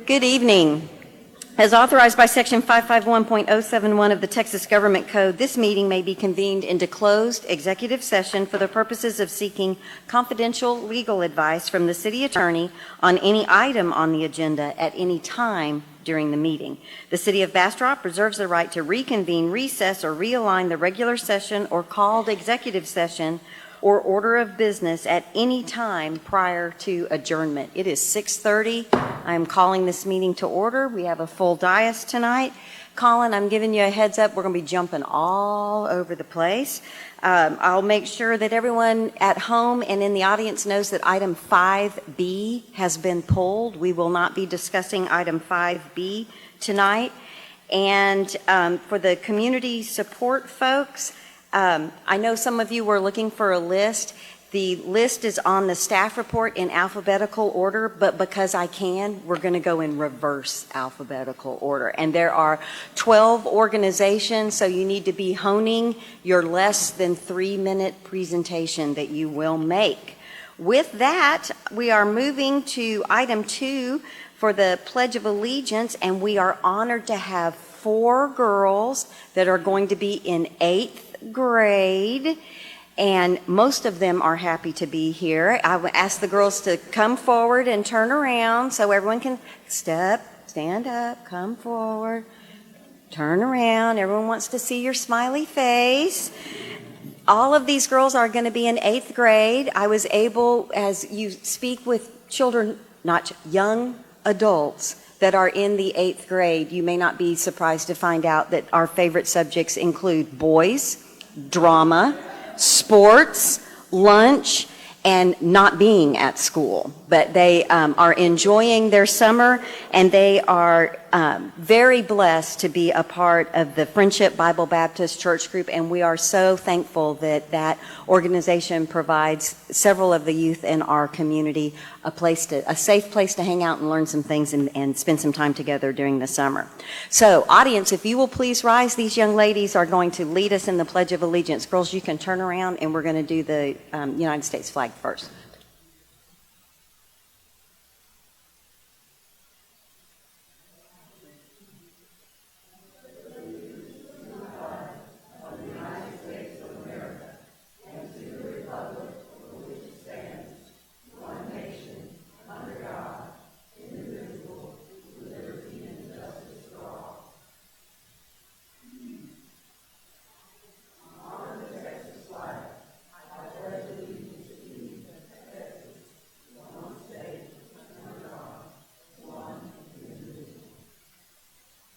Good evening. As authorized by Section 551.071 of the Texas Government Code, this meeting may be convened into closed executive session for the purposes of seeking confidential legal advice from the city attorney on any item on the agenda at any time during the meeting. The City of Bastrop reserves the right to reconvene, recess, or realign the regular session or called executive session or order of business at any time prior to adjournment. It is 6:30. I'm calling this meeting to order. We have a full dais tonight. Colin, I'm giving you a heads up. We're going to be jumping all over the place. I'll make sure that everyone at home and in the audience knows that item 5B has been pulled. We will not be discussing item 5B tonight. And for the community support folks, I know some of you were looking for a list. The list is on the staff report in alphabetical order, but because I can, we're going to go in reverse alphabetical order. And there are 12 organizations, so you need to be honing your less than 3-minute presentation that you will make. With that, we are moving to item 2 for the Pledge of Allegiance, and we are honored to have 4 girls that are going to be in 8th grade, and most of them are happy to be here. I would ask the girls to come forward and turn around so everyone can stand up, come forward, turn around. Everyone wants to see your smiley face. All of these girls are going to be in 8th grade. I was able, as you speak with children, not young adults, that are in the 8th grade, you may not be surprised to find out that our favorite subjects include boys, drama, sports, lunch, and not being at school. But they are enjoying their summer, and they are very blessed to be a part of the Friendship Bible Baptist Church Group, and we are so thankful that that organization provides several of the youth in our community a safe place to hang out and learn some things and spend some time together during the summer. So, audience, if you will please rise, these young ladies are going to lead us in the Pledge of Allegiance. Girls, you can turn around, and we're going to do the United States flag first.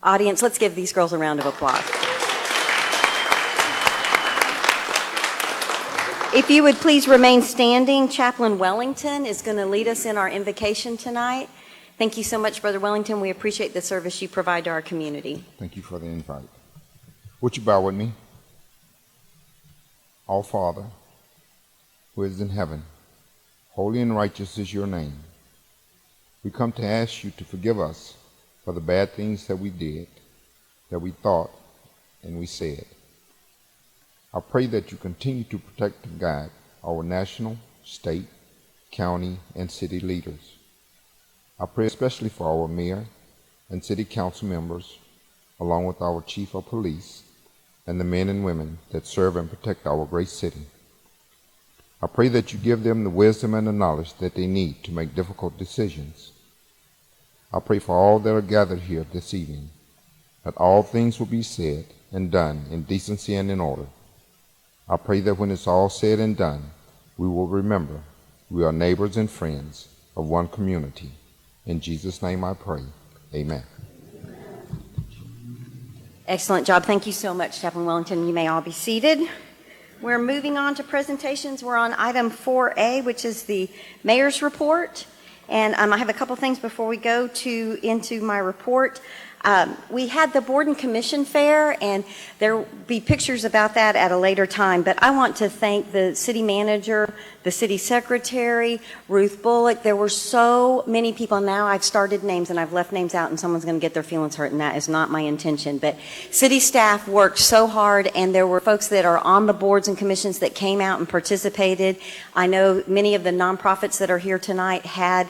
Audience, let's give these girls a round of applause. If you would please remain standing, Chaplain Wellington is going to lead us in our invocation tonight. Thank you so much, Brother Wellington. We appreciate the service you provide to our community. Thank you for the invite. Would you bow with me? Our Father, who is in heaven, holy and righteous is your name. We come to ask you to forgive us for the bad things that we did, that we thought, and we said. I pray that you continue to protect and guide our national, state, county, and city leaders. I pray especially for our mayor and city council members, along with our chief of police and the men and women that serve and protect our great city. I pray that you give them the wisdom and the knowledge that they need to make difficult decisions. I pray for all that are gathered here this evening, that all things will be said and done in decency and in order. I pray that when it's all said and done, we will remember we are neighbors and friends of one community. In Jesus' name I pray. Amen. Excellent job. Thank you so much, Chaplain Wellington. You may all be seated. We're moving on to presentations. We're on item 4A, which is the mayor's report. And I have a couple things before we go into my report. We had the board and commission fair, and there will be pictures about that at a later time, but I want to thank the city manager, the city secretary, Ruth Bullock. There were so many people. Now I've started names and I've left names out, and someone's going to get their feelings hurt, and that is not my intention. But city staff worked so hard, and there were folks that are on the boards and commissions that came out and participated. I know many of the nonprofits that are here tonight had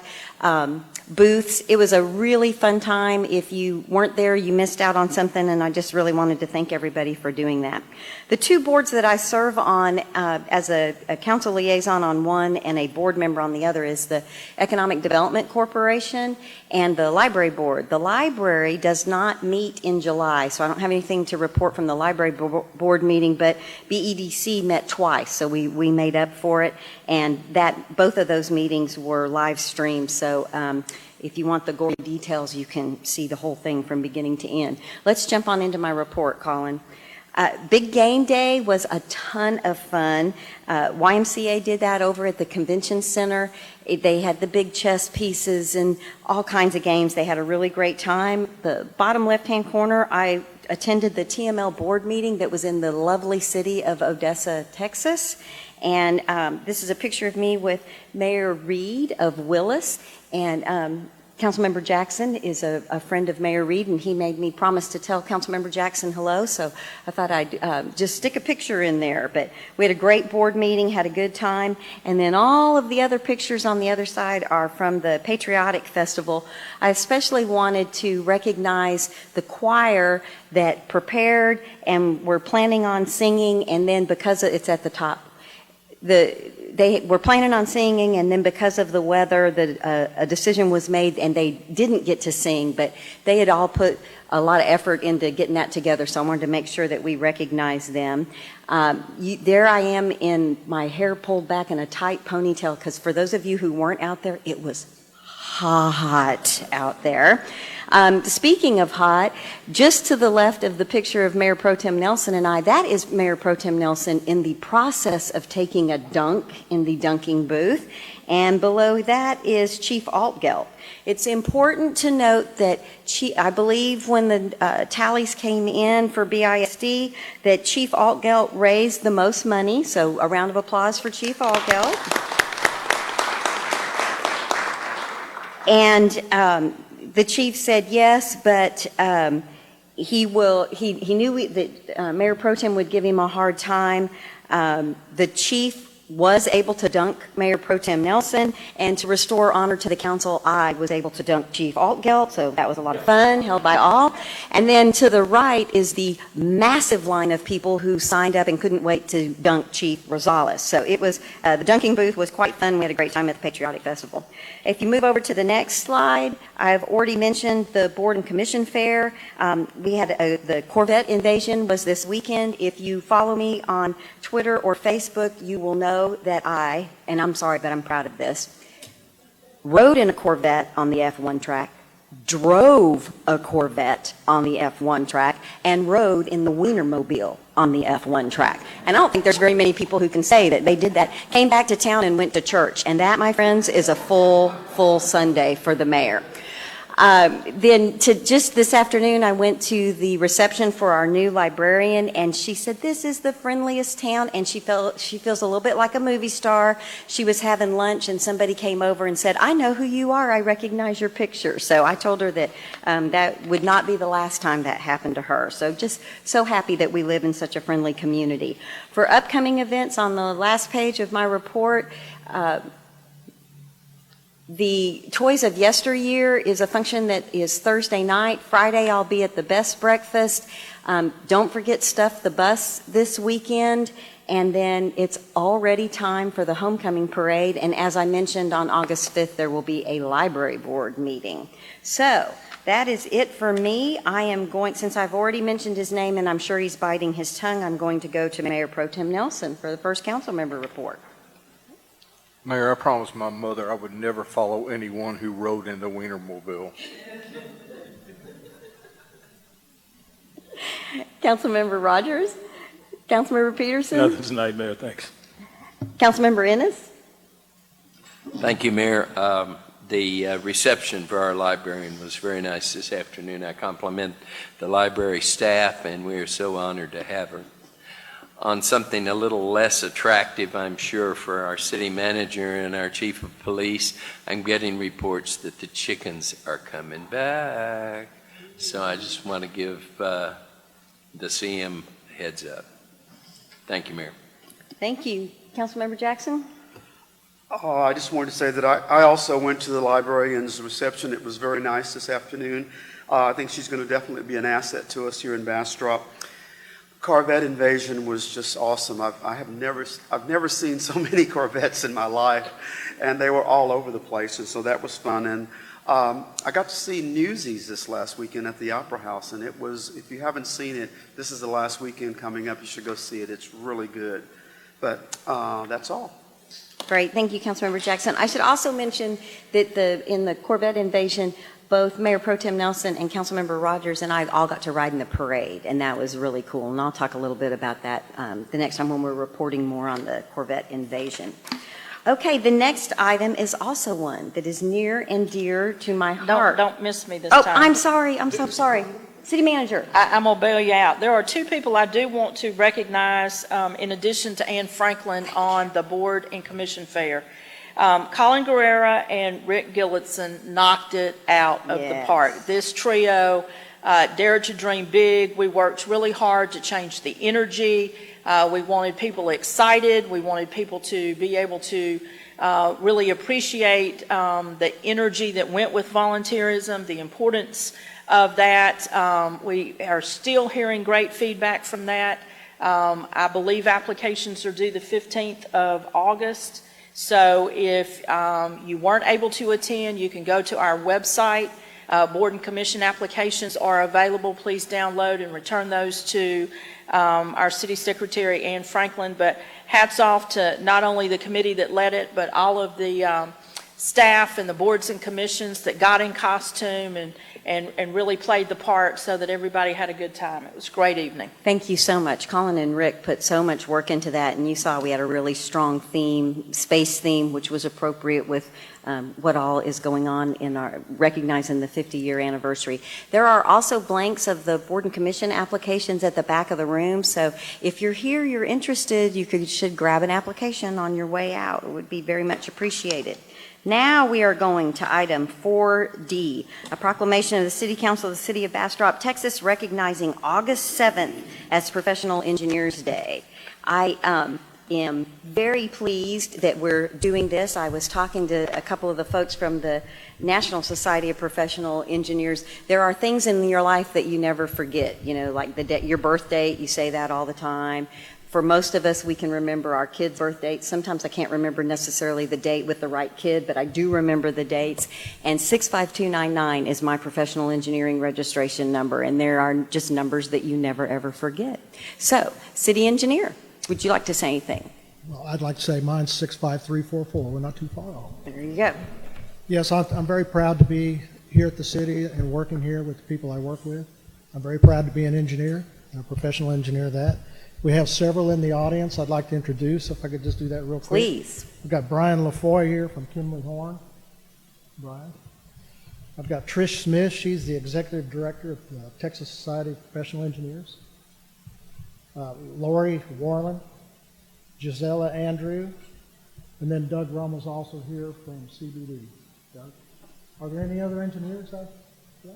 booths. It was a really fun time. If you weren't there, you missed out on something, and I just really wanted to thank everybody for doing that. The two boards that I serve on as a council liaison on one and a board member on the other is the Economic Development Corporation and the Library Board. The library does not meet in July, so I don't have anything to report from the Library Board meeting, but BEDC met twice, so we made up for it, and both of those meetings were live streamed, so if you want the gory details, you can see the whole thing from beginning to end. Let's jump on into my report, Colin. Big Game Day was a ton of fun. YMCA did that over at the convention center. They had the big chess pieces and all kinds of games. They had a really great time. The bottom left-hand corner, I attended the TML board meeting that was in the lovely city of Odessa, Texas. And this is a picture of me with Mayor Reed of Willis. And Councilmember Jackson is a friend of Mayor Reed, and he made me promise to tell Councilmember Jackson hello, so I thought I'd just stick a picture in there. But we had a great board meeting, had a good time, and then all of the other pictures on the other side are from the Patriotic Festival. I especially wanted to recognize the choir that prepared and were planning on singing, and then because it's at the top, they were planning on singing, and then because of the weather, a decision was made, and they didn't get to sing, but they had all put a lot of effort into getting that together, so I wanted to make sure that we recognize them. There I am in my hair pulled back in a tight ponytail, because for those of you who weren't out there, it was hot out there. Speaking of hot, just to the left of the picture of Mayor Pro Tem Nelson and I, that is Mayor Pro Tem Nelson in the process of taking a dunk in the dunking booth. And below that is Chief Altgeld. It's important to note that I believe when the tallies came in for BISD, that Chief Altgeld raised the most money. So a round of applause for Chief Altgeld. And the chief said yes, but he knew that Mayor Pro Tem would give him a hard time. The chief was able to dunk Mayor Pro Tem Nelson, and to restore honor to the council, I was able to dunk Chief Altgeld, so that was a lot of fun, held by all. And then to the right is the massive line of people who signed up and couldn't wait to dunk Chief Rosales. So it was, the dunking booth was quite fun. We had a great time at the Patriotic Festival. If you move over to the next slide, I've already mentioned the board and commission fair. We had the Corvette invasion was this weekend. If you follow me on Twitter or Facebook, you will know that and I'm sorry, but I'm proud of this, rode in a Corvette on the F1 track, drove a Corvette on the F1 track, and rode in the Wienermobile on the F1 track. And I don't think there's very many people who can say that they did that, came back to town and went to church. And that, my friends, is a full Sunday for the mayor. Then just this afternoon, I went to the reception for our new librarian, and she said, this is the friendliest town, and she feels a little bit like a movie star. She was having lunch, and somebody came over and said, I know who you are. I recognize your picture. So I told her that that would not be the last time that happened to her. So just so happy that we live in such a friendly community. For upcoming events, on the last page of my report, the Toys of Yesteryear is a function that is Thursday night. Friday, I'll be at the Best Breakfast. Don't forget Stuff the Bus this weekend. And then it's already time for the homecoming parade. And as I mentioned, on August 5th, there will be a library board meeting. So that is it for me. I am going, since I've already mentioned his name and I'm sure he's biting his tongue, I'm going to go to Mayor Pro Tem Nelson for the first council member report. Mayor, I promised my mother I would never follow anyone who rode in the Wienermobile. Councilmember Rogers? Councilmember Peterson? Nothing tonight, Mayor, thanks. Councilmember Ennis? Thank you, Mayor. The reception for our librarian was very nice this afternoon. I compliment the library staff, and we are so honored to have her. On something a little less attractive, I'm sure, for our city manager and our chief of police, I'm getting reports that the chickens are coming back. So I just want to give the CM a heads up. Thank you, Mayor. Thank you. Councilmember Jackson? I just wanted to say that I also went to the librarian's reception. It was very nice this afternoon. I think she's going to definitely be an asset to us here in Bastrop. Corvette invasion was just awesome. I've never seen so many Corvettes in my life, and they were all over the place, and so that was fun. And I got to see Newsies this last weekend at the Opera House, and it was, if you haven't seen it, this is the last weekend coming up. You should go see it. It's really good. But that's all. Great. Thank you, Councilmember Jackson. I should also mention that in the Corvette invasion, both Mayor Pro Tem Nelson and Councilmember Rogers and I all got to ride in the parade, and that was really cool. And I'll talk a little bit about that the next time when we're reporting more on the Corvette invasion. Okay, the next item is also one that is near and dear to my heart. Don't miss me this Oh, time. I'm sorry. I'm so sorry. City Manager. I'm going to bail you out. There are two people I do want to recognize in addition to Ann Franklin on the board and commission fair. Colin Guerrera and Rick Gillitson knocked it out of the park. This trio dared to dream big. We worked really hard to change the energy. We wanted people excited. We wanted people to be able to really appreciate the energy that went with volunteerism, the importance of that. We are still hearing great feedback from that. I believe applications are due the 15th of August. So if you weren't able to attend, you can go to our website. Board and commission applications are available. Please download and return those to our city secretary, Ann Franklin. But hats off to not only the committee that led it, but all of the staff and the boards and commissions that got in costume and really played the part so that everybody had a good time. It was a great evening. Thank you so much. Colin and Rick put so much work into that, and you saw we had a really strong theme, space theme, which was appropriate with what all is going on in our recognizing the 50-year anniversary. There are also blanks of the board and commission applications at the back of the room, so if you're here, you're interested, you should grab an application on your way out. It would be very much appreciated. Now we are going to item 4D, a proclamation of the City Council of the City of Bastrop, Texas, recognizing August 7th as Professional Engineers Day. I am very pleased that we're doing this. I was talking to a couple of the folks from the National Society of Professional Engineers. There are things in your life that you never forget, you know, like your birth date, you say that all the time. For most of us, we can remember our kids' birth dates. Sometimes I can't remember necessarily the date with the right kid, but I do remember the dates. And 65299 is my professional engineering registration number, and there are just numbers that you never, ever forget. So, city engineer, would you like to say anything? Well, I'd like to say mine's 65344. We're not too far off. There you go. Yes, I'm very proud to be here at the city and working here with the people I work with. I'm very proud to be an engineer, a professional engineer that. We have several in the audience I'd like to introduce, if I could just do that real quick. Please. We've got Brian LaFoy here from Kinley Horn. Brian. I've got Trish Smith. She's the Executive Director of the Texas Society of Professional Engineers. Lori Warland, Gisela Andrew, and then Doug Rummel's also here from CBD. Doug. Are there any other engineers out there?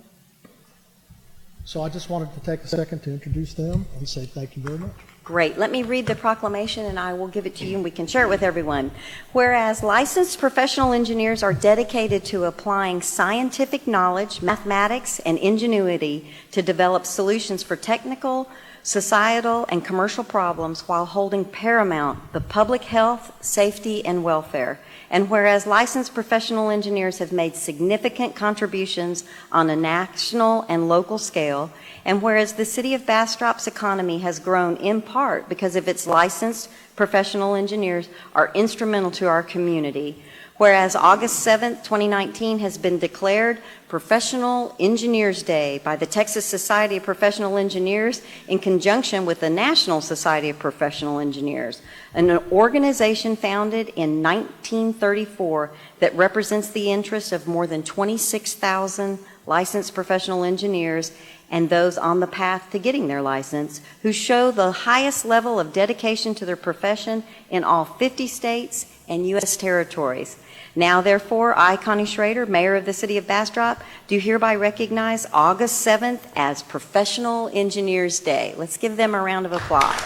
So I just wanted to take a second to introduce them and say thank you very much. Great. Let me read the proclamation and I will give it to you and we can share it with everyone. Whereas licensed professional engineers are dedicated to applying scientific knowledge, mathematics, and ingenuity to develop solutions for technical, societal, and commercial problems while holding paramount the public health, safety, and welfare. And whereas licensed professional engineers have made significant contributions on a national and local scale, and whereas the city of Bastrop's economy has grown in part because of its licensed professional engineers are instrumental to our community, Whereas August 7th, 2019 has been declared Professional Engineers Day by the Texas Society of Professional Engineers in conjunction with the National Society of Professional Engineers, an organization founded in 1934 that represents the interests of more than 26,000 licensed professional engineers and those on the path to getting their license, who show the highest level of dedication to their profession in all 50 states and U.S. territories. Now, therefore, I, Connie Schrader, Mayor of the City of Bastrop, do hereby recognize August 7th as Professional Engineers Day. Let's give them a round of applause.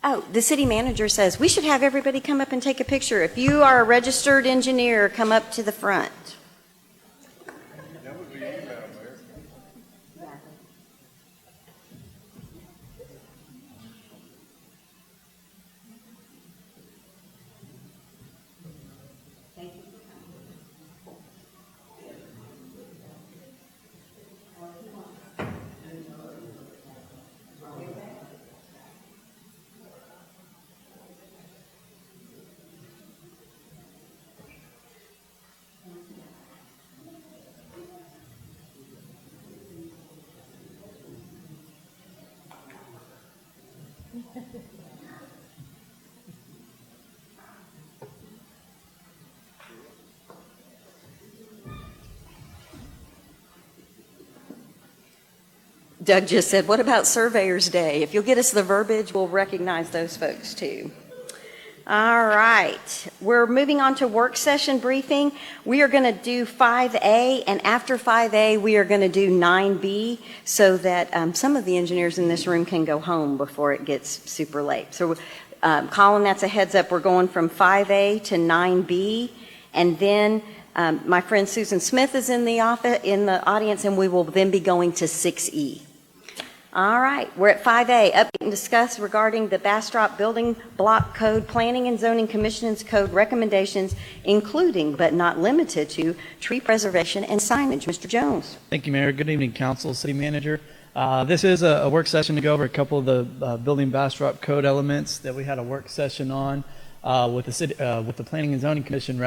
Oh, the city manager says we should have everybody come up and take a picture. If you are a registered engineer, come up to the front. Doug just said, what about Surveyor's Day? If you'll get us the verbiage, we'll recognize those folks too. All right, we're moving on to work session briefing. We are going to do 5A, and after 5A, we are going to do 9B so that some of the engineers in this room can go home before it gets super late. So, Colin, that's a heads up. We're going from 5A to 9B, and then my friend Susan Smith is in the audience, and we will then be going to 6E. All right, we're at 5A, update and discuss regarding the Bastrop Building Block Code, Planning and Zoning Commission's code recommendations, including but not limited to tree preservation and signage. Mr. Jones. Thank you, Mayor. Good evening, Council, City Manager. This is a work session to go over a couple of the Building Bastrop Code elements that we had a work session on with the Planning and Zoning Commission,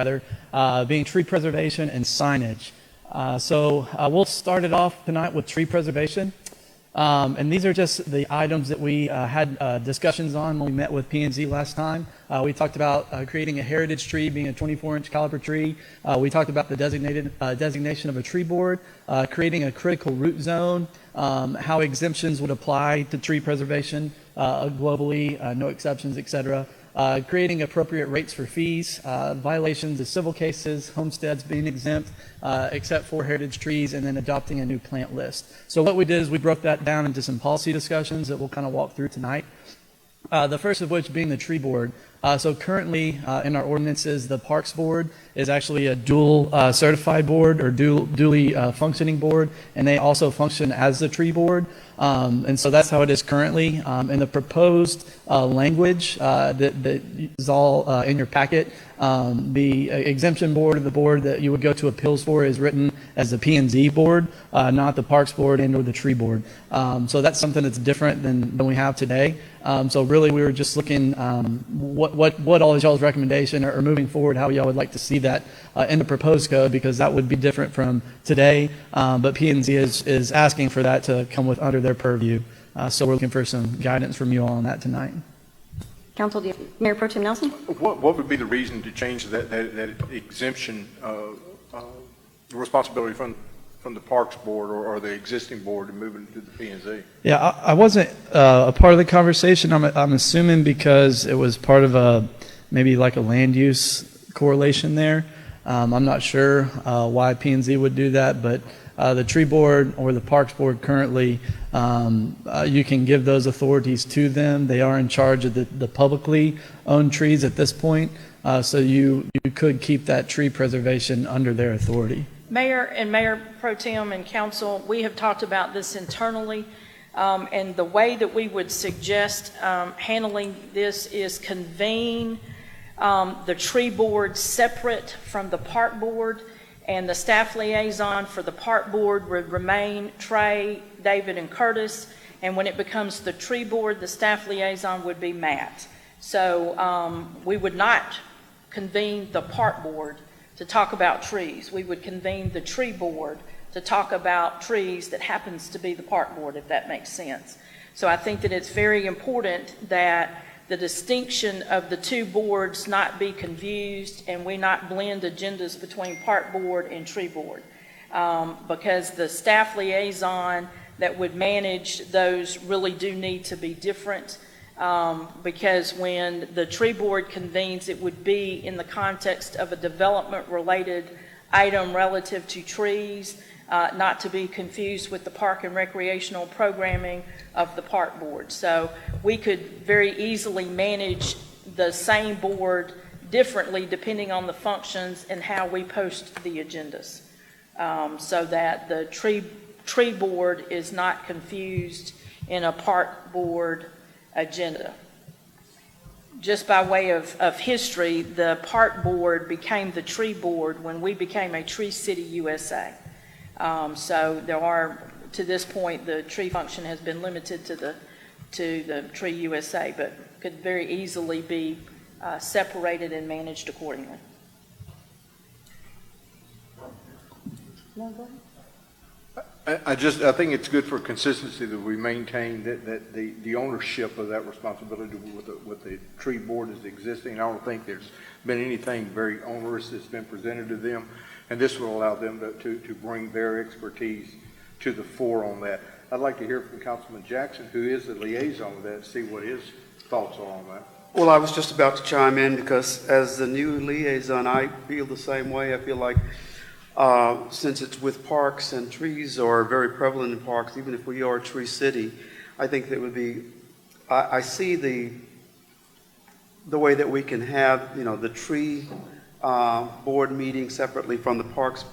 being tree preservation and signage. So we'll start it off tonight with tree preservation. And these are just the items that we had discussions on when we met with P&Z last time. We talked about creating a heritage tree being a 24-inch caliber tree. We talked about the designation of a tree board, creating a critical root zone, how exemptions would apply to tree preservation globally, no exceptions, etc. Creating appropriate rates for fees, violations of civil cases, homesteads being exempt, except for heritage trees, and then adopting a new plant list. So what we did is we broke that down into some policy discussions that we'll kind of walk through tonight. The first of which being the tree board. So currently in our ordinances, the Parks Board is actually a dual certified board or dually functioning board, and they also function as the tree board. And so that's how it is currently. In the proposed language that is all in your packet, the exemption board of the board that you would go to appeals for is written as the P&Z board, not the Parks Board and or the tree board. So that's something that's different than we have today. So really we were just looking what all of y'all's recommendation or moving forward, how y'all would like to see that in the proposed code, because that would be different from today. But P&Z is asking for that to come with under their purview. So we're looking for some guidance from you all on that tonight. Council, do you have, Mayor Pro Tem Nelson? What would be the reason to change that exemption responsibility from the Parks Board or the existing board and moving to the P&Z? Yeah, I wasn't a part of the conversation. I'm assuming because it was part of maybe like a land use correlation there. I'm not sure why P&Z would do that, but the tree board or the Parks Board currently, you can give those authorities to them. They are in charge of the publicly owned trees at this point, so you could keep that tree preservation under their authority. Mayor and Mayor Pro Tem and Council, we have talked about this internally, and the way that we would suggest handling this is convene the tree board separate from the park board, and the staff liaison for the park board would remain Trey, David, and Curtis, And when it becomes the tree board, the staff liaison would be Matt. So we would not convene the park board to talk about trees. We would convene the tree board to talk about trees that happens to be the park board, if that makes sense. So I think that it's very important that the distinction of the two boards not be confused and we not blend agendas between park board and tree board. Because the staff liaison that would manage those really do need to be different. Because when the tree board convenes, it would be in the context of a development-related item relative to trees, not to be confused with the park and recreational programming of the park board. So we could very easily manage the same board differently depending on the functions and how we post the agendas, so that the tree board is not confused in a park board agenda. Just by way of history, the park board became the tree board when we became a Tree City USA. So there are, to this point, the tree function has been limited to the Tree USA, but could very easily be separated and managed accordingly. No, go ahead. I think it's good for consistency that we maintain that the ownership of that responsibility with the tree board is existing. I don't think there's been anything very onerous that's been presented to them, and this will allow them to bring their expertise to the fore on that. I'd like to hear from Councilman Jackson, who is the liaison with that, see what his thoughts are on that. Well, I was just about to chime in because as the new liaison, I feel the same way. I feel like since it's with parks and trees are very prevalent in parks, even if we are a tree city, I think that would be, I see the way that we can have, the tree board meeting separately from the parks,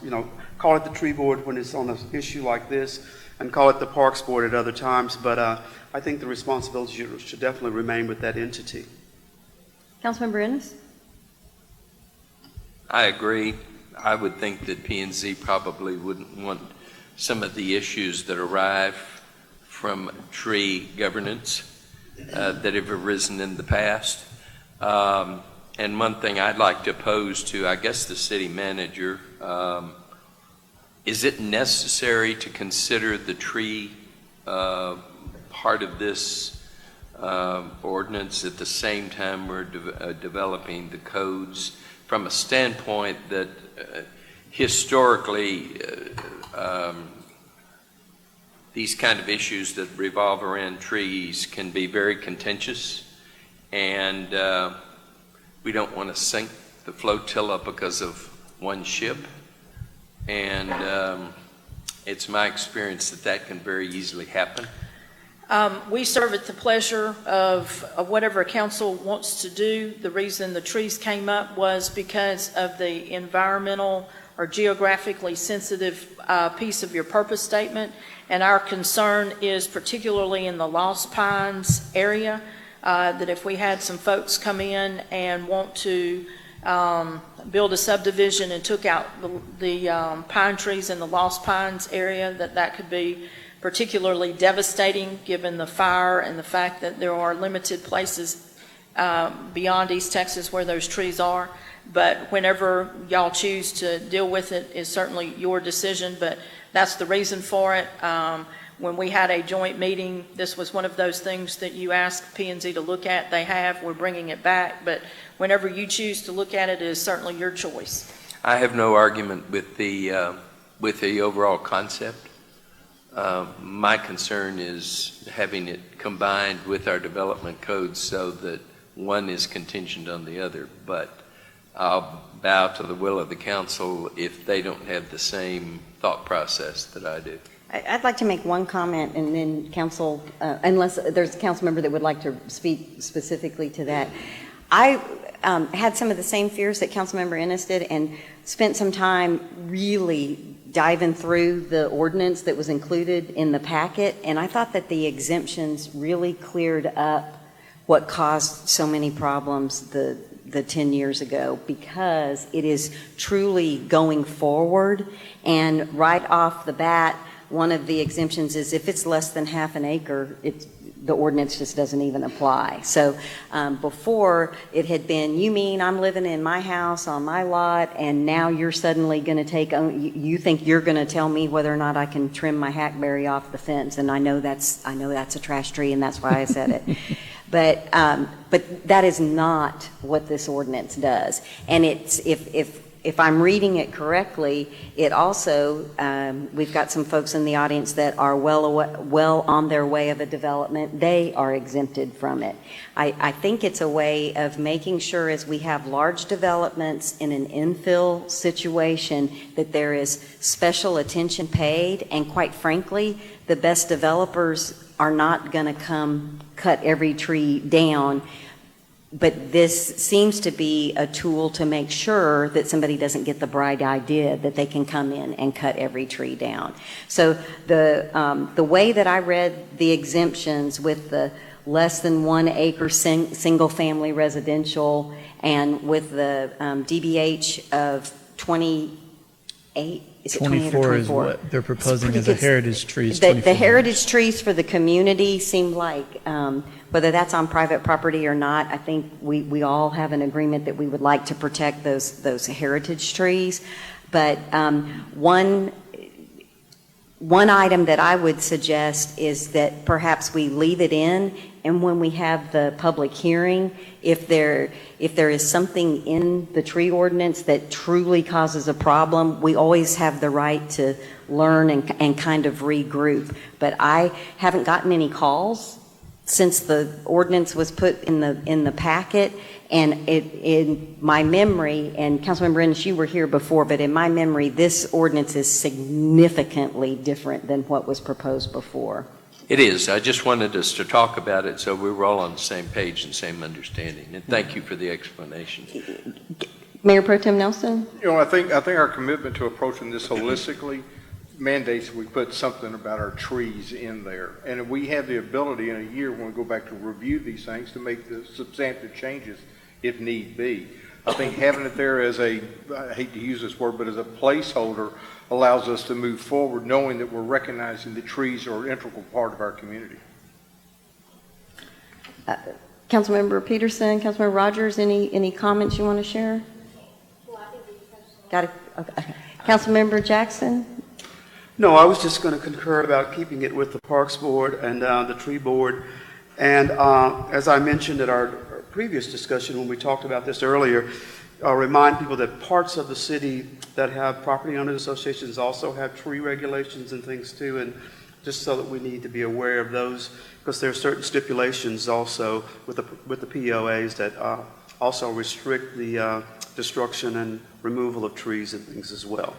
call it the tree board when it's on an issue like this and call it the parks board at other times. But I think the responsibility should definitely remain with that entity. Councilmember Ennis? I agree. I would think that P&Z probably wouldn't want some of the issues that arrive from tree governance that have arisen in the past. And one thing I'd like to pose to, I guess, the city manager, is it necessary to consider the tree part of this ordinance at the same time we're developing the codes from a standpoint that historically these kind of issues that revolve around trees can be very contentious, and we don't want to sink the flotilla because of one ship, and it's my experience that can very easily happen. We serve at the pleasure of whatever council wants to do. The reason the trees came up was because of the environmental or geographically sensitive piece of your purpose statement. And our concern is particularly in the Lost Pines area, that if we had some folks come in and want to build a subdivision and took out the pine trees in the Lost Pines area, that could be particularly devastating given the fire and the fact that there are limited places beyond East Texas where those trees are. But whenever y'all choose to deal with it is certainly your decision, but that's the reason for it. When we had a joint meeting, this was one of those things that you asked P&Z to look at. They have. We're bringing it back. But whenever you choose to look at it, it is certainly your choice. I have no argument with the overall concept. My concern is having it combined with our development codes so that one is contingent on the other. But I'll bow to the will of the council if they don't have the same thought process that I do. I'd like to make one comment, and then council, unless there's a council member that would like to speak specifically to that. I had some of the same fears that Councilmember Ennis did and spent some time really diving through the ordinance that was included in the packet, and I thought that the exemptions really cleared up what caused so many problems the 10 years ago, because it is truly going forward. And right off the bat, one of the exemptions is if it's less than half an acre, the ordinance just doesn't even apply. So before, it had been, you mean I'm living in my house on my lot, and now you're suddenly going to you think you're going to tell me whether or not I can trim my hackberry off the fence, and I know that's a trash tree, and that's why I said it. But that is not what this ordinance does. And it's, if I'm reading it correctly, it also, we've got some folks in the audience that are well on their way of a development. They are exempted from it. I think it's a way of making sure as we have large developments in an infill situation that there is special attention paid, and quite frankly, the best developers are not going to come cut every tree down. But this seems to be a tool to make sure that somebody doesn't get the bright idea that they can come in and cut every tree down. So the way that I read the exemptions with the less than 1 acre single-family residential, and with the DBH of 28, is it 28 or 24 is 24? what they're proposing as a heritage trees. The 24. heritage trees for the community seem like, whether that's on private property or not, I think we all have an agreement that we would like to protect those heritage trees. But one item that I would suggest is that perhaps we leave it in, and when we have the public hearing, if there is something in the tree ordinance that truly causes a problem, we always have the right to learn and kind of regroup. But I haven't gotten any calls since the ordinance was put in the packet, and in my memory, and Councilmember Ennis, you were here before, but in my memory, this ordinance is significantly different than what was proposed before. It is. I just wanted us to talk about it so we were all on the same page and same understanding. And thank you for the explanation. Mayor Pro Tem Nelson? I think our commitment to approaching this holistically mandates we put something about our trees in there. And we have the ability in a year when we go back to review these things to make the substantive changes if need be. I think having it there as I hate to use this word, but as a placeholder allows us to move forward knowing that we're recognizing that trees are an integral part of our community. Councilmember Peterson, Councilmember Rogers, any comments you want to share? Got it. Okay. Councilmember Jackson? No, I was just going to concur about keeping it with the Parks Board and the Tree Board. And as I mentioned at our previous discussion when we talked about this earlier, remind people that parts of the city that have property owners associations also have tree regulations and things too, and just so that we need to be aware of those, because there are certain stipulations also with the POAs that also restrict the destruction and removal of trees and things as well.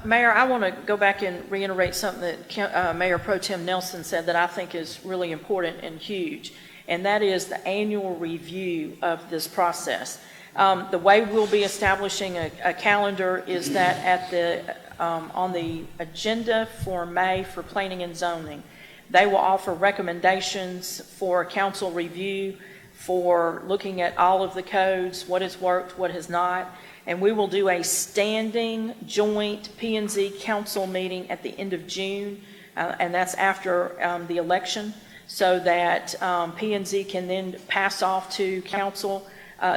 Mayor, I want to go back and reiterate something that Mayor Pro Tem Nelson said that I think is really important and huge, and that is the annual review of this process. The way we'll be establishing a calendar is that at on the agenda for May for planning and zoning, they will offer recommendations for council review for looking at all of the codes, what has worked, what has not. And we will do a standing joint P&Z council meeting at the end of June, and that's after the election, so that P&Z can then pass off to council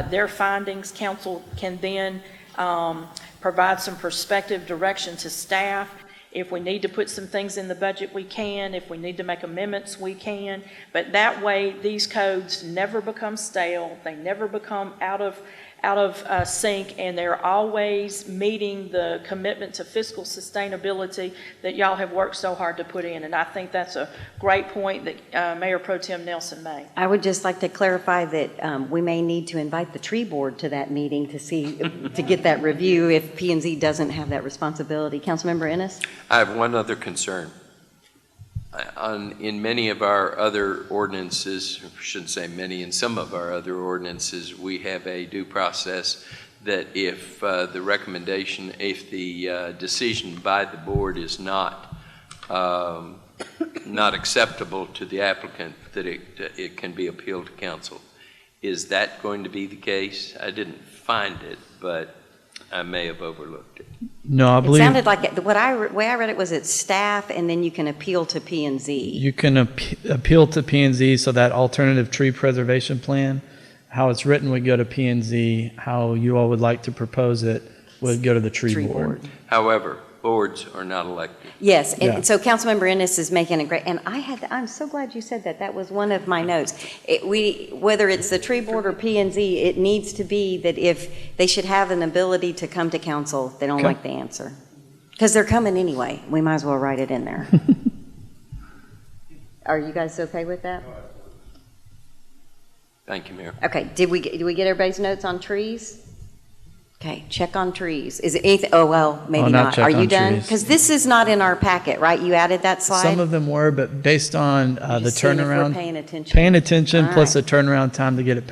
their findings. Council can then provide some perspective direction to staff. If we need to put some things in the budget, we can. If we need to make amendments, we can. But that way, these codes never become stale. They never become out of sync, and they're always meeting the commitment to fiscal sustainability that y'all have worked so hard to put in. And I think that's a great point that Mayor Pro Tem Nelson made. I would just like to clarify that we may need to invite the tree board to that meeting to get that review if P&Z doesn't have that responsibility. Councilmember Ennis? I have one other concern. In many of our other ordinances, I shouldn't say many, in some of our other ordinances, we have a due process that if the recommendation, if the decision by the board is not acceptable to the applicant, that it can be appealed to council. Is that going to be the case? I didn't find it, but I may have overlooked it. No, I It believe sounded like, way I read it was it's staff, and then you can appeal to P and Z. you can appeal to P&Z, so that alternative tree preservation plan, how it's written would go to P&Z, how you all would like to propose it would go to the tree board. However, boards are not elected. Yes, and Yeah. so Councilmember Ennis is making a great, and I'm so glad you said that. That was one of my notes. Whether it's the tree board or P and Z, it needs to be that if they should have an ability to come to council, they don't Okay. like the answer. Because they're coming anyway. We might as well write it in there. Are you guys okay with that? Thank you, Mayor. Okay, did we get everybody's notes on trees? Okay, check on trees. Is it anything, oh, well, maybe not not. check Are you on done? trees. Because this is not in our packet, right? You added that slide? Some of them were, but based on the Just seeing if we're turnaround, paying attention. paying attention All plus right. the turnaround time to get it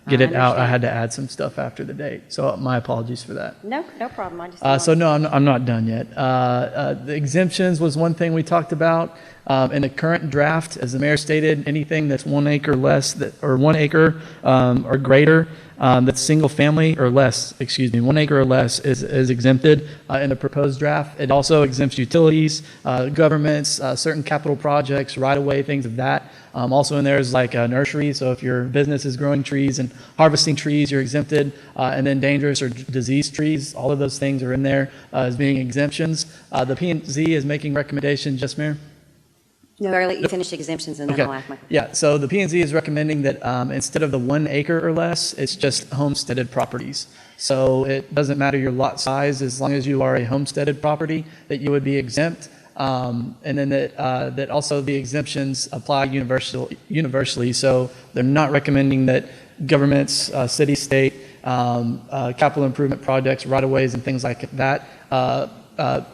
get it out, I understand. had to add some stuff after the date. So my apologies for that. No problem. I just. So no, I'm not done yet. The exemptions was one thing we talked about. In the current draft, as the mayor stated, anything that's 1 acre less, or 1 acre or greater, that's single family or less, 1 acre or less is exempted in the proposed draft. It also exempts utilities, governments, certain capital projects, right-of-way, things of that. Also in there is like a nursery, so if your business is growing trees and harvesting trees, you're exempted. And then dangerous or diseased trees, all of those things are in there as being exemptions. The P&Z is making recommendations, yes, Mayor? No, I'll let you finish the exemptions and then I'll ask my. Yeah, so the P&Z is recommending that instead of the 1 acre or less, it's just homesteaded properties. So it doesn't matter your lot size, as long as you are a homesteaded property, that you would be exempt. And then that also the exemptions apply universally. So they're not recommending that governments, city, state, capital improvement projects, right-of-ways, and things like that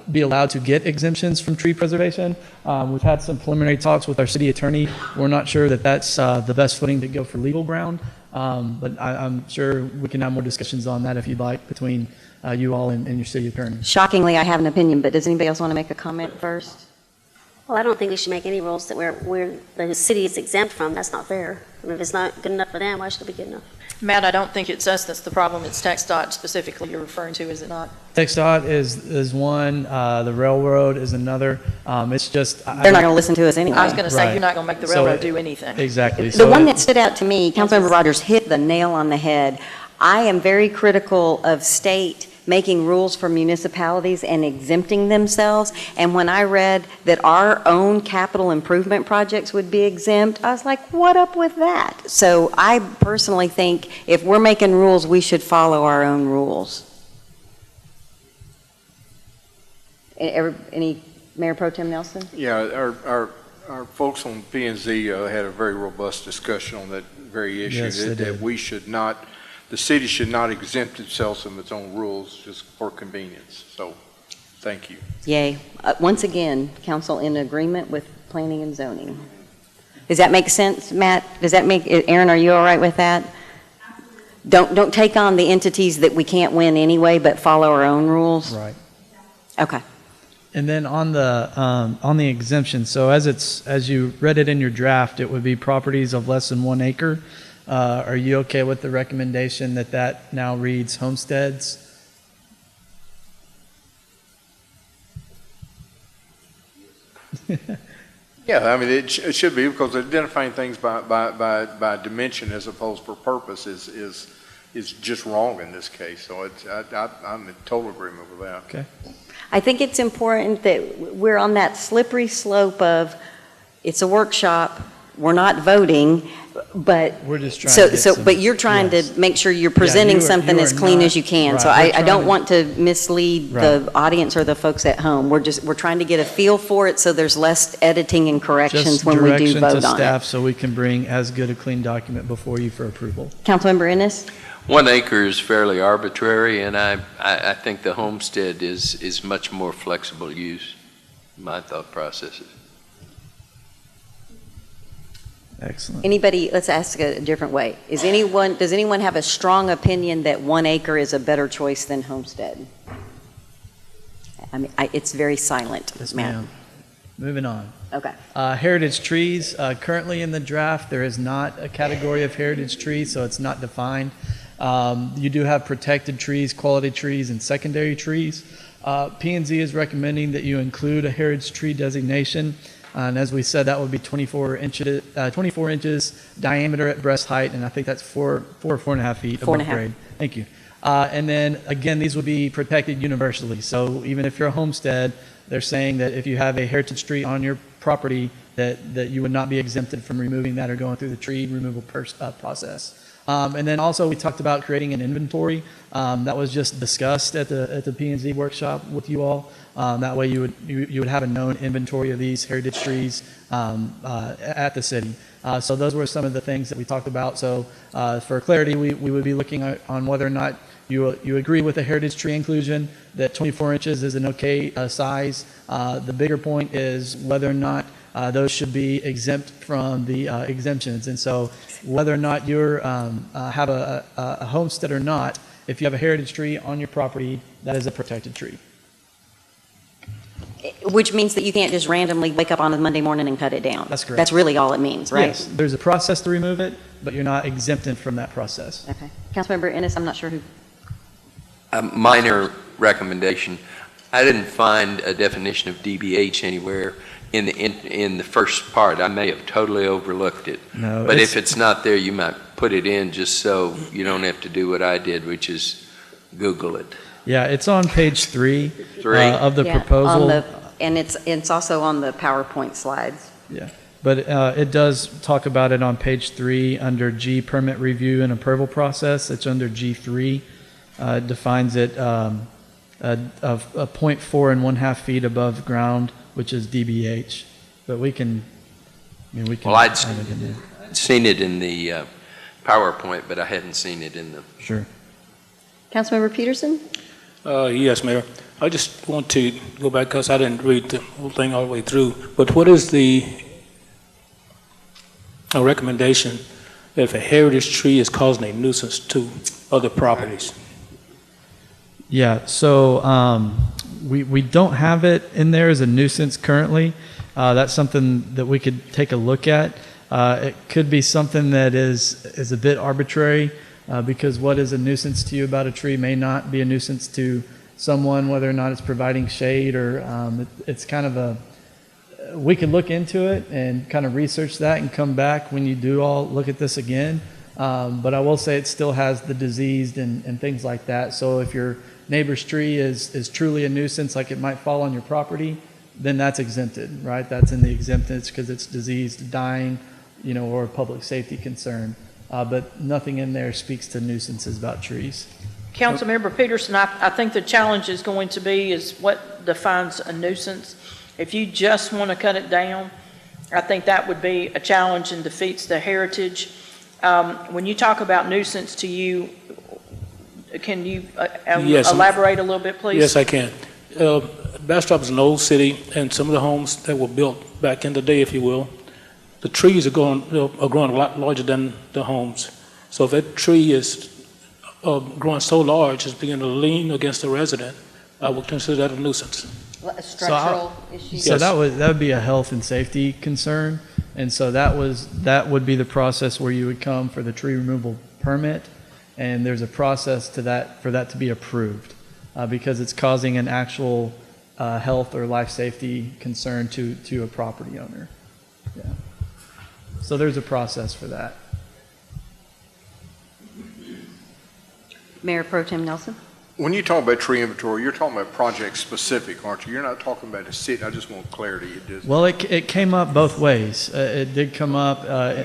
be allowed to get exemptions from tree preservation. We've had some preliminary talks with our city attorney. We're not sure that that's the best footing to go for legal ground, but I'm sure we can have more discussions on that if you'd like between you all and your city attorney. Shockingly, I have an opinion, but does anybody else want to make a comment first? Well, I don't think we should make any rules that where the city is exempt from. That's not fair. I mean, if it's not good enough for them, why should it be good enough? Matt, I don't think it's us that's the problem. It's TxDOT specifically you're referring to, is it not? TxDOT is one, the railroad is another. It's just They're not going to listen to us anyway. I was going to say, Right. you're not going to make the So railroad it- do anything. exactly. The So one it- that stood out to me, Councilmember Rogers hit the nail on the head. I am very critical of state making rules for municipalities and exempting themselves. And when I read that our own capital improvement projects would be exempt, I was like, what up with that? So I personally think if we're making rules, we should follow our own rules. Any, Mayor Pro Tem Nelson? Yeah, our folks on P and Z had a very robust discussion on that very issue. Yes, they that did. we should not, the city should not exempt itself from its own rules just for convenience. So, thank you. Yay. Once again, council in agreement with planning and zoning. Does that make sense, Matt? Does that make, Aaron, are you all right with that? Don't take on the entities that we can't win anyway, but follow our own rules? Right. Okay. And then on the exemption, so as you read it in your draft, it would be properties of less than 1 acre. Are you okay with the recommendation that now reads homesteads? Yeah, I mean, it should be, because identifying things by dimension as opposed for purpose is just wrong in this case. So I'm in total agreement with that. Okay. I think it's important that we're on that slippery slope of, it's a workshop, we're not voting, but. We're just trying to get some- But you're trying yes. to make sure you're presenting you are- something you as are clean not- as you can. right, So we're I trying don't to- want to mislead the Right. audience or the folks at home. We're trying to get a feel for it so there's less editing and corrections Just when we do direction vote to on staff it. so we can bring as good a clean document before you for approval. Councilmember Ennis? 1 acre is fairly arbitrary, and I think the homestead is much more flexible use, my thought processes. Excellent. Anybody, let's ask a different way. Does anyone have a strong opinion that 1 acre is a better choice than homestead? I mean, it's very silent, Yes, Matt. ma'am. Moving on. Okay. Heritage trees, currently in the draft, there is not a category of heritage tree, so it's not defined. You do have protected trees, quality trees, and secondary trees. P&Z is recommending that you include a heritage tree designation. And as we said, that would be 24 inches diameter at breast height, and I think that's 4 or 4.5 feet above 4.5. grade. Thank you. And then, again, these will be protected universally. So even if you're a homestead, they're saying that if you have a heritage tree on your property, that you would not be exempted from removing that or going through the tree removal process. And then also we talked about creating an inventory. That was just discussed at the P&Z workshop with you all. That way you would have a known inventory of these heritage trees at the city. So those were some of the things that we talked about. So for clarity, we would be looking on whether or not you agree with the heritage tree inclusion, that 24 inches is an okay size. The bigger point is whether or not those should be exempt from the exemptions. And so whether or not you have a homestead or not, if you have a heritage tree on your property, that is a protected tree. Which means that you can't just randomly wake up on a Monday morning and cut it down. That's correct. That's really all it means, right? Yes, there's a process to remove it, but you're not exempted from that process. Okay. Councilmember Ennis, I'm not sure who. A minor recommendation. I didn't find a definition of DBH anywhere in the first part. I may have totally overlooked it. No, but if it's not there, you might put it in just so you don't have to do what I did, which is Google it. Yeah, it's on page 3 of the Yeah, proposal. and it's also on the PowerPoint slides. Yeah, but it does talk about it on page 3 under G, permit review and approval process. It's under G3. It defines it of a 0.4 and 1/2 feet above ground, which is DBH. But we can. Well, I'd add it in there. seen it in the PowerPoint, but I hadn't seen it in the. Sure. Councilmember Peterson? Yes, Mayor. I just want to go back because I didn't read the whole thing all the way through. But what is the recommendation if a heritage tree is causing a nuisance to other properties? Yeah, so we don't have it in there as a nuisance currently. That's something that we could take a look at. It could be something that is a bit arbitrary because what is a nuisance to you about a tree may not be a nuisance to someone, whether or not it's providing shade or it's kind of we could look into it and kind of research that and come back when you do all look at this again. But I will say it still has the diseased and things like that. So if your neighbor's tree is truly a nuisance, like it might fall on your property, then that's exempted, right? That's in the exempted because it's diseased, dying, or a public safety concern. But nothing in there speaks to nuisances about trees. Councilmember Peterson, I think the challenge is going to be is what defines a nuisance. If you just want to cut it down, I think that would be a challenge and defeats the heritage. When you talk about nuisance to you, can you Yes. elaborate a little bit, please? Yes, I can. Bastrop is an old city, and some of the homes that were built back in the day, if you will, the trees are growing a lot larger than the homes. So if that tree is growing so large, it's beginning to lean against the resident, I would consider that a nuisance. A structural issue? So Yes. that would be a health and safety concern, and so that would be the process where you would come for the tree removal permit, and there's a process to that for that to be approved because it's causing an actual health or life safety concern to a property owner. Yeah. So there's a process for that. Mayor Pro Tem Nelson? When you talk about tree inventory, you're talking about project specific, aren't you? You're not talking about a city. I just want clarity. Well, it came up both ways. It did come up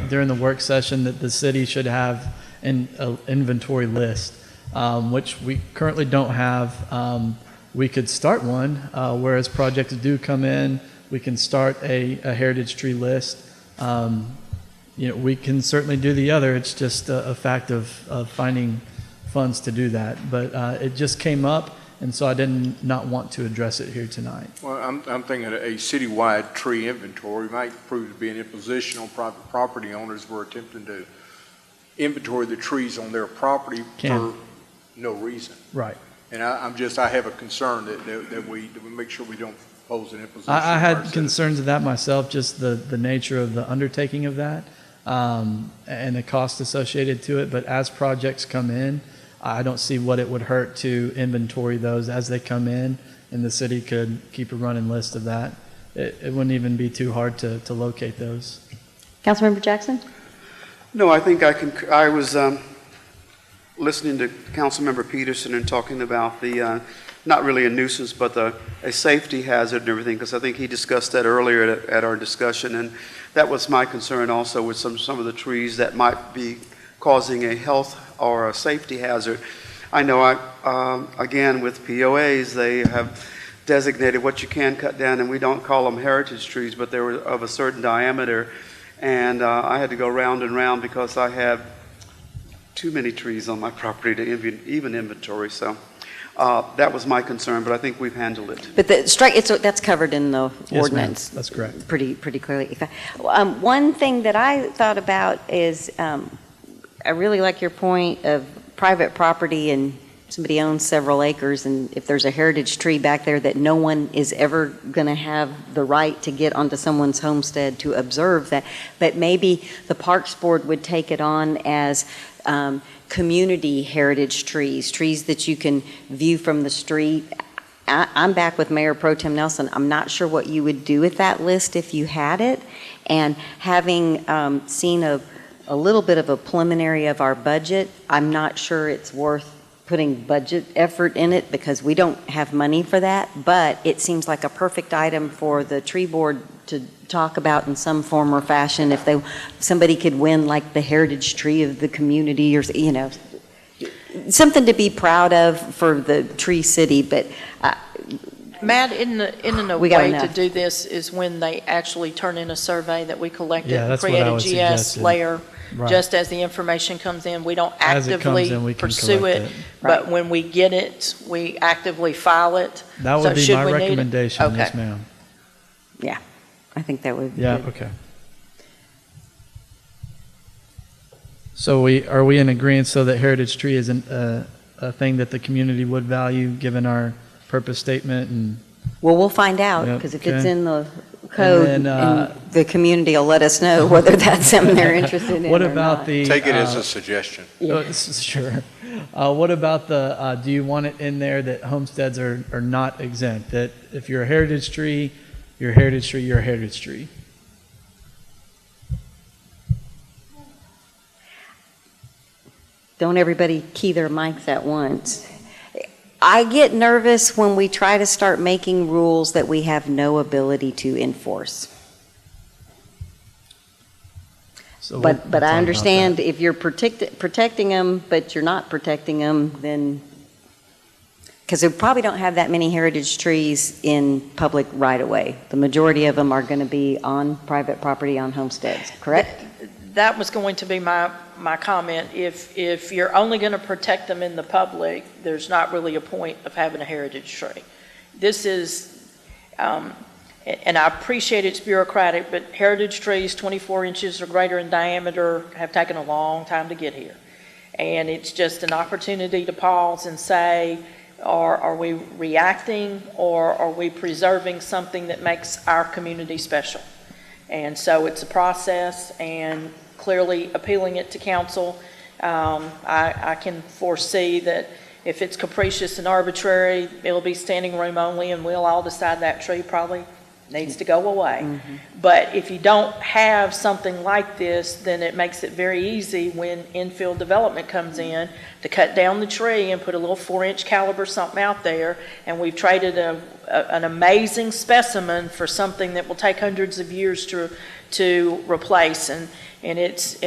during the work session that the city should have an inventory list, which we currently don't have. We could start one, whereas projects do come in, we can start a heritage tree list. We can certainly do the other. It's just a fact of finding funds to do that. But it just came up, and so I did not want to address it here tonight. Well, I'm thinking a citywide tree inventory might prove to be an imposition on private property owners who are attempting to inventory the trees on their property for no reason. Right. And I have a concern that we make sure we don't pose an imposition. I on had our concerns of that myself, just the nature of the undertaking of that. and the cost associated to it. But as projects come in, I don't see what it would hurt to inventory those as they come in, and the city could keep a running list of that. It wouldn't even be too hard to locate those. Councilmember Jackson? No, I think I was listening to Councilmember Peterson and talking about the, not really a nuisance, but a safety hazard and everything, because I think he discussed that earlier at our discussion, and that was my concern also with some of the trees that might be causing a health or a safety hazard. I know, again, with POAs, they have designated what you can cut down, and we don't call them heritage trees, but they were of a certain diameter, and I had to go round and round because I have too many trees on my property to even inventory, so that was my concern, but I think we've handled it. But that's covered in the ordinance. That's correct. Pretty clearly. One thing that I thought about is, I really like your point of private property and somebody owns several acres, and if there's a heritage tree back there that no one is ever going to have the right to get onto someone's homestead to observe that, but maybe the Parks Board would take it on as community heritage trees that you can view from the street. I'm back with Mayor Pro Tem Nelson. I'm not sure what you would do with that list if you had it, and having seen a little bit of a preliminary of our budget, I'm not sure it's worth putting budget effort in it because we don't have money for that, but it seems like a perfect item for the tree board to talk about in some form or fashion. If somebody could win like the heritage tree of the community, or something to be proud of for the tree city. But Matt, isn't a We got way enough. to do this is when they actually turn in a survey that we collected Yeah, and that's create what I a was GS suggesting. layer. Right. Just as the information comes in, we don't As it comes actively in, we can pursue collect it, it. but when we get it, we actively file it. That So would be should my we need it? recommendation, Okay. yes, ma'am. yeah, I think that would be Yeah, good. okay. So are we in agreement so that heritage tree is a thing that the community would value given our purpose statement? And Well, we'll find out, Yep, because if it's okay. in the code, then, and the community will let us know whether that's something they're interested in what or about not. the? Take it as a suggestion. Sure. What about the, do you want it in there that homesteads are not exempt? That if you're a heritage tree, you're a heritage tree, you're a heritage tree? Don't everybody key their mics at once. I get nervous when we try to start making rules that we have no ability to enforce. So But we'll talk I about understand that. if you're protecting them, but you're not protecting them, then, because we probably don't have that many heritage trees in public right-of-way. The majority of them are going to be on private property on homesteads, correct? That was going to be my comment. If you're only going to protect them in the public, there's not really a point of having a heritage tree. This is, and I appreciate it's bureaucratic, but heritage trees 24 inches or greater in diameter have taken a long time to get here. And it's just an opportunity to pause and say, are we reacting, or are we preserving something that makes our community special? And so it's a process, and clearly appealing it to council. I can foresee that if it's capricious and arbitrary, it'll be standing room only, and we'll all decide that tree probably needs to go away. Mm-hmm. But if you don't have something like this, then it makes it very easy when infill development comes in to cut down the tree and put a little 4-inch caliber something out there, and we've traded an amazing specimen for something that will take hundreds of years to replace. And it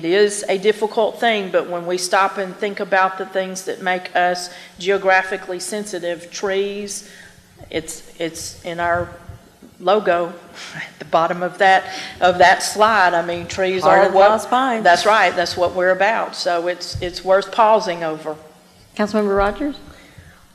is a difficult thing, but when we stop and think about the things that make us geographically sensitive, trees, it's in our logo at the bottom of that slide. I mean, trees Heart are of what, Lost Pines. That's right, that's what we're about. So it's worth pausing over. Councilmember Rogers?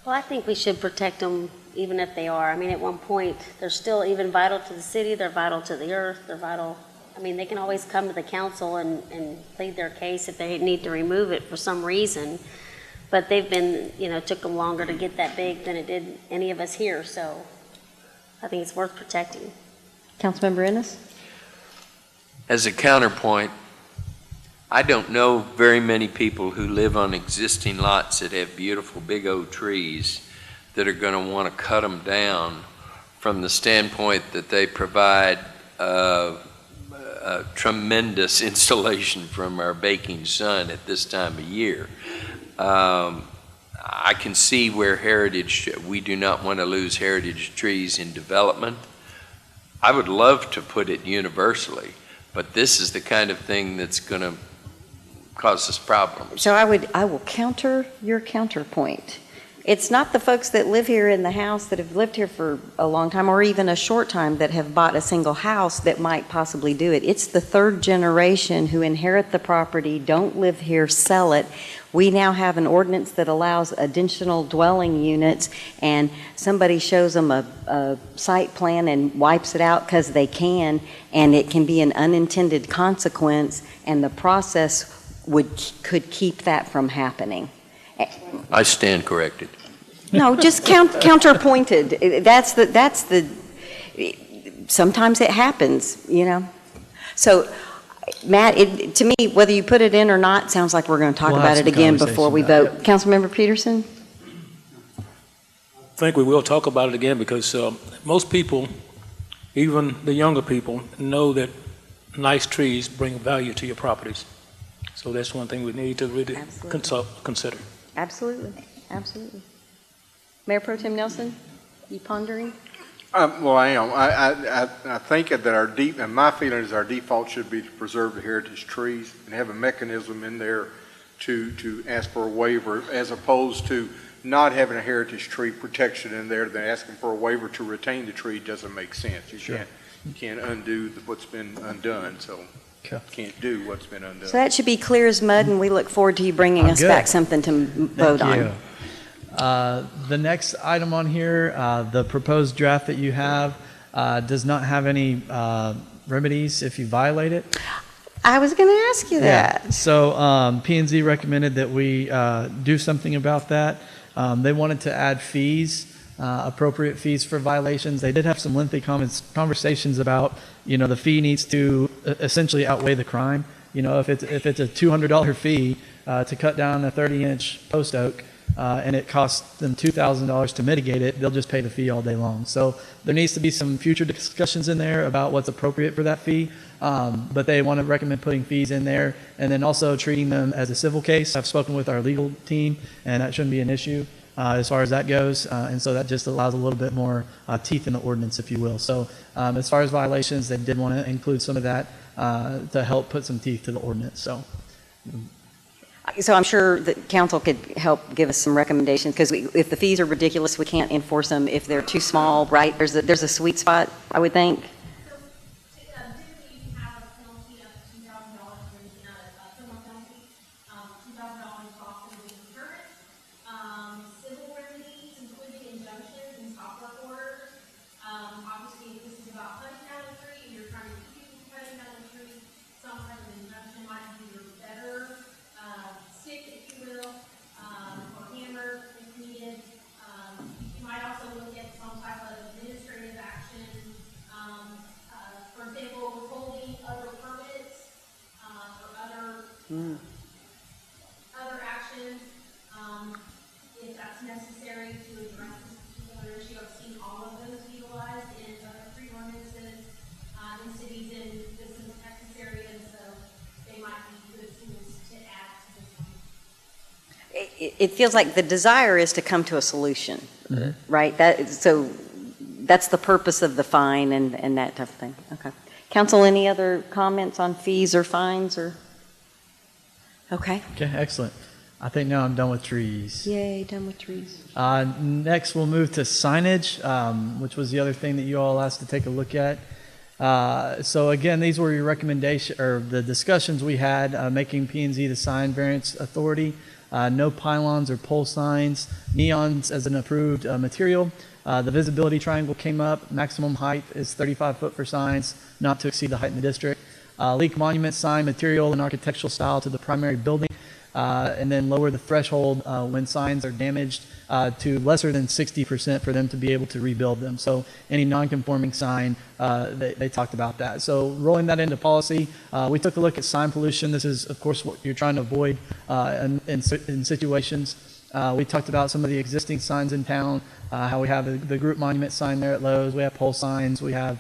Well, I think we should protect them even if they are. I mean, at one point, they're still even vital to the city, they're vital to the earth, they're vital. I mean, they can always come to the council and plead their case if they need to remove it for some reason. But they've been, took them longer to get that big than it did any of us here. So I think it's worth protecting. Councilmember Ennis? As a counterpoint, I don't know very many people who live on existing lots that have beautiful big old trees that are going to want to cut them down from the standpoint that they provide a tremendous insulation from our baking sun at this time of year. I can see where we do not want to lose heritage trees in development. I would love to put it universally, but this is the kind of thing that's going to cause us problems. So I will counter your counterpoint. It's not the folks that live here in the house that have lived here for a long time or even a short time that have bought a single house that might possibly do it. It's the third generation who inherit the property, don't live here, sell it. We now have an ordinance that allows additional dwelling units, and somebody shows them a site plan and wipes it out because they can, and it can be an unintended consequence, and the process could keep that from happening. I stand corrected. No, just counterpointed. That's the. Sometimes it happens, you know. So, Matt, to me, whether you put it in or not, sounds like we're going to talk about it again before we vote. Councilmember Peterson? I think we will talk about it again because most people, even the younger people, know that nice trees bring value to your properties. So that's one thing we need to really consider. Absolutely, absolutely. Mayor Pro Tem Nelson, you pondering? Well, I am. I think that and my feeling is our default should be to preserve the heritage trees and have a mechanism in there to ask for a waiver, as opposed to not having a heritage tree protection in there, then asking for a waiver to retain the tree doesn't make sense. You can't undo what's been undone, so can't do what's been undone. So that should be clear as mud, and we look forward to you bringing us back something to vote on. The next item on here, the proposed draft that you have, does not have any remedies if you violate it. I was going to ask you that. Yeah. So P&Z recommended that we do something about that. They wanted to add fees, appropriate fees for violations. They did have some lengthy conversations about, the fee needs to essentially outweigh the crime. If it's a $200 fee to cut down a 30-inch post oak, and it costs them $2,000 to mitigate it, they'll just pay the fee all day long. So there needs to be some future discussions in there about what's appropriate for that fee, but they want to recommend putting fees in there and then also treating them as a civil case. I've spoken with our legal team, and that shouldn't be an issue as far as that goes, and so that just allows a little bit more teeth in the ordinance, if you will. So as far as violations, they did want to include some of that to help put some teeth to the ordinance. So I'm sure that council could help give us some recommendations, because if the fees are ridiculous, we can't enforce them. If they're too small, right, there's a sweet spot, I would think. Typically, you can have a penalty of $2,000 for anything out of criminal penalty. $2,000 cost of the insurance. Civil remedies, including injunctions and stop work orders. Obviously, if this is about cutting down a tree and you're trying to keep people from cutting down a tree, some type of injunction might be your better stick, if you will, or hammer if needed. You might also look at some type of administrative action, for example, withholding other permits, or other actions, if that's necessary to address this particular issue. I've seen all of those utilized in other tree ordinances, in cities in the Central Texas area, and so they might be good tools to add to this one. It feels like the desire is to come to a solution, right? So that's the purpose of the fine and that type of thing. Okay. Council, any other comments on fees or fines or? Okay. Okay, excellent. I think now I'm done with trees. Yay, done with trees. Next, we'll move to signage, which was the other thing that you all asked to take a look at. So again, these were your recommendation or the discussions we had, making P&Z the sign variance authority. No pylons or pole signs, neons as an approved material. The visibility triangle came up. Maximum height is 35 foot for signs, not to exceed the height in the district. Leak monument sign material and architectural style to the primary building. and then lower the threshold when signs are damaged to lesser than 60% for them to be able to rebuild them. So any non-conforming sign, they talked about that. So rolling that into policy, we took a look at sign pollution. This is, of course, what you're trying to avoid in situations. We talked about some of the existing signs in town, how we have the group monument sign there at Lowe's. We have pole signs. We have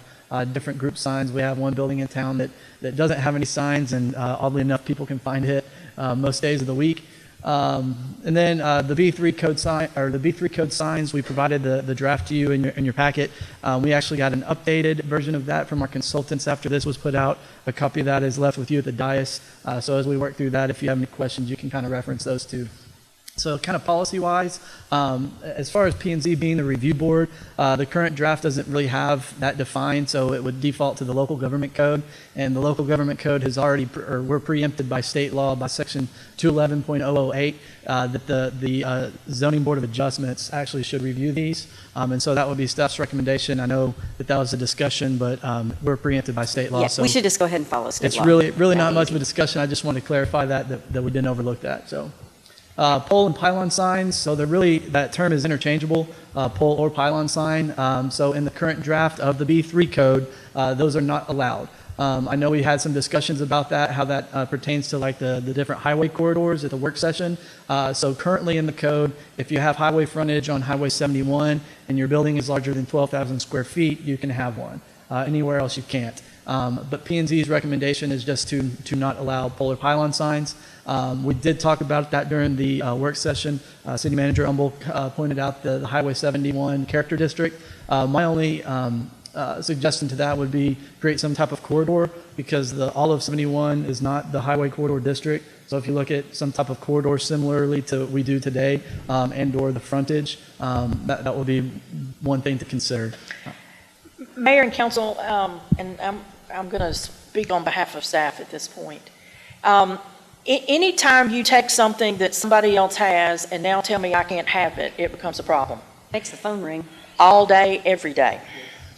different group signs. We have one building in town that doesn't have any signs, and oddly enough, people can find it most days of the week. And then the B3 code sign, or the B3 code signs, we provided the draft to you in your packet. We actually got an updated version of that from our consultants after this was put out. A copy of that is left with you at the dais. So as we work through that, if you have any questions, you can kind of reference those too. So kind of policy-wise, as far as P&Z being the review board, the current draft doesn't really have that defined, so it would default to the local government code. And the local government code has already, we're preempted by state law by section 211.008, that the zoning board of adjustments actually should review these. And so that would be staff's recommendation. I know that was a discussion, but we're preempted by state law. Yeah, so we should just go ahead and follow state law. It's really not much of a discussion. I just wanted to clarify that we didn't overlook that. So. Pole and pylon signs, so they're really, that term is interchangeable, pole or pylon sign. So in the current draft of the B3 code, those are not allowed. I know we had some discussions about that, how that pertains to like the different highway corridors at the work session. So currently in the code, if you have highway frontage on Highway 71 and your building is larger than 12,000 square feet, you can have one. Anywhere else you can't. But P&Z's recommendation is just to not allow pole or pylon signs. We did talk about that during the work session. City Manager Humble pointed out the Highway 71 character district. My only suggestion to that would be create some type of corridor, because all of 71 is not the highway corridor district. So if you look at some type of corridor similarly to what we do today, and or the frontage, that would be one thing to consider. Mayor and council, and I'm going to speak on behalf of staff at this point. Anytime you take something that somebody else has and now tell me I can't have it, it becomes a problem. Makes the phone ring. All day, every day.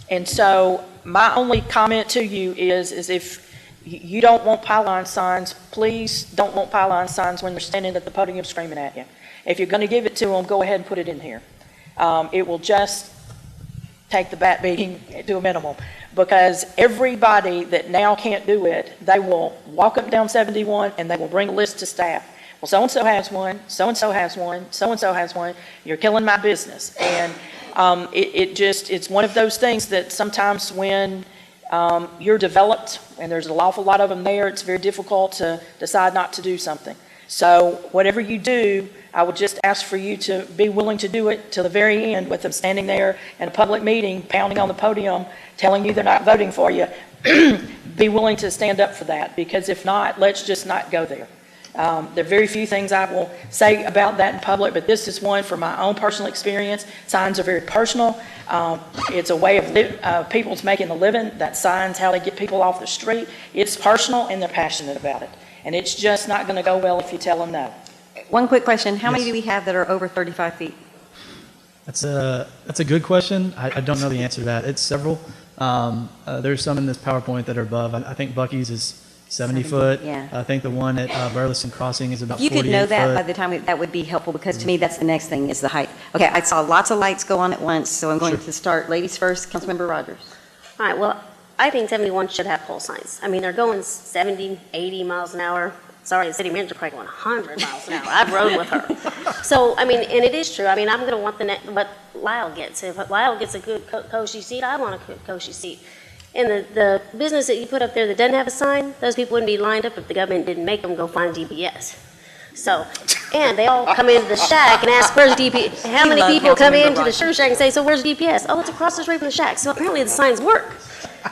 And so my only comment to you is if you don't want pylon signs, please don't want pylon signs when you're standing at the podium screaming at you. If you're going to give it to them, go ahead and put it in here. It will just take the bat beating to a minimum, because everybody that now can't do it, they will walk up and down 71 and they will bring a list to staff. Well, so-and-so has one, so-and-so has one, so-and-so has one. You're killing my business. And it's one of those things that sometimes when you're developed and there's an awful lot of them there, it's very difficult to decide not to do something. So whatever you do, I would just ask for you to be willing to do it to the very end, with them standing there in a public meeting, pounding on the podium, telling you they're not voting for you. Be willing to stand up for that, because if not, let's just not go there. There are very few things I will say about that in public, but this is one from my own personal experience. Signs are very personal. It's a way of people's making a living. That signs how they get people off the street. It's personal, and they're passionate about it. And it's just not going to go well if you tell them no. One quick question. How many Yes. do we have that are over 35 feet? That's a good question. I don't know the answer to that. It's several. There's some in this PowerPoint that are above. I think Bucky's is 70 foot. Yeah. I think the one at Burleson Crossing is about If you 48 could know that foot. by the time, that would be helpful, because to me, that's the next thing, is the height. Okay, I saw lots of lights go on at once, so I'm going to start. Ladies first, Councilmember Rogers. All right, well, I think 71 should have pole signs. I mean, they're going 70, 80 miles an hour. Sorry, the city manager probably going 100 miles an hour. I've rode with her. So, I mean, and it is true. I mean, I'm going to want what Lyle gets. If Lyle gets a good Koshi seat, I want a good Koshi seat. And the business that you put up there that doesn't have a sign, those people wouldn't be lined up if the government didn't make them go find DPS. So, and they all come into the shack and ask, where's DPS? How many people come into the shirt shack and say, so where's DPS? Oh, it's across the street from the shack. So apparently the signs work.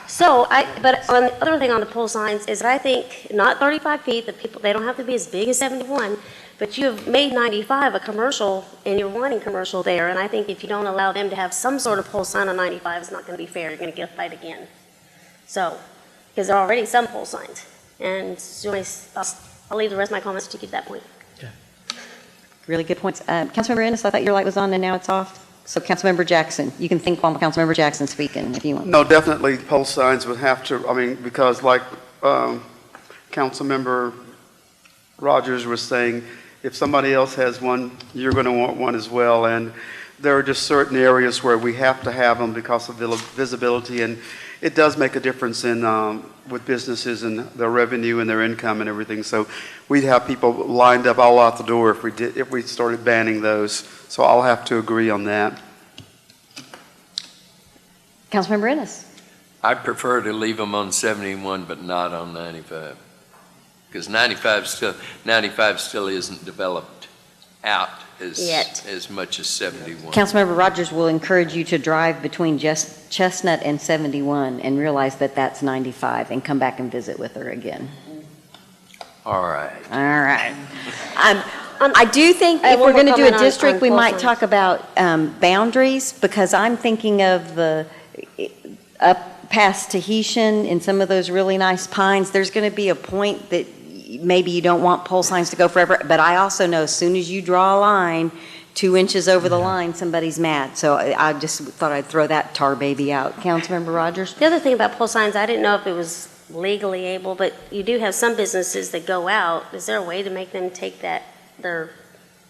So but on the other thing on the pole signs is that I think not 35 feet, the people, they don't have to be as big as 71, but you have made 95 a commercial and you're wanting commercial there. And I think if you don't allow them to have some sort of pole sign on 95, it's not going to be fair. You're going to get a fight again. So, because there are already some pole signs. And so I'll leave the rest of my comments to get to that point. Okay. Really good points. Councilmember Ennis, I thought your light was on and now it's off. So Councilmember Jackson, you can think while Councilmember Jackson's speaking if you want. No, definitely pole signs would have to, I mean, because like Councilmember Rogers was saying, if somebody else has one, you're going to want one as well. And there are just certain areas where we have to have them because of visibility, and it does make a difference in with businesses and their revenue and their income and everything. So we'd have people lined up all out the door if we started banning those. So I'll have to agree on that. Councilmember Ennis. I prefer to leave them on 71, but not on 95. Because 95 still isn't developed out as much as 71. Councilmember Rogers will encourage you to drive between Chestnut and 71 and realize that that's 95 and come back and visit with her again. All right. All right. I do think if we're going to do a district, we might talk about boundaries, because I'm thinking of the up past Tahitian and some of those really nice pines. There's going to be a point that maybe you don't want pole signs to go forever, but I also know as soon as you draw a line 2 inches over the line, somebody's mad. So I just thought I'd throw that tar baby out. Councilmember Rogers? The other thing about pole signs, I didn't know if it was legally able, but you do have some businesses that go out. Is there a way to make them take their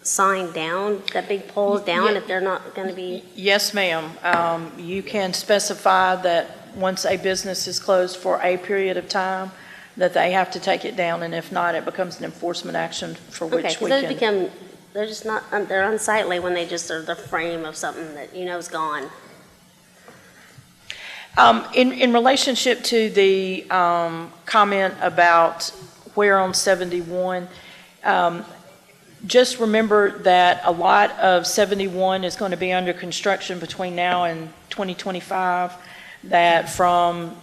sign down, that big pole down, if they're not going to be? Yes, ma'am. You can specify that once a business is closed for a period of time, that they have to take it down, and if not, it becomes an enforcement action for which we can. They're just not, they're unsightly when they just are the frame of something that you know is gone. In relationship to the comment about where on 71, just remember that a lot of 71 is going to be under construction between now and 2025, that from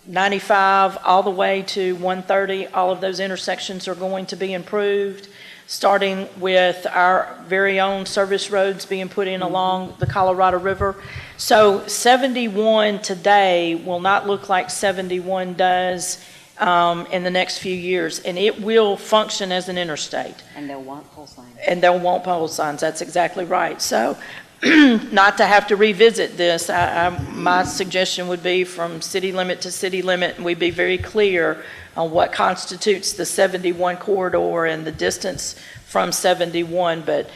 95 all the way to 130, all of those intersections are going to be improved, starting with our very own service roads being put in along the Colorado River. So 71 today will not look like 71 does in the next few years, and it will function as an interstate. And they'll want pole signs. And they'll want pole signs, that's exactly right. So not to have to revisit this, my suggestion would be from city limit to city limit, and we'd be very clear on what constitutes the 71 corridor and the distance from 71, but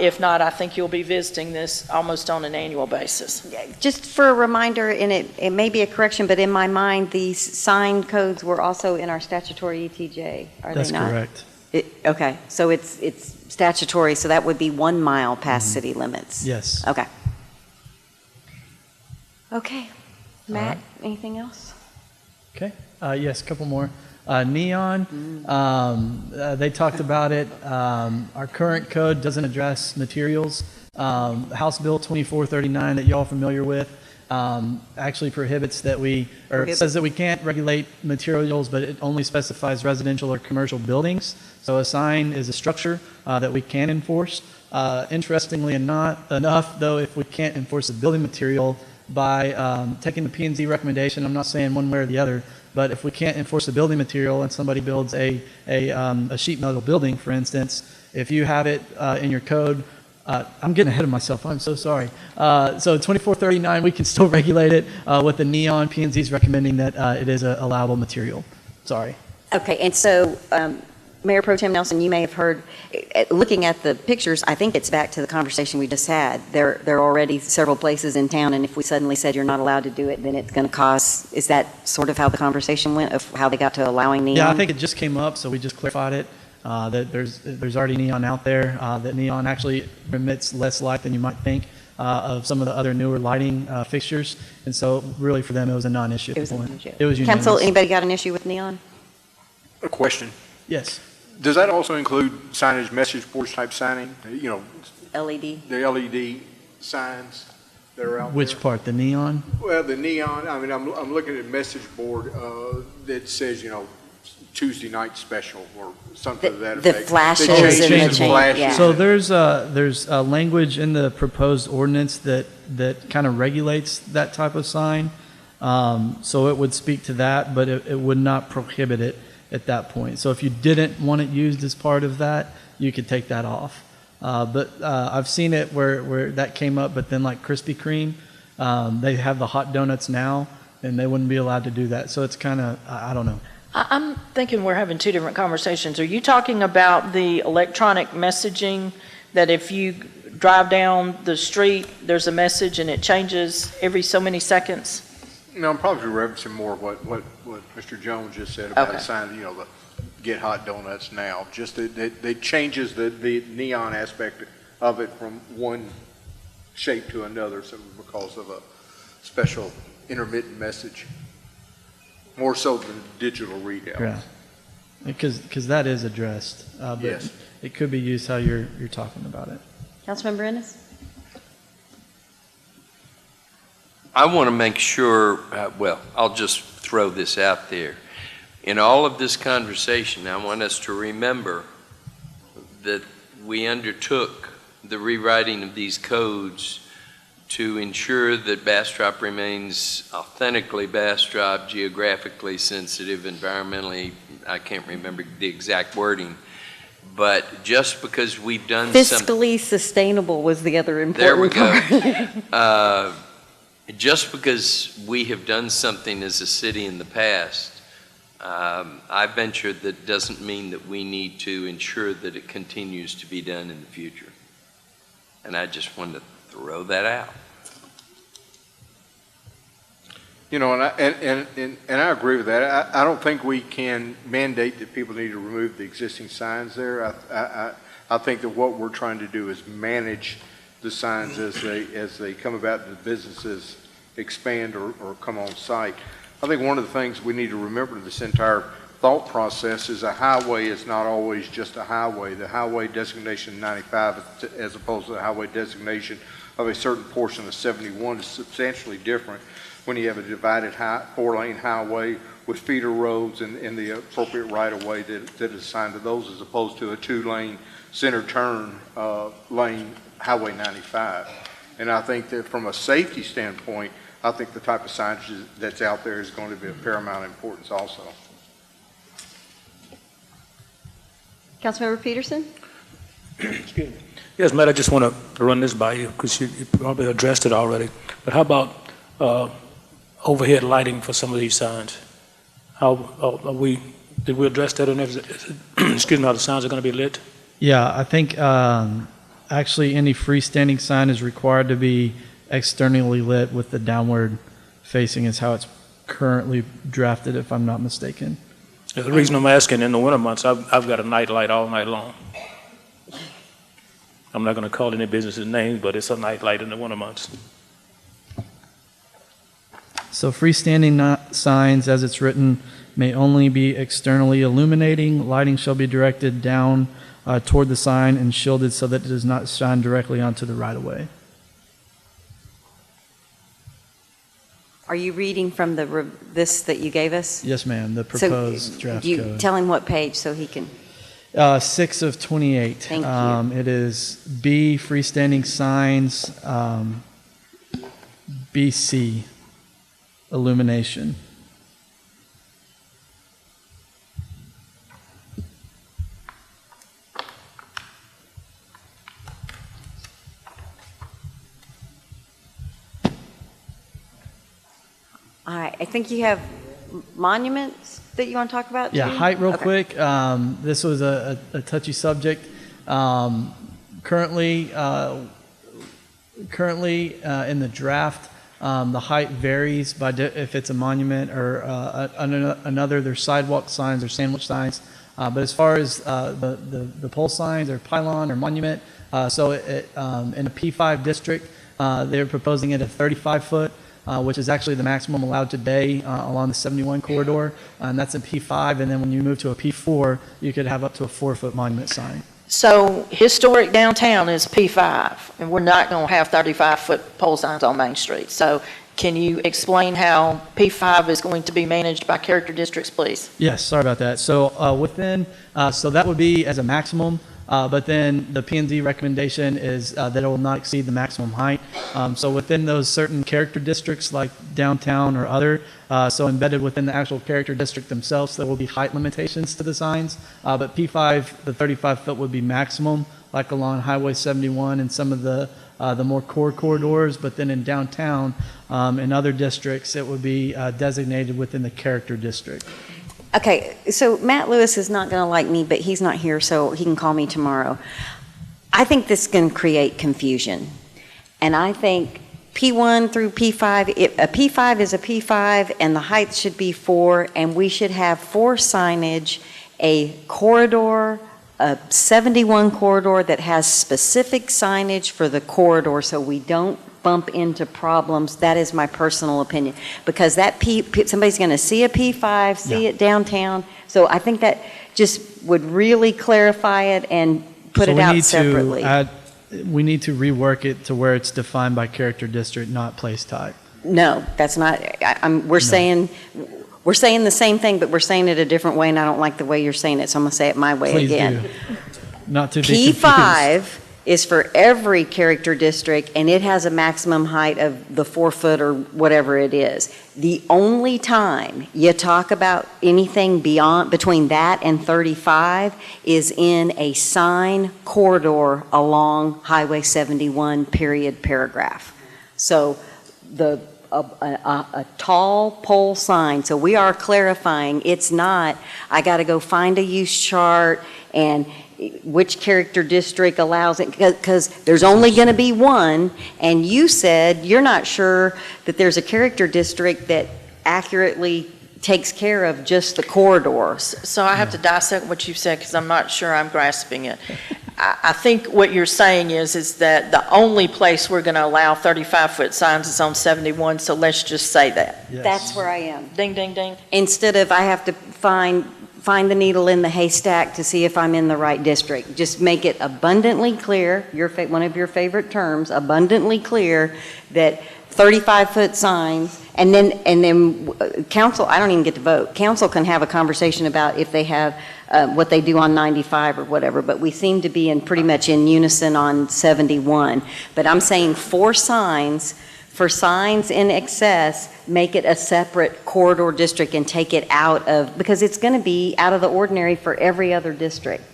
if not, I think you'll be visiting this almost on an annual basis. Just for a reminder, and it may be a correction, but in my mind, these sign codes were also in our statutory ETJ, are That's they not? correct. Okay, so it's statutory, so that would be 1 mile past city limits? Yes. Okay. Okay. Matt, right. anything else? Okay. Yes, a couple more. Neon, they talked about it. Our current code doesn't address materials. House Bill 2439 that y'all are familiar with actually prohibits that says that we can't regulate materials, but it only specifies residential or commercial buildings. So a sign is a structure that we can enforce. Interestingly enough, though, if we can't enforce a building material by taking the P&Z recommendation, I'm not saying one way or the other, but if we can't enforce a building material and somebody builds a sheet metal building, for instance, if you have it in your code, I'm getting ahead of myself. I'm so sorry. So 2439, we can still regulate it with the neon. P&Z's recommending that it is a allowable material. Sorry. Okay, and so Mayor Pro Tem Nelson, you may have heard, looking at the pictures, I think it's back to the conversation we just had. There are already several places in town, and if we suddenly said you're not allowed to do it, then it's going to cause, is that sort of how the conversation went, of how they got to allowing neon? Yeah, I think it just came up, so we just clarified it. That there's already neon out there. That neon actually emits less light than you might think of some of the other newer lighting fixtures, and so really for them it was a non-issue. It was a non-issue. It was unanimous. Council, anybody got an issue with neon? A question. Yes. Does that also include signage, message boards type signing? You know, LED? the LED signs that are out there? Which part? The neon? Well, the neon, I mean, I'm looking at a message board that says, you know, Tuesday night special or something to that effect. The flashes and the flashes. yeah. So there's language in the proposed ordinance that kind of regulates that type of sign. So it would speak to that, but it would not prohibit it at that point. So if you didn't want it used as part of that, you could take that off. But I've seen it where that came up, but then like Krispy Kreme, they have the hot donuts now, and they wouldn't be allowed to do that. So it's kind of, I don't know. I'm thinking we're having two different conversations. Are you talking about the electronic messaging that if you drive down the street, there's a message and it changes every so many seconds? No, I'm probably referencing more what Mr. Jones just said about Okay. the sign, the Get Hot Donuts Now. Just that it changes the neon aspect of it from one shape to another, so because of a special intermittent message, more so than digital readouts. Yeah. Because that is addressed, but Yes. it could be used how you're talking about it. Councilmember Ennis? I want to make sure, I'll just throw this out there. In all of this conversation, I want us to remember that we undertook the rewriting of these codes to ensure that Bastrop remains authentically Bastrop, geographically sensitive, environmentally, I can't remember the exact wording, but just because we've done something. Fiscally sustainable was the other There we important go. Just because we have done something as a city in the past, I venture that doesn't mean that we need to ensure that it continues to be done in the future. And I just wanted to throw that out. And I agree with that. I don't think we can mandate that people need to remove the existing signs there. I think that what we're trying to do is manage the signs as they come about and the businesses expand or come on site. I think one of the things we need to remember in this entire thought process is a highway is not always just a highway. The highway designation 95 as opposed to the highway designation of a certain portion of 71 is substantially different when you have a divided four-lane highway with feeder roads and the appropriate right-of-way that is assigned to those as opposed to a two-lane center turn lane Highway 95. And I think that from a safety standpoint, I think the type of signage that's out there is going to be of paramount importance also. Councilmember Peterson? Excuse me. Yes, Matt, I just want to run this by you because you probably addressed it already. But how about overhead lighting for some of these signs? Did we address that? Excuse me, how the signs are going to be lit? Yeah, I think actually any freestanding sign is required to be externally lit with the downward facing is how it's currently drafted, if I'm not mistaken. The reason I'm asking, in the winter months, I've got a night light all night long. I'm not going to call any business's name, but it's a night light in the winter months. So freestanding signs, as it's written, may only be externally illuminating. Lighting shall be directed down toward the sign and shielded so that it does not shine directly onto the right-of-way. Are you reading from this that you gave us? Yes, ma'am, the proposed draft you code. Tell him what page so he can. 6 of 28. Thank you. It is B, freestanding signs, BC, illumination. All right, I think you have monuments that you want to talk about? Yeah, too? height real Okay. quick. This was a touchy subject. Currently, in the draft, the height varies by if it's a monument or another. There's sidewalk signs or sandwich signs. But as far as the pole signs or pylon or monument, in a P5 district, they're proposing it at 35 foot. Which is actually the maximum allowed today along the 71 corridor, and that's in P5. And then when you move to a P4, you could have up to a 4-foot monument sign. So historic downtown is P5, and we're not going to have 35-foot pole signs on Main Street. So can you explain how P5 is going to be managed by character districts, please? Yes, sorry about that. So so that would be as a maximum. But then the P&Z recommendation is that it will not exceed the maximum height. So within those certain character districts like downtown or other, so embedded within the actual character district themselves, there will be height limitations to the signs. But P5, the 35 foot would be maximum, like along Highway 71 and some of the more core corridors. But then in downtown and other districts, it would be designated within the character district. Okay, so Matt Lewis is not going to like me, but he's not here, so he can call me tomorrow. I think this is going to create confusion. And I think P1 through P5, a P5 is a P5, and the height should be 4, and we should have 4 signage, a corridor, a 71 corridor that has specific signage for the corridor so we don't bump into problems. That is my personal opinion. Because that somebody's going to see a P5, see it downtown. So I think that just would really clarify it and put it out separately. We need to rework it to where it's defined by character district, not place type. No, that's not, we're saying the same thing, but we're saying it a different way, and I don't like the way you're saying it, so I'm going to say it my way Please again. do. Not to be confused. P5 is for every character district, and it has a maximum height of the 4 foot or whatever it is. The only time you talk about anything between that and 35 is in a sign corridor along Highway 71, paragraph. So a tall pole sign. So we are clarifying it's not, I got to go find a use chart and which character district allows it, because there's only going to be one, and you said you're not sure that there's a character district that accurately takes care of just the corridors. So I have to dissect what you said because I'm not sure I'm grasping it. I think what you're saying is that the only place we're going to allow 35-foot signs is on 71, so let's just say that. Yes. That's where I am. Ding, ding, ding. Instead of I have to find the needle in the haystack to see if I'm in the right district. Just make it abundantly clear, one of your favorite terms, abundantly clear that 35-foot signs, and then council, I don't even get to vote. Council can have a conversation about if they have what they do on 95 or whatever, but we seem to be pretty much in unison on 71. But I'm saying 4 signs. For signs in excess, make it a separate corridor district and take it out of, because it's going to be out of the ordinary for every other district.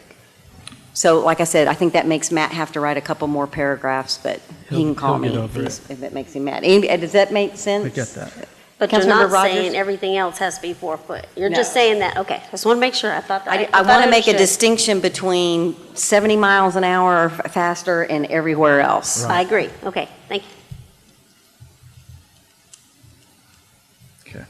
So, like I said, I think that makes Matt have to write a couple more paragraphs, but he can call me if it makes him mad. Does that make sense? I get that. But you're Councilmember not Rogers? saying everything else has to be 4 foot. You're No. just saying that, okay, just want to make sure. I thought that. I want to make a understood. distinction between 70 miles an hour or faster and everywhere else. Right. I agree. Okay, thank you. Okay.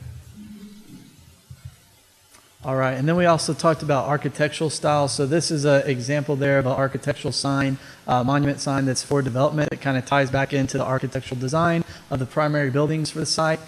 All right, and then we also talked about architectural style. So this is an example there of an architectural sign, monument sign that's for development. It kind of ties back into the architectural design of the primary buildings for the site.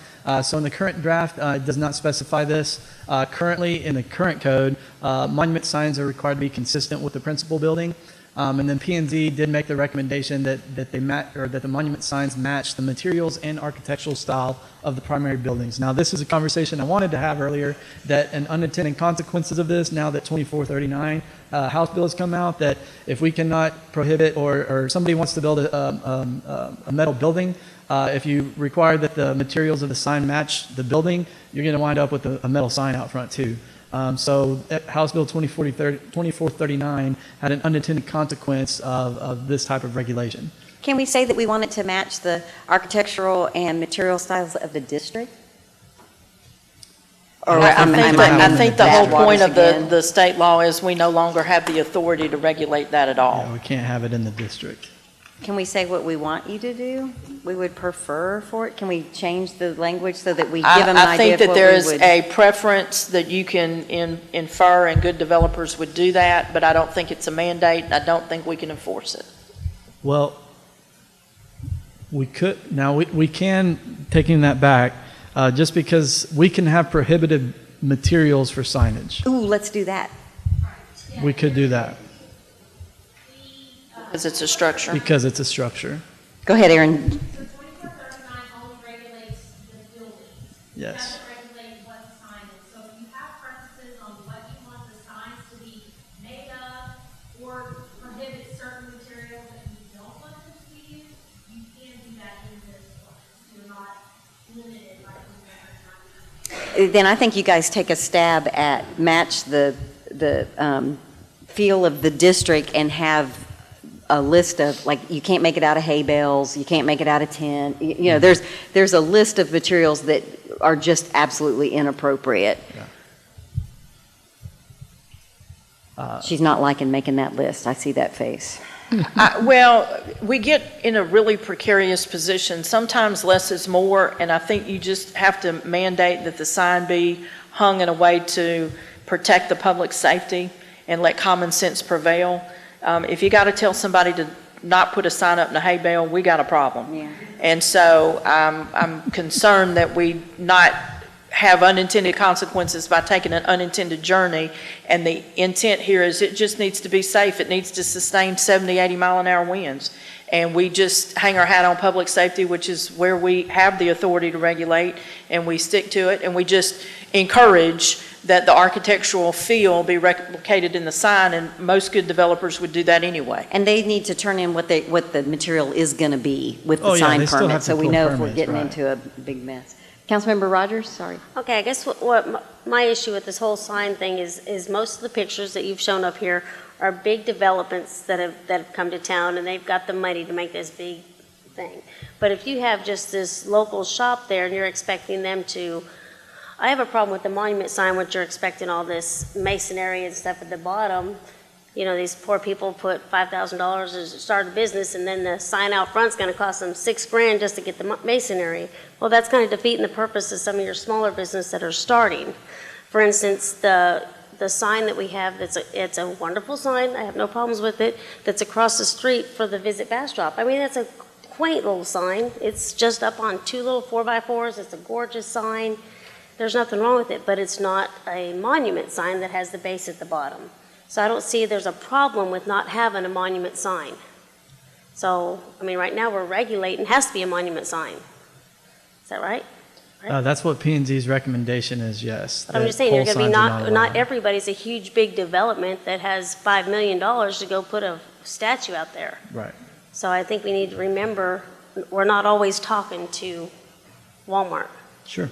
So in the current draft, it does not specify this. Currently, in the current code, monument signs are required to be consistent with the principal building. And then P&Z did make the recommendation that the monument signs match the materials and architectural style of the primary buildings. Now, this is a conversation I wanted to have earlier, that an unintended consequences of this, now that 2439 House bill has come out, that if we cannot prohibit or somebody wants to build a metal building, if you require that the materials of the sign match the building, you're going to wind up with a metal sign out front too. So House Bill 2439 had an unintended consequence of this type of regulation. Can we say that we want it to match the architectural and material styles of the district? Or I think the whole point of again? the state law is we no longer have the authority to regulate that at all. Yeah, we can't have it in the district. Can we say what we want you to do? We would prefer for it? Can we change the language so that we give them an I idea think of that what there we is would? a preference that you can infer, and good developers would do that, but I don't think it's a mandate, and I don't think we can enforce it. Well, we can, taking that back, just because we can have prohibited materials for signage. Ooh, let's do that. We could do that Because it's a structure. because it's a structure. Go ahead, Aaron. So 2439 only regulates the buildings. It Yes. doesn't regulate what the sign is. So if you have preferences on what you want the signs to be made of, or prohibit certain materials that you don't want them to be used, you can do that in this ordinance. You're not limited by 2439. Then I think you guys take a stab at match the feel of the district and have a list of, like, you can't make it out of hay bales, you can't make it out of tin. You know, there's a list of materials that are just absolutely inappropriate. Yeah. She's not liking making that list. I see that face. Well, we get in a really precarious position. Sometimes less is more, and I think you just have to mandate that the sign be hung in a way to protect the public safety and let common sense prevail. If you got to tell somebody to not put a sign up in a hay bale, we got a problem. Yeah. And so I'm concerned that we not have unintended consequences by taking an unintended journey. And the intent here is it just needs to be safe. It needs to sustain 70, 80 mile an hour winds. And we just hang our hat on public safety, which is where we have the authority to regulate, and we stick to it. And we just encourage that the architectural feel be replicated in the sign, and most good developers would do that anyway. And they need to turn in what the material is going to be with the Oh, yeah, sign they still permit, have to so we pull know if we're permits, getting right. into a big mess. Councilmember Rogers, sorry. Okay, I guess what my issue with this whole sign thing is most of the pictures that you've shown up here are big developments that have come to town, and they've got the money to make this big thing. But if you have just this local shop there and you're expecting them to, I have a problem with the monument sign, which you're expecting all this masonry and stuff at the bottom. You know, these poor people put $5,000 to start a business, and then the sign out front's going to cost them $6,000 just to get the masonry. Well, that's kind of defeating the purpose of some of your smaller businesses that are starting. For instance, the sign that we have, it's a wonderful sign, I have no problems with it, that's across the street for the Visit Bastrop. I mean, that's a quaint little sign. It's just up on two little 4x4s. It's a gorgeous sign. There's nothing wrong with it, but it's not a monument sign that has the base at the bottom. So I don't see there's a problem with not having a monument sign. So, I mean, right now we're regulating, it has to be a monument sign. Is that right? That's what P&Z's recommendation is, yes. But I'm just saying, you're going to be not everybody's a huge, big development that has $5 million to go put a statue out there. Right. So I think we need to remember, we're not always talking to Walmart. Sure.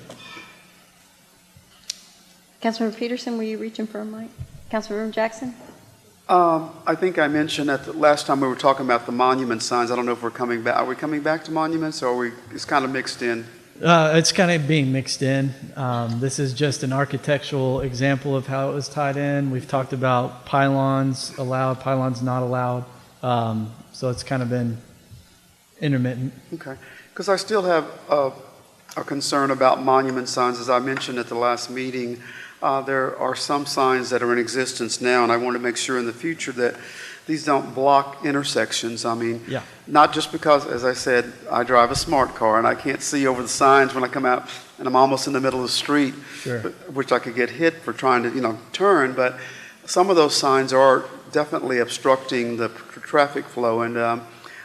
Councilmember Peterson, were you reaching for a mic? Councilmember Jackson? I think I mentioned at the last time we were talking about the monument signs. I don't know if we're coming back. Are we coming back to monuments, or it's kind of mixed in? It's kind of being mixed in. This is just an architectural example of how it was tied in. We've talked about pylons allowed, pylons not allowed. So it's kind of been intermittent. Okay. Because I still have a concern about monument signs. As I mentioned at the last meeting, there are some signs that are in existence now, and I want to make sure in the future that these don't block intersections. I mean, Yeah. not just because, as I said, I drive a smart car and I can't see over the signs when I come out and I'm almost in the middle of the street, Sure. which I could get hit for trying to, turn. But some of those signs are definitely obstructing the traffic flow, and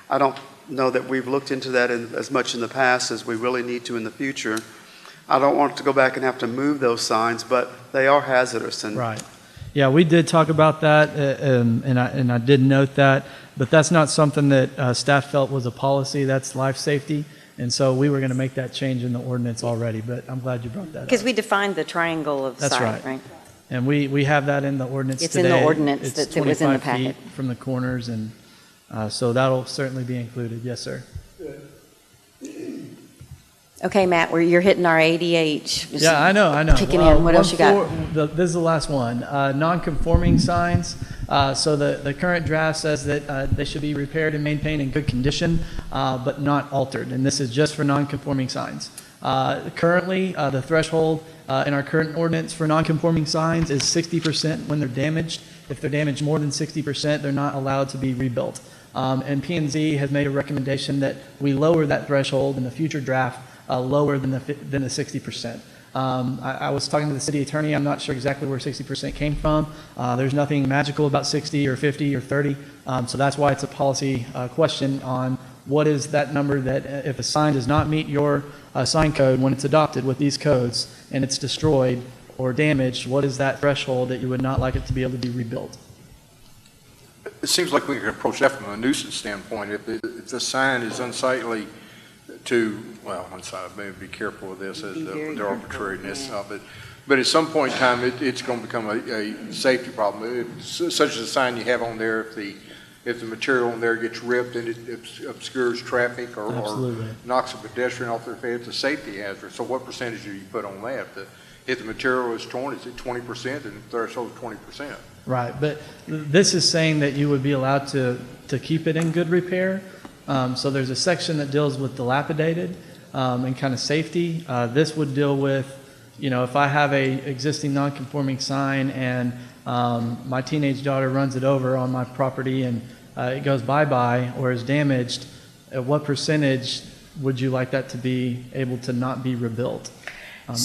I don't know that we've looked into that as much in the past as we really need to in the future. I don't want to go back and have to move those signs, but they are hazardous. And Right. Yeah, we did talk about that, and I did note that, but that's not something that staff felt was a policy. That's life safety, and so we were going to make that change in the ordinance already. But I'm glad you brought that up. Because we defined the triangle of That's sight, right. And we have that in the ordinance It's today. in the ordinance It's that was in the 25 packet. feet from the corners, and so that'll certainly be included. Yes, sir. Okay, Matt, you're hitting our ADH. Yeah, I know. Kicking in. What else you got? This is the last one. Non-conforming signs. So the current draft says that they should be repaired and maintained in good condition, but not altered. And this is just for non-conforming signs. Currently, the threshold in our current ordinance for non-conforming signs is 60% when they're damaged. If they're damaged more than 60%, they're not allowed to be rebuilt. And P&Z has made a recommendation that we lower that threshold in the future draft lower than the 60%. I was talking to the city attorney. I'm not sure exactly where 60% came from. There's nothing magical about 60 or 50 or 30. So that's why it's a policy question on what is that number that if a sign does not meet your sign code when it's adopted with these codes and it's destroyed or damaged, what is that threshold that you would not like it to be able to be rebuilt? It seems like we can approach that from a nuisance standpoint. If the sign is unsightly unsightly, maybe be careful with this, the arbitrariness of it. But at some point in time, it's going to become a safety problem. Such as the sign you have on there, if the material on there gets ripped and it obscures traffic or knocks a pedestrian off their feet, it's a safety hazard. So what percentage do you put on that? If the material is torn, is it 20%, and the threshold is 20%? Right, but this is saying that you would be allowed to keep it in good repair. So there's a section that deals with dilapidated and kind of safety. This would deal with, if I have a existing non-conforming sign and my teenage daughter runs it over on my property and it goes bye-bye or is damaged, at what percentage would you like that to be able to not be rebuilt?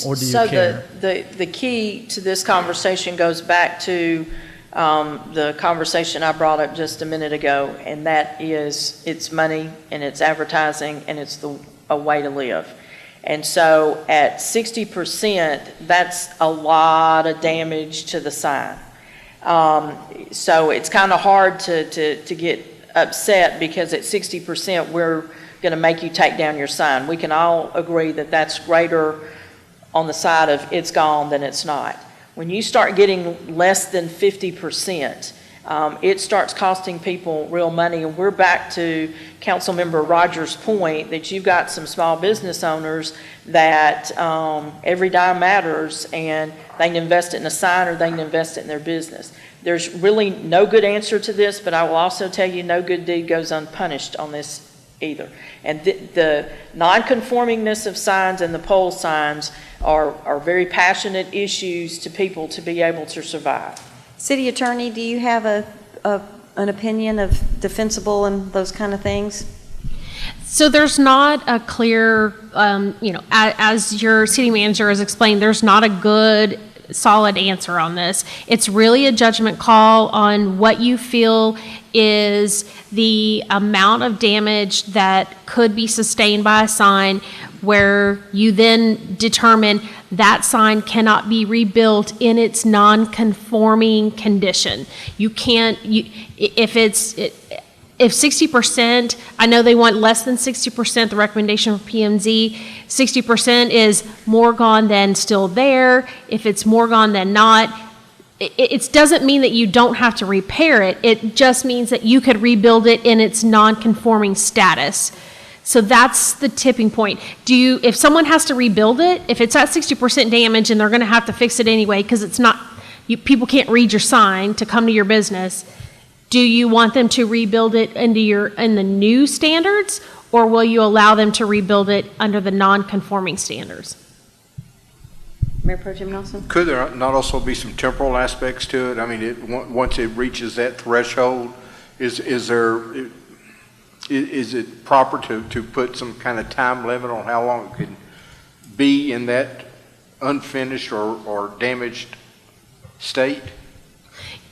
Or do you care? So the key to this conversation goes back to the conversation I brought up just a minute ago, and that is it's money and it's advertising and it's a way to live. And so at 60%, that's a lot of damage to the sign. So it's kind of hard to get upset because at 60%, we're going to make you take down your sign. We can all agree that that's greater on the side of it's gone than it's not. When you start getting less than 50%, it starts costing people real money. And we're back to Councilmember Rogers' point that you've got some small business owners that every dime matters, and they can invest it in a sign or they can invest it in their business. There's really no good answer to this, but I will also tell you no good deed goes unpunished on this either. And the non-conformingness of signs and the pole signs are very passionate issues to people to be able to survive. City Attorney, do you have an opinion of defensible and those kind of things? So there's not a clear, as your city manager has explained, there's not a good solid answer on this. It's really a judgment call on what you feel is the amount of damage that could be sustained by a sign, where you then determine that sign cannot be rebuilt in its non-conforming condition. You can't, if 60%, I know they want less than 60%, the recommendation for PMZ, 60% is more gone than still there. If it's more gone than not, it doesn't mean that you don't have to repair it. It just means that you could rebuild it in its non-conforming status. So that's the tipping point. If someone has to rebuild it, if it's at 60% damage and they're going to have to fix it anyway because it's not, people can't read your sign to come to your business, do you want them to rebuild it in the new standards, or will you allow them to rebuild it under the non-conforming standards? Mayor Pro Tem Nelson? Could there not also be some temporal aspects to it? I mean, once it reaches that threshold, is it proper to put some kind of time limit on how long it can be in that unfinished or damaged state?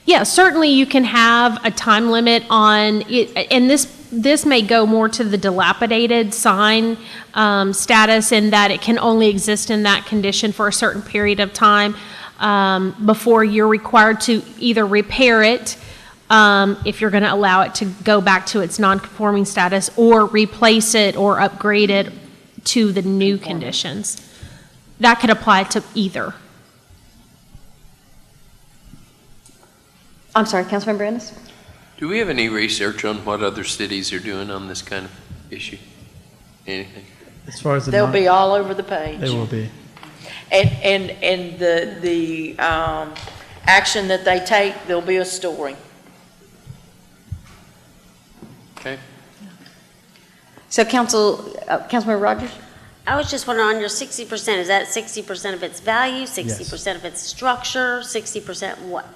Yeah, certainly you can have a time limit on it, and this may go more to the dilapidated sign status, in that it can only exist in that condition for a certain period of time before you're required to either repair it if you're going to allow it to go back to its non-conforming status, or replace it or upgrade it to the new conditions. That could apply to either. I'm sorry, Councilmember Ennis? Do we have any research on what other cities are doing on this kind of issue? Anything? As far as They'll be all over the page. They will be. And the action that they take, there'll be a story. Okay. So Councilmember Rogers? I was just wondering, on your 60%, is that 60% of its value, 60% of its structure, 60% what?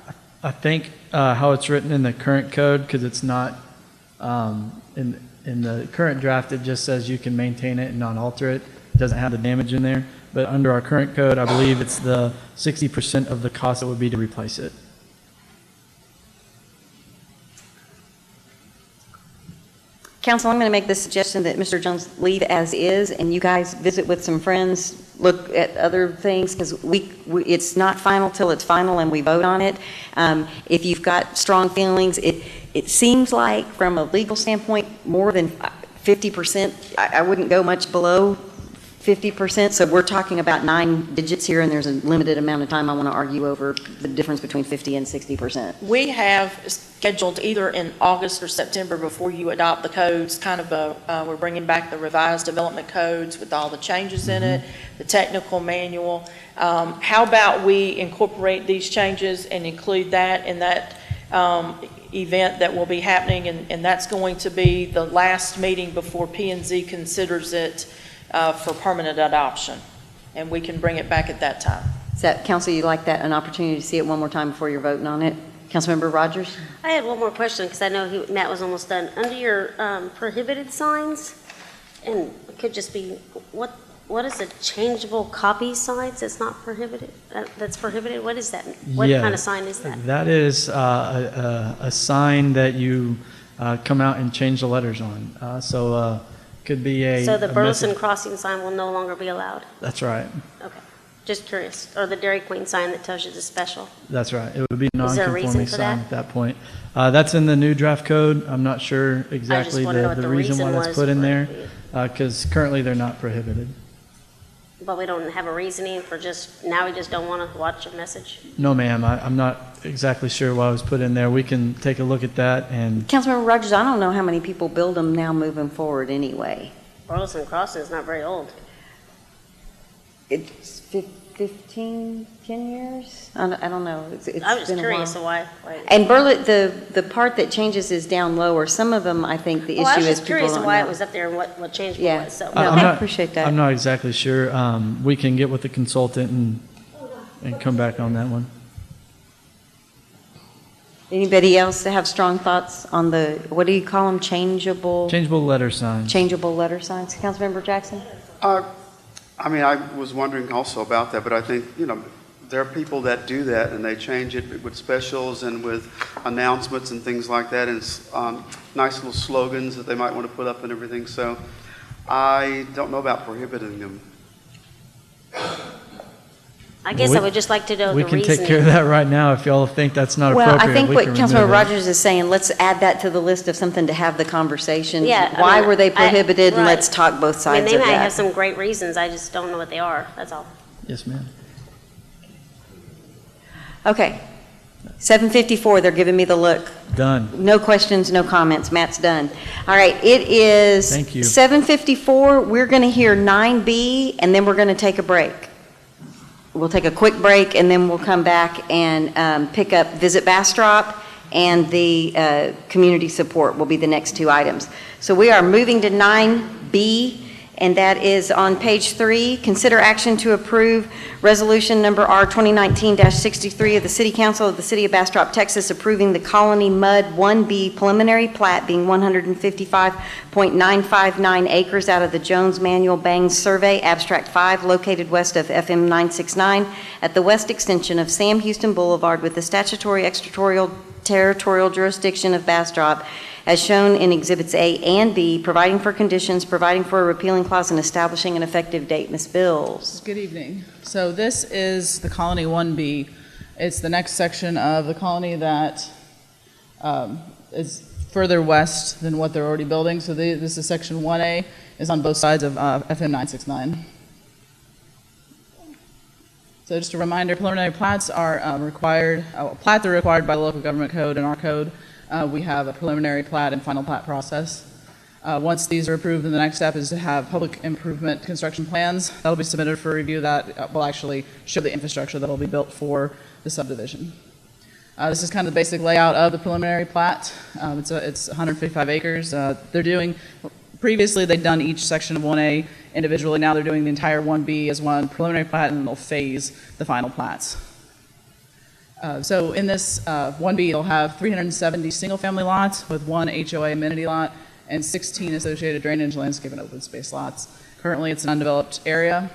I think how it's written in the current code, because it's not in the current draft, it just says you can maintain it and not alter it. It doesn't have the damage in there. But under our current code, I believe it's the 60% of the cost that would be to replace it. Council, I'm going to make the suggestion that Mr. Jones leave as is, and you guys visit with some friends, look at other things, because it's not final till it's final and we vote on it. If you've got strong feelings, it seems like from a legal standpoint, more than 50%, I wouldn't go much below 50%, so we're talking about 9 digits here, and there's a limited amount of time I want to argue over the difference between 50 and 60%. We have scheduled either in August or September before you adopt the codes, kind of we're bringing back the revised development codes with all the changes in it, the technical manual. How about we incorporate these changes and include that in that event that will be happening, and that's going to be the last meeting before P&Z considers it for permanent adoption, and we can bring it back at that time. Is that, Council, you like that, an opportunity to see it one more time before you're voting on it? Councilmember Rogers? I had one more question, because I know Matt was almost done. Under your prohibited signs, and it could just be, what is a changeable copy signs that's not prohibited? That's prohibited? What is that? What kind of sign is that? That is a sign that you come out and change the letters on. Could be So the a Burleson message. Crossing sign will no longer be allowed? That's right. Okay, just curious. Or the Dairy Queen sign that tells you it's special? That's right. It would be a Is there a reason non-conforming for sign that? at that point. That's in the new draft code. I'm not sure exactly wanna know what the the reason why reason that's was put in for there, it. because currently they're not prohibited. But we don't have a reasoning for now we just don't want to watch a message? No, ma'am. I'm not exactly sure why it was put in there. We can take a look at that and Councilmember Rogers, I don't know how many people build them now moving forward anyway. Burleson Crossing is not very old. It's 15, 10 years? I don't know. It's I was just been a curious while. why. And the part that changes is down lower. Some of them, I think the Well, I issue was is just people curious don't why know. it was up there and what changed it Yeah. was. So, No, I appreciate that. I'm not exactly sure. We can get with the consultant and come back on that one. Anybody else that have strong thoughts on the, what do you call them, changeable Changeable letter signs. letter signs? Councilmember Jackson? I mean, I was wondering also about that, but I think, there are people that do that and they change it with specials and with announcements and things like that, and it's nice little slogans that they might want to put up and everything. So I don't know about prohibiting them. I guess I would just like to know We the can reasoning. take care of that right now if y'all think that's not Well, appropriate. I think we what can Councilmember remove it. Rogers is saying, let's add that to the list of something to have the conversation. Yeah, I Why mean, were they prohibited? And right. let's talk both I mean, sides they of might have that. some great reasons. I just don't know what they are. That's all. Yes, ma'am. Okay. 7:54, they're giving me the look. Done. No questions, no comments. Matt's done. All right, it is Thank you. 7:54. We're going to hear 9B, and then we're going to take a break. We'll take a quick break, and then we'll come back and pick up Visit Bastrop and the community support will be the next two items. So we are moving to 9B, and that is on page 3. Consider action to approve resolution number R 2019-63 of the City Council of the City of Bastrop, Texas, approving the Colony Mud 1B preliminary plat being 155.959 acres out of the Jones Manuel Bangs Survey, Abstract 5, located west of FM 969 at the west extension of Sam Houston Boulevard with the statutory extraterritorial jurisdiction of Bastrop, as shown in Exhibits A and B, providing for conditions, providing for a repealing clause, and establishing an effective date. Ms. Bills. Good evening. So this is the Colony 1B. It's the next section of the colony that is further west than what they're already building. So this is Section 1A, is on both sides of FM 969. So just a reminder, preliminary plats are required, plats are required by the local government code and our code. We have a preliminary plat and final plat process. Once these are approved, then the next step is to have public improvement construction plans. That'll be submitted for review. That will actually show the infrastructure that will be built for the subdivision. This is kind of the basic layout of the preliminary plat. It's 155 acres. Previously they'd done each section of 1A individually. Now they're doing the entire 1B as one preliminary plat, and then they'll phase the final plats. So in this 1B, you'll have 370 single-family lots with one HOA amenity lot and 16 associated drainage, landscape, and open space lots. Currently, it's an undeveloped area.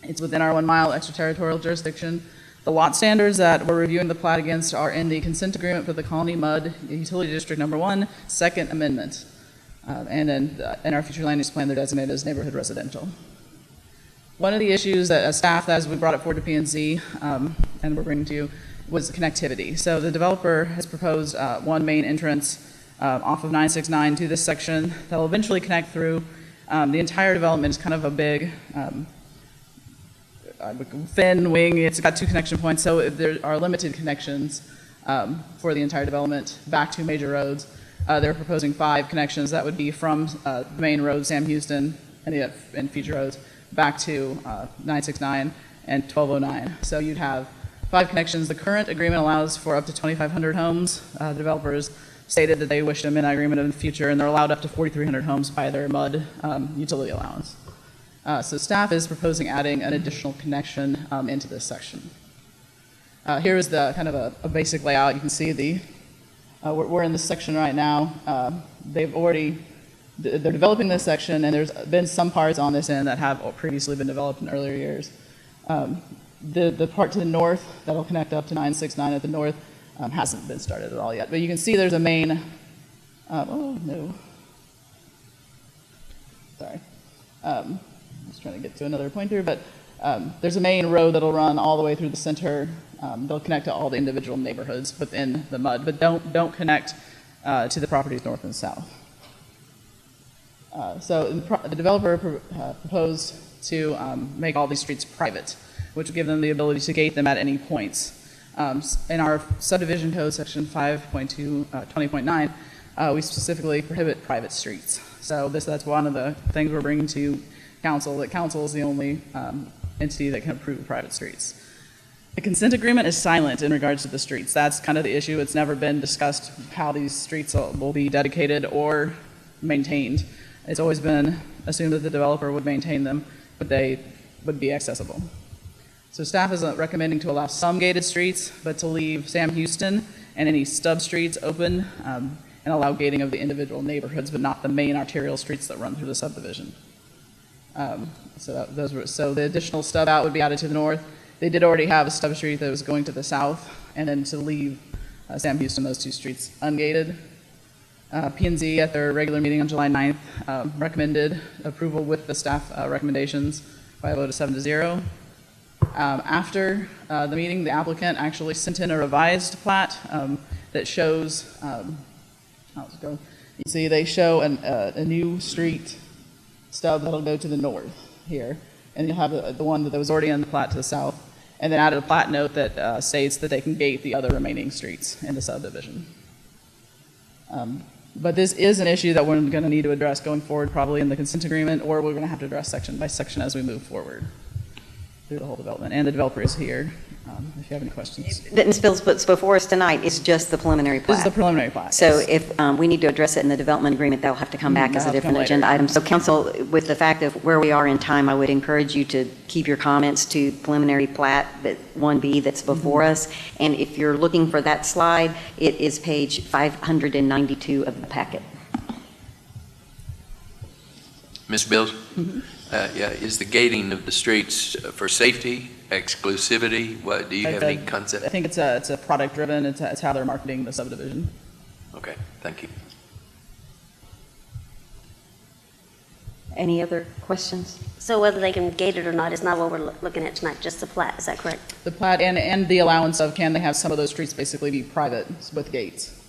It's within our 1 mile extraterritorial jurisdiction. The lot standards that we're reviewing the plat against are in the consent agreement for the Colony Mud Utility District Number 1, Second Amendment. And then in our future land use plan, they're designated as neighborhood residential. One of the issues that as staff, as we brought it forward to P&Z, and we're bringing to you, was connectivity. So the developer has proposed one main entrance off of 969 to this section that will eventually connect through The entire development is kind of a big thin wing. It's got 2 connection points, so there are limited connections for the entire development back to major roads. They're proposing 5 connections. That would be from the main road, Sam Houston, and future roads, back to 969 and 1209. So you'd have 5 connections. The current agreement allows for up to 2,500 homes. Developers stated that they wish to amend that agreement in the future, and they're allowed up to 4,300 homes by their MUD utility allowance. So staff is proposing adding an additional connection into this section. Here is the kind of a basic layout. You can see we're in this section right now. They're developing this section, and there's been some parts on this end that have previously been developed in earlier years. The part to the north that'll connect up to 969 at the north hasn't been started at all yet. But you can see there's a main, oh no, sorry. I was trying to get to another pointer, but there's a main road that'll run all the way through the center. They'll connect to all the individual neighborhoods within the MUD, but don't connect to the properties north and south. So the developer proposed to make all these streets private, which would give them the ability to gate them at any points. In our subdivision code, section 5.2, 20.9, we specifically prohibit private streets. So that's one of the things we're bringing to council, that council is the only entity that can approve private streets. The consent agreement is silent in regards to the streets. That's kind of the issue. It's never been discussed how these streets will be dedicated or maintained. It's always been assumed that the developer would maintain them, but they would be accessible. So staff is recommending to allow some gated streets, but to leave Sam Houston and any stub streets open and allow gating of the individual neighborhoods, but not the main arterial streets that run through the subdivision. So the additional stub out would be added to the north. They did already have a stub street that was going to the south, and then to leave Sam Houston, those 2 streets ungated. P&Z at their regular meeting on July 9th recommended approval with the staff recommendations by a vote of 7-0. After the meeting, the applicant actually sent in a revised plat that shows, you see they show a new street stub that'll go to the north here, and you'll have the one that was already in the plat to the south, and then added a plat note that states that they can gate the other remaining streets in the subdivision. But this is an issue that we're going to need to address going forward, probably in the consent agreement, or we're going to have to address section by section as we move forward through the whole development. And the developer is here, if you have any questions. Ms. Bills, what's before us tonight is just the preliminary plat. This is the preliminary plat. So yes. if we need to address it in the development agreement, that'll have to come back as a different agenda item. So council, with the fact of where we are in time, I would encourage you to keep your comments to preliminary plat, that 1B that's before us. And if you're looking for that slide, it is page 592 of the packet. Ms. Bills? Is the gating of the streets for safety, exclusivity? What do you have any concept? I think it's a product driven. It's how they're marketing the subdivision. Okay, thank you. Any other questions? So whether they can gate it or not is not what we're looking at tonight, just the plat, is that correct? The plat and the allowance of, can they have some of those streets basically be private with gates?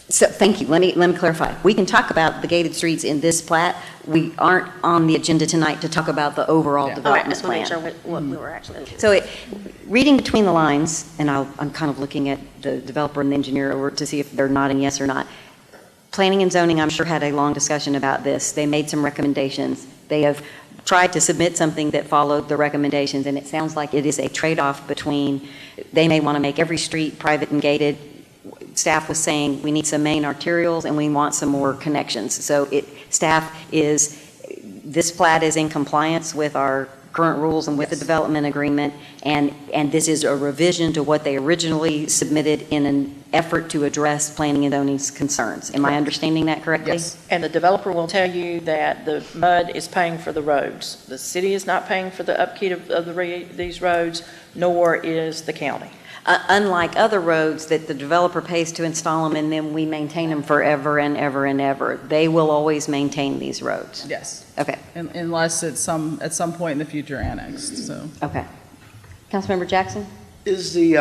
So, thank you. Let me clarify. We can talk about the gated streets in this plat. We aren't on the agenda tonight to talk about the overall All right, I development just want to plan. make sure what we were actually looking at. So, reading between the lines, and I'm kind of looking at the developer and the engineer over to see if they're nodding yes or not. Planning and zoning, I'm sure, had a long discussion about this. They made some recommendations. They have tried to submit something that followed the recommendations, and it sounds like it is a trade-off between, they may want to make every street private and gated. Staff was saying we need some main arterials and we want some more connections. So this plat is in compliance with our current rules and with the development agreement, and this is a revision to what they originally submitted in an effort to address planning and zoning's concerns. Am I understanding that correctly? Yes, and the developer will tell you that the MUD is paying for the roads. The city is not paying for the upkeep of these roads, nor is the county. Unlike other roads that the developer pays to install them and then we maintain them forever and ever and ever, they will always maintain these roads. Yes. Okay. Unless it's at some point in the future annexed. So. Okay. Councilmember Jackson? Is the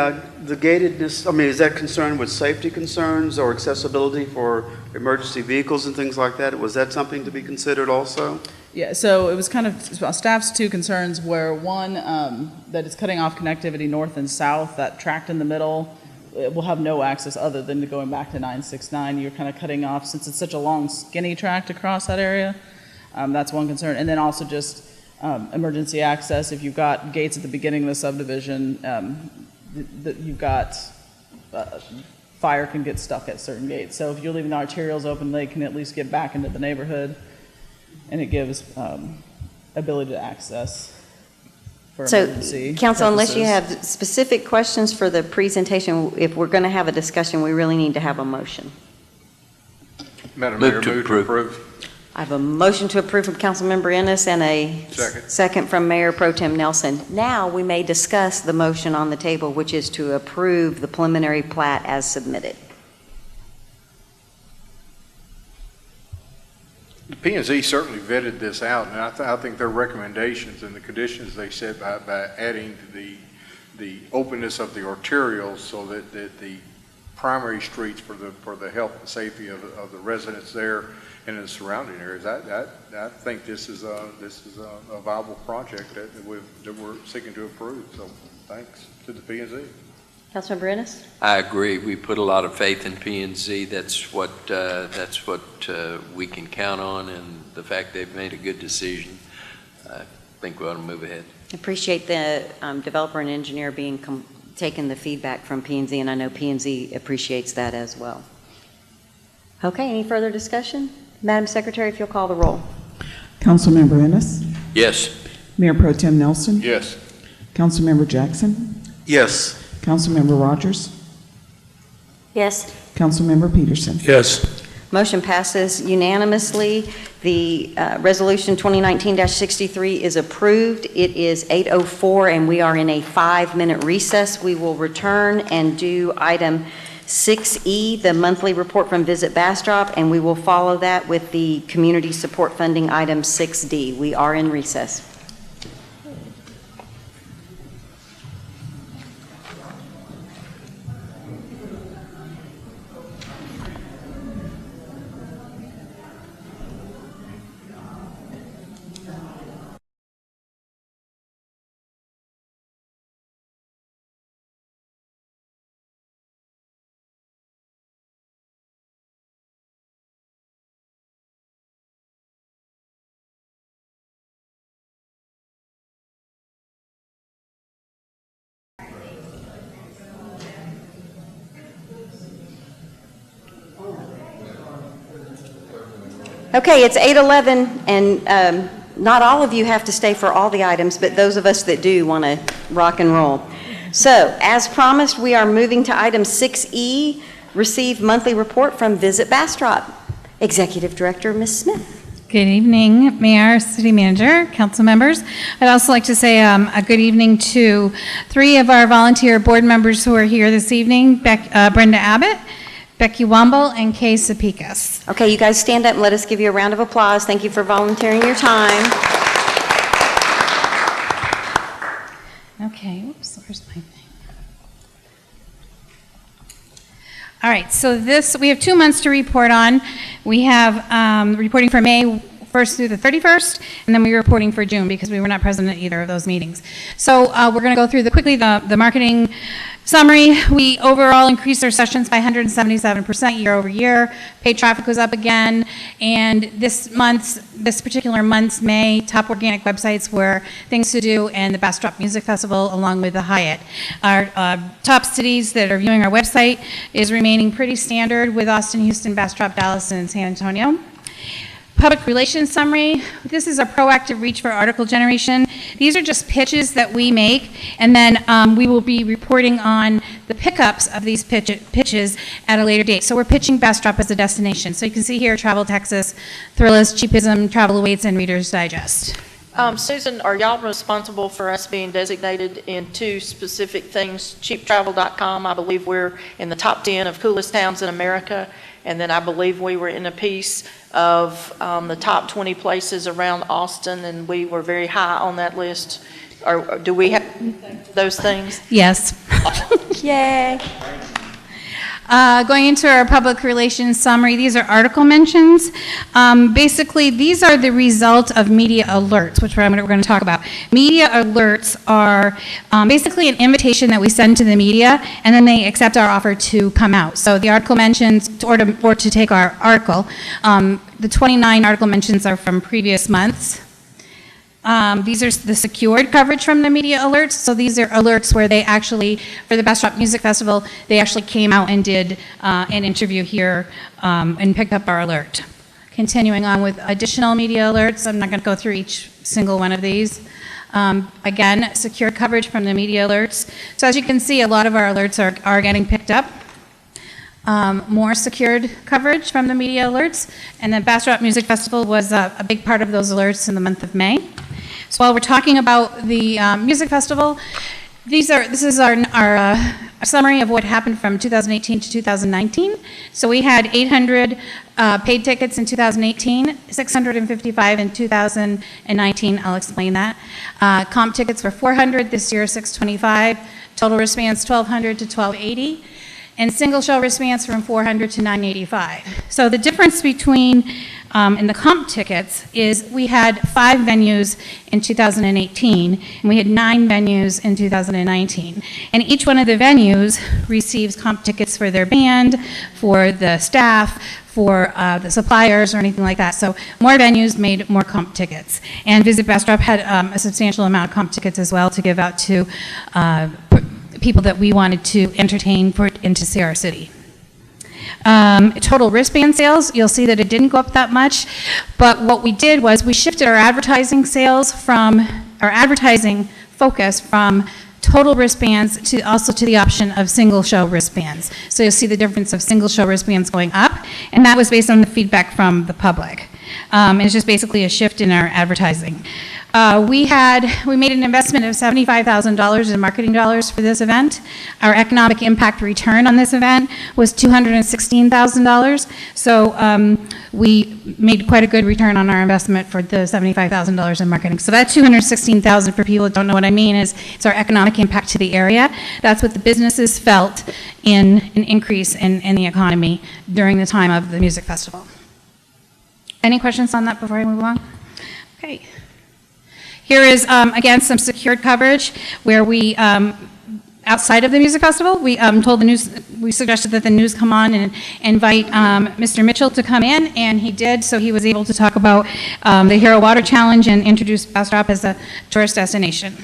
gatedness, I mean, is that concerned with safety concerns or accessibility for emergency vehicles and things like that? Was that something to be considered also? Yeah, so it was kind of staff's two concerns were, one, that it's cutting off connectivity north and south. That tract in the middle, it will have no access other than going back to 969. You're kind of cutting off, since it's such a long, skinny tract across that area. That's one concern. And then also just emergency access. If you've got gates at the beginning of the subdivision, you've got fire can get stuck at certain gates. So if you're leaving the arterials open, they can at least get back into the neighborhood. And it gives ability to access for emergency So, Council, unless you purposes. have specific questions for the presentation, if we're going to have a discussion, we really need to have a motion. Madam Move Mayor, to move to approve. I have a motion to approve from Councilmember Ennis and a second from Mayor Pro Tem Nelson. Now we may discuss the motion on the table, which is to approve the preliminary plat as submitted. The P&Z certainly vetted this out, and I think their recommendations and the conditions they set by adding the openness of the arterials so that the primary streets for the health and safety of the residents there and in the surrounding areas. I think this is a viable project that we're seeking to approve. So thanks to the P&Z. Councilmember Ennis? I agree. We put a lot of faith in P&Z. That's what we can count on, and the fact they've made a good decision. I think we ought to move ahead. Appreciate the developer and engineer taking the feedback from P&Z, and I know P&Z appreciates that as well. Okay, any further discussion? Madam Secretary, if you'll call the roll. Councilmember Ennis, Yes. Mayor Pro Tem Nelson, Yes. Councilmember Jackson, Yes. Councilmember Rogers, Yes. Councilmember Peterson. Yes. Motion passes unanimously. The resolution 2019-63 is approved. It is 8:04 and we are in a 5-minute recess. We will return and do item 6E, the monthly report from Visit Bastrop, and we will follow that with the community support funding item 6D. We are in recess. Okay, it's 8:11, and not all of you have to stay for all the items, but those of us that do want to rock and roll. So, as promised, we are moving to item 6E, receive monthly report from Visit Bastrop. Executive Director, Ms. Smith. Good evening, Mayor, City Manager, council members. I'd also like to say a good evening to 3 of our volunteer board members who are here this evening, Brenda Abbott, Becky Womble, and Kay Sapikas. Okay, you guys stand up and let us give you a round of applause. Thank you for volunteering your time. Okay, oops, where's my thing? All right, so we have 2 months to report on. We have reporting for May 1st through the 31st, and then we're reporting for June because we were not present at either of those meetings. So we're going to go through quickly the marketing summary. We overall increased our sessions by 177% year over year. Paid traffic was up again, and this particular month's May, top organic websites were Things to Do and the Bastrop Music Festival, along with the Hyatt. Our top cities that are viewing our website is remaining pretty standard with Austin, Houston, Bastrop, Dallas, and San Antonio. Public relations summary. This is a proactive reach for article generation. These are just pitches that we make, and then we will be reporting on the pickups of these pitches at a later date. So we're pitching Bastrop as a destination. So you can see here, Travel Texas, Thrillist, Cheapism, Travel Awaits, and Reader's Digest. Susan, are y'all responsible for us being designated in 2 specific things? Cheaptravel.com, I believe we're in the top 10 of coolest towns in America. And then I believe we were in a piece of the top 20 places around Austin, and we were very high on that list. Or do we have those things? Yes. Yay. Going into our public relations summary, these are article mentions. Basically, these are the result of media alerts, which we're going to talk about. Media alerts are basically an invitation that we send to the media, and then they accept our offer to come out. So the article mentions, or to take our article, the 29 article mentions are from previous months. These are the secured coverage from the media alerts. So these are alerts where they actually, for the Bastrop Music Festival, they actually came out and did an interview here and picked up our alert. Continuing on with additional media alerts, I'm not going to go through each single one of these. Again, secured coverage from the media alerts. So as you can see, a lot of our alerts are getting picked up. More secured coverage from the media alerts. And the Bastrop Music Festival was a big part of those alerts in the month of May. So while we're talking about the music festival, this is our summary of what happened from 2018 to 2019. So we had 800 paid tickets in 2018, 655 in 2019. I'll explain that. Comp tickets were 400, this year 625. Total wristbands 1,200 to 1,280. And single show wristbands from 400 to 985. So the difference between in the comp tickets is we had 5 venues in 2018, and we had 9 venues in 2019. And each one of the venues receives comp tickets for their band, for the staff, for the suppliers, or anything like that. So more venues made more comp tickets. And Visit Bastrop had a substantial amount of comp tickets as well to give out to people that we wanted to entertain and to see our city. Total wristband sales, you'll see that it didn't go up that much, but what we did was we shifted our advertising sales from, our advertising focus from total wristbands to also to the option of single show wristbands. So you'll see the difference of single show wristbands going up, and that was based on the feedback from the public. It's just basically a shift in our advertising. We made an investment of $75,000 in marketing dollars for this event. Our economic impact return on this event was $216,000. So we made quite a good return on our investment for the $75,000 in marketing. So that $216,000, for people that don't know what I mean, is it's our economic impact to the area. That's what the businesses felt in an increase in the economy during the time of the music festival. Any questions on that before I move along? Okay. Here is, again, some secured coverage where we, outside of the music festival, we told the news, we suggested that the news come on and invite Mr. Mitchell to come in, and he did, so he was able to talk about the Hero Water Challenge and introduce Bastrop as a tourist destination.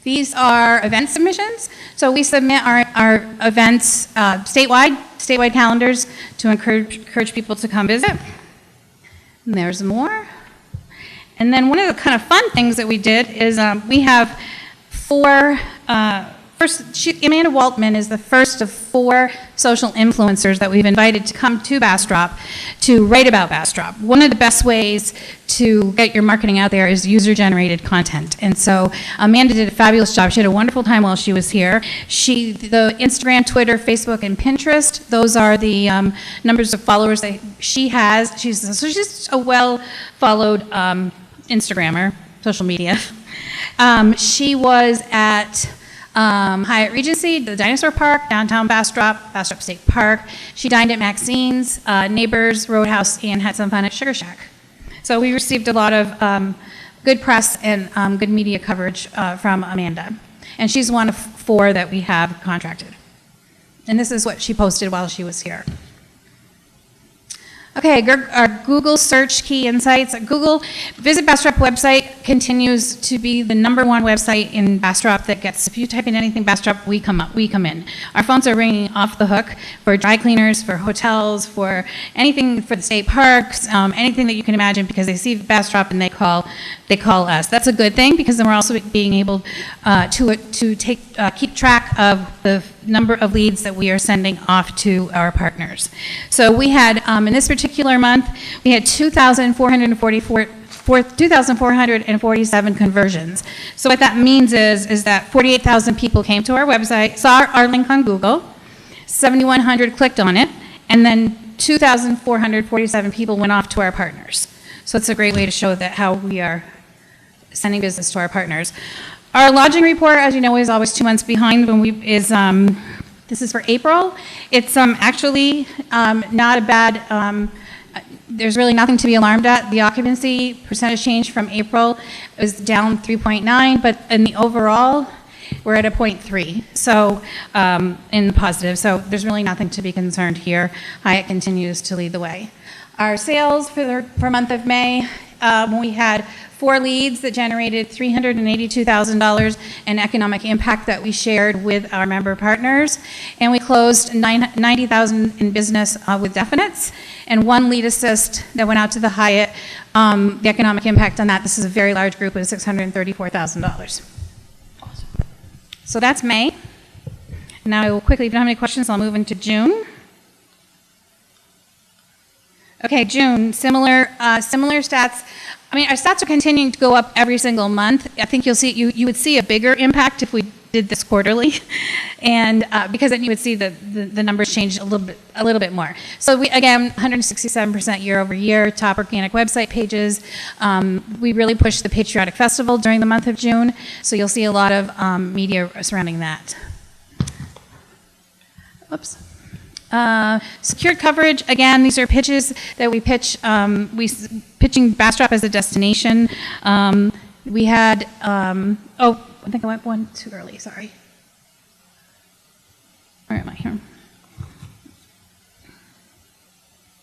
These are event submissions. So we submit our events statewide calendars to encourage people to come visit. And there's more. And then one of the kind of fun things that we did is we have 4, Amanda Waltman is the first of 4 social influencers that we've invited to come to Bastrop to write about Bastrop. One of the best ways to get your marketing out there is user-generated content. And so Amanda did a fabulous job. She had a wonderful time while she was here. The Instagram, Twitter, Facebook, and Pinterest, those are the numbers of followers that she has. She's a well-followed Instagrammer, social media. She was at Hyatt Regency, the Dinosaur Park, downtown Bastrop, Bastrop State Park. She dined at Maxine's, Neighbors, Roadhouse, and had some fun at Sugar Shack. So we received a lot of good press and good media coverage from Amanda. And she's one of 4 that we have contracted. And this is what she posted while she was here. Okay, our Google search key insights. Google Visit Bastrop website continues to be the #1 website in Bastrop that gets, if you type in anything Bastrop, we come in. Our phones are ringing off the hook for dry cleaners, for hotels, for anything, for the state parks, anything that you can imagine, because they see Bastrop and they call us. That's a good thing, because then we're also being able to keep track of the number of leads that we are sending off to our partners. So we had, in this particular month, we had 2,447 conversions. So what that means is that 48,000 people came to our website, saw our link on Google, 7,100 clicked on it, and then 2,447 people went off to our partners. So it's a great way to show that how we are sending business to our partners. Our lodging report, as you know, is always 2 months behind. This is for April. It's actually not a bad, there's really nothing to be alarmed at. The occupancy percentage change from April is down 3.9, but in the overall, we're at a 0.3, so in the positive. So there's really nothing to be concerned here. Hyatt continues to lead the way. Our sales for month of May, we had 4 leads that generated $382,000 in economic impact that we shared with our member partners, and we closed $90,000 in business with definites, and 1 lead assist that went out to the Hyatt. The economic impact on that, this is a very large group, was $634,000. So that's May. Now I will quickly, if you don't have any questions, I'll move into June. Okay, June, similar stats. I mean, our stats are continuing to go up every single month. I think you'll see, you would see a bigger impact if we did this quarterly, and because then you would see the numbers change a little bit more. So we, again, 167% year over year, top organic website pages. We really pushed the Patriotic Festival during the month of June, so you'll see a lot of media surrounding that. Oops. Secured coverage, again, these are pitches that we pitch, pitching Bastrop as a destination. We had, oh, I think I went one too early, sorry. Where am I here?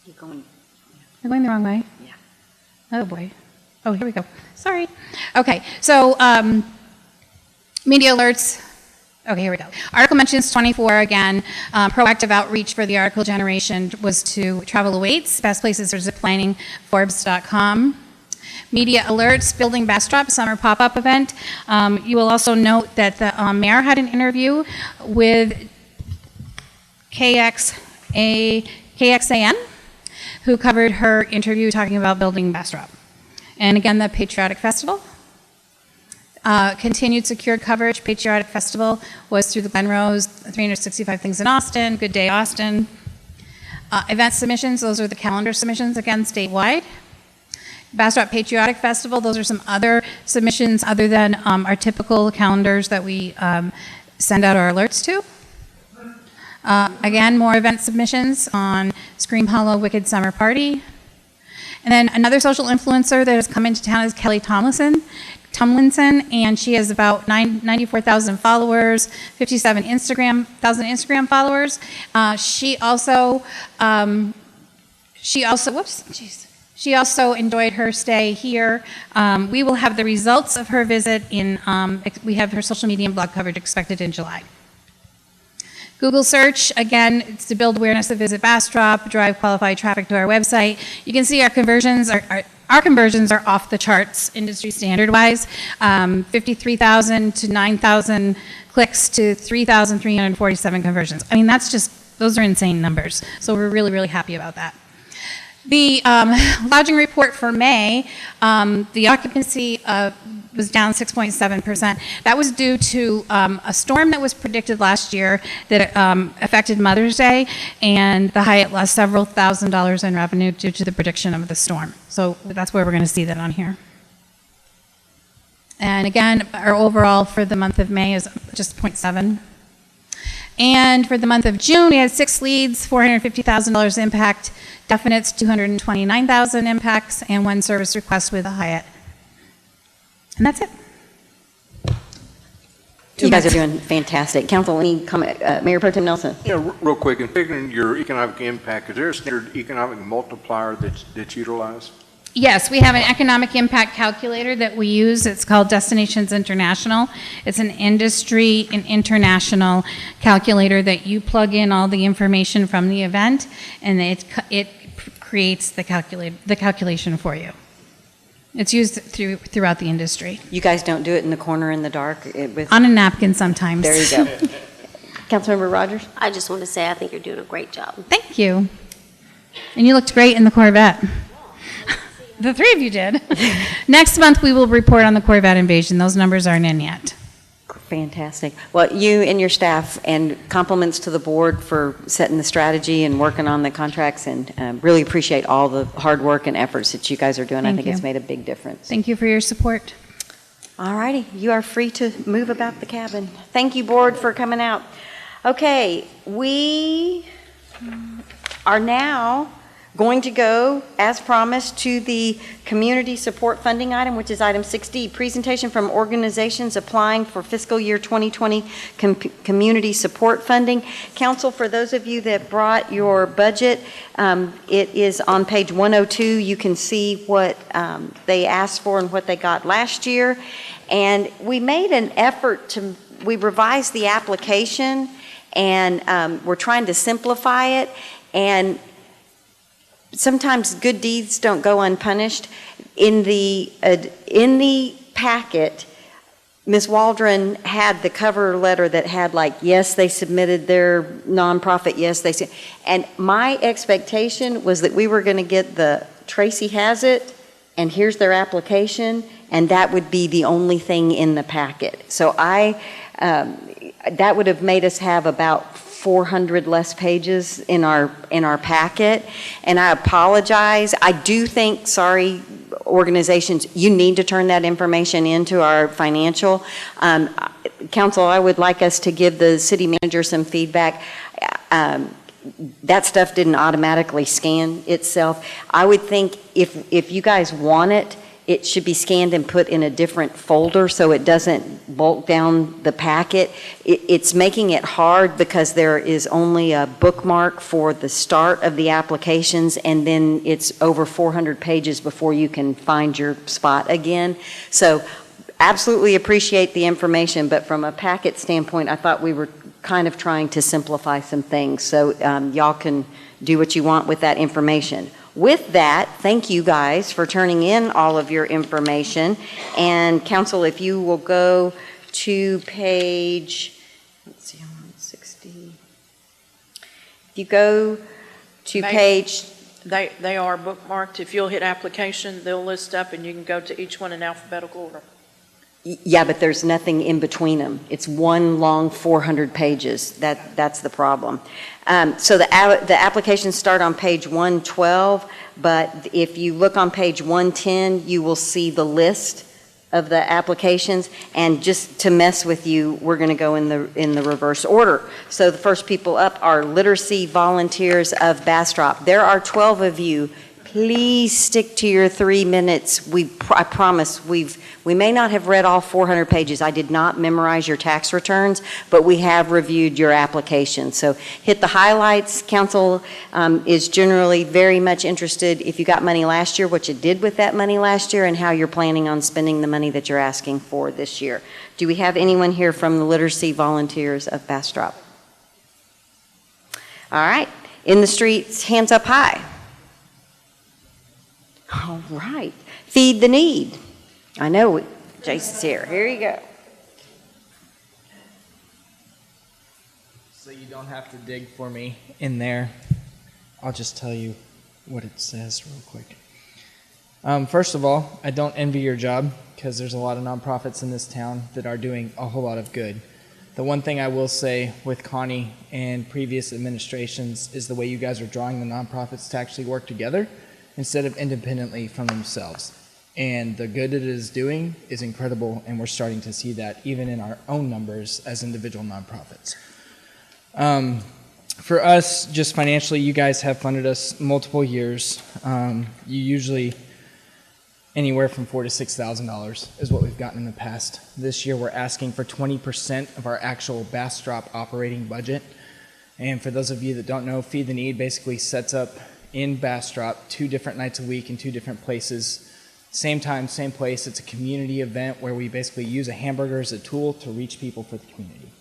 You're going. I'm going the wrong way? Yeah. Oh, boy. Oh, here we go. Sorry. Okay, so media alerts. Okay, here we go. Article mentions 24 again. Proactive outreach for the article generation was to Travel Awaits, Best Places for Zip Lining, Forbes.com. Media alerts, Building Bastrop, summer pop-up event. You will also note that the mayor had an interview with KXAN, who covered her interview talking about Building Bastrop. And again, the Patriotic Festival. Continued secured coverage. Patriotic Festival was through the Glen Rose, 365 Things in Austin, Good Day Austin. Event submissions, those are the calendar submissions, again, statewide. Bastrop Patriotic Festival, those are some other submissions other than our typical calendars that we send out our alerts to. Again, more event submissions on Scream Hollow Wicked Summer Party. And then another social influencer that has come into town is Kelly Tomlinson, and she has about 94,000 followers, 57,000 Instagram followers. She also enjoyed her stay here. We will have the results of her visit in, we have her social media and blog coverage expected in July. Google search, again, it's to build awareness of Visit Bastrop, drive qualified traffic to our website. You can see our conversions are off the charts industry standard-wise. 53,000 to 9,000 clicks to 3,347 conversions. I mean, those are insane numbers. So we're really, really happy about that. The lodging report for May, the occupancy was down 6.7%. That was due to a storm that was predicted last year that affected Mother's Day, and the Hyatt lost several $1,000s in revenue due to the prediction of the storm. So that's where we're going to see that on here. And again, our overall for the month of May is just 0.7. And for the month of June, we had 6 leads, $450,000 impact, definites $229,000 impacts, and 1 service request with a Hyatt. And that's it. You guys are doing fantastic. Council, any comment? Mayor Pro Tem Nelson. Yeah, real quick, in figuring your economic impact, is there a standard economic multiplier that's utilized? Yes, we have an economic impact calculator that we use. It's called Destinations International. It's an industry and international calculator that you plug in all the information from the event, and it creates the calculation for you. It's used throughout the industry. You guys don't do it in the corner in the dark? On a napkin sometimes. There you go. Councilmember Rogers? I just want to say I think you're doing a great job. Thank you. And you looked great in the Corvette. The 3 of you did. Next month, we will report on the Corvette invasion. Those numbers aren't in yet. Fantastic. Well, you and your staff, and compliments to the board for setting the strategy and working on the contracts, and really appreciate all the hard work and efforts that you guys are doing. I think it's made a big difference. Thank you for your support. All righty. You are free to move about the cabin. Thank you, board, for coming out. Okay, we are now going to go, as promised, to the community support funding item, which is item 6D, presentation from organizations applying for fiscal year 2020 community support funding. Council, for those of you that brought your budget, it is on page 102. You can see what they asked for and what they got last year. And we made an effort we revised the application, and we're trying to simplify it. And sometimes good deeds don't go unpunished. In the packet, Ms. Waldron had the cover letter that had like, yes, they submitted their nonprofit, yes, they said. And my expectation was that we were going to get the Tracy has it, and here's their application, and that would be the only thing in the packet. So that would have made us have about 400 less pages in our packet, and I apologize. I do think, sorry, organizations, you need to turn that information into our financial. Council, I would like us to give the city manager some feedback. That stuff didn't automatically scan itself. I would think if you guys want it, it should be scanned and put in a different folder so it doesn't bulk down the packet. It's making it hard because there is only a bookmark for the start of the applications, and then it's over 400 pages before you can find your spot again. So absolutely appreciate the information, but from a packet standpoint, I thought we were kind of trying to simplify some things. So y'all can do what you want with that information. With that, thank you guys for turning in all of your information. And council, if you will go to page, let's see, I'm on 60. If you go to page. They are bookmarked. If you'll hit application, they'll list up and you can go to each one in alphabetical order. Yeah, but there's nothing in between them. It's one long 400 pages. That's the problem. So the applications start on page 112, but if you look on page 110, you will see the list of the applications. And just to mess with you, we're going to go in the reverse order. So the first people up are literacy volunteers of Bastrop. There are 12 of you. Please stick to your 3 minutes. I promise we may not have read all 400 pages. I did not memorize your tax returns, but we have reviewed your application. So hit the highlights. Council is generally very much interested, if you got money last year, what you did with that money last year, and how you're planning on spending the money that you're asking for this year. Do we have anyone here from the Literacy Volunteers of Bastrop? All right. In the streets, hands up high. All right. Feed the need. I know Jason's here. Here you go. So you don't have to dig for me in there. I'll just tell you what it says real quick. First of all, I don't envy your job because there's a lot of nonprofits in this town that are doing a whole lot of good. The one thing I will say with Connie and previous administrations is the way you guys are drawing the nonprofits to actually work together instead of independently from themselves. And the good it is doing is incredible, and we're starting to see that even in our own numbers as individual nonprofits. For us, just financially, you guys have funded us multiple years. You usually anywhere from $4,000 to $6,000 is what we've gotten in the past. This year, we're asking for 20% of our actual Bastrop operating budget. And for those of you that don't know, Feed the Need basically sets up in Bastrop 2 different nights a week in 2 different places. Same time, same place. It's a community event where we basically use a hamburger as a tool to reach people for the community.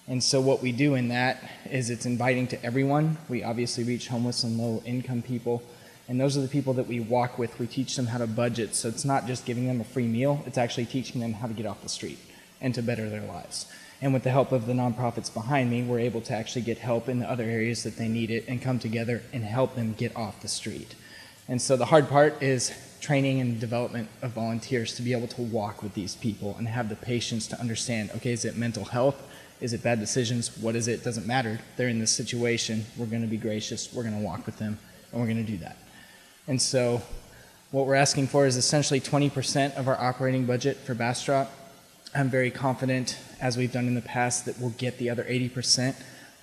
And so what we do in that is it's inviting to everyone. We obviously reach homeless and low-income people, and those are the people that we walk with. We teach them how to budget, so it's not just giving them a free meal, it's actually teaching them how to get off the street and to better their lives. And with the help of the nonprofits behind me, we're able to actually get help in the other areas that they need it and come together and help them get off the street. And so the hard part is training and development of volunteers to be able to walk with these people and have the patience to understand, okay, is it mental health? Is it bad decisions? What is it? Doesn't matter. They're in this situation. We're going to be gracious. We're going to walk with them, and we're going to do that. And so what we're asking for is essentially 20% of our operating budget for Bastrop. I'm very confident, as we've done in the past, that we'll get the other 80%.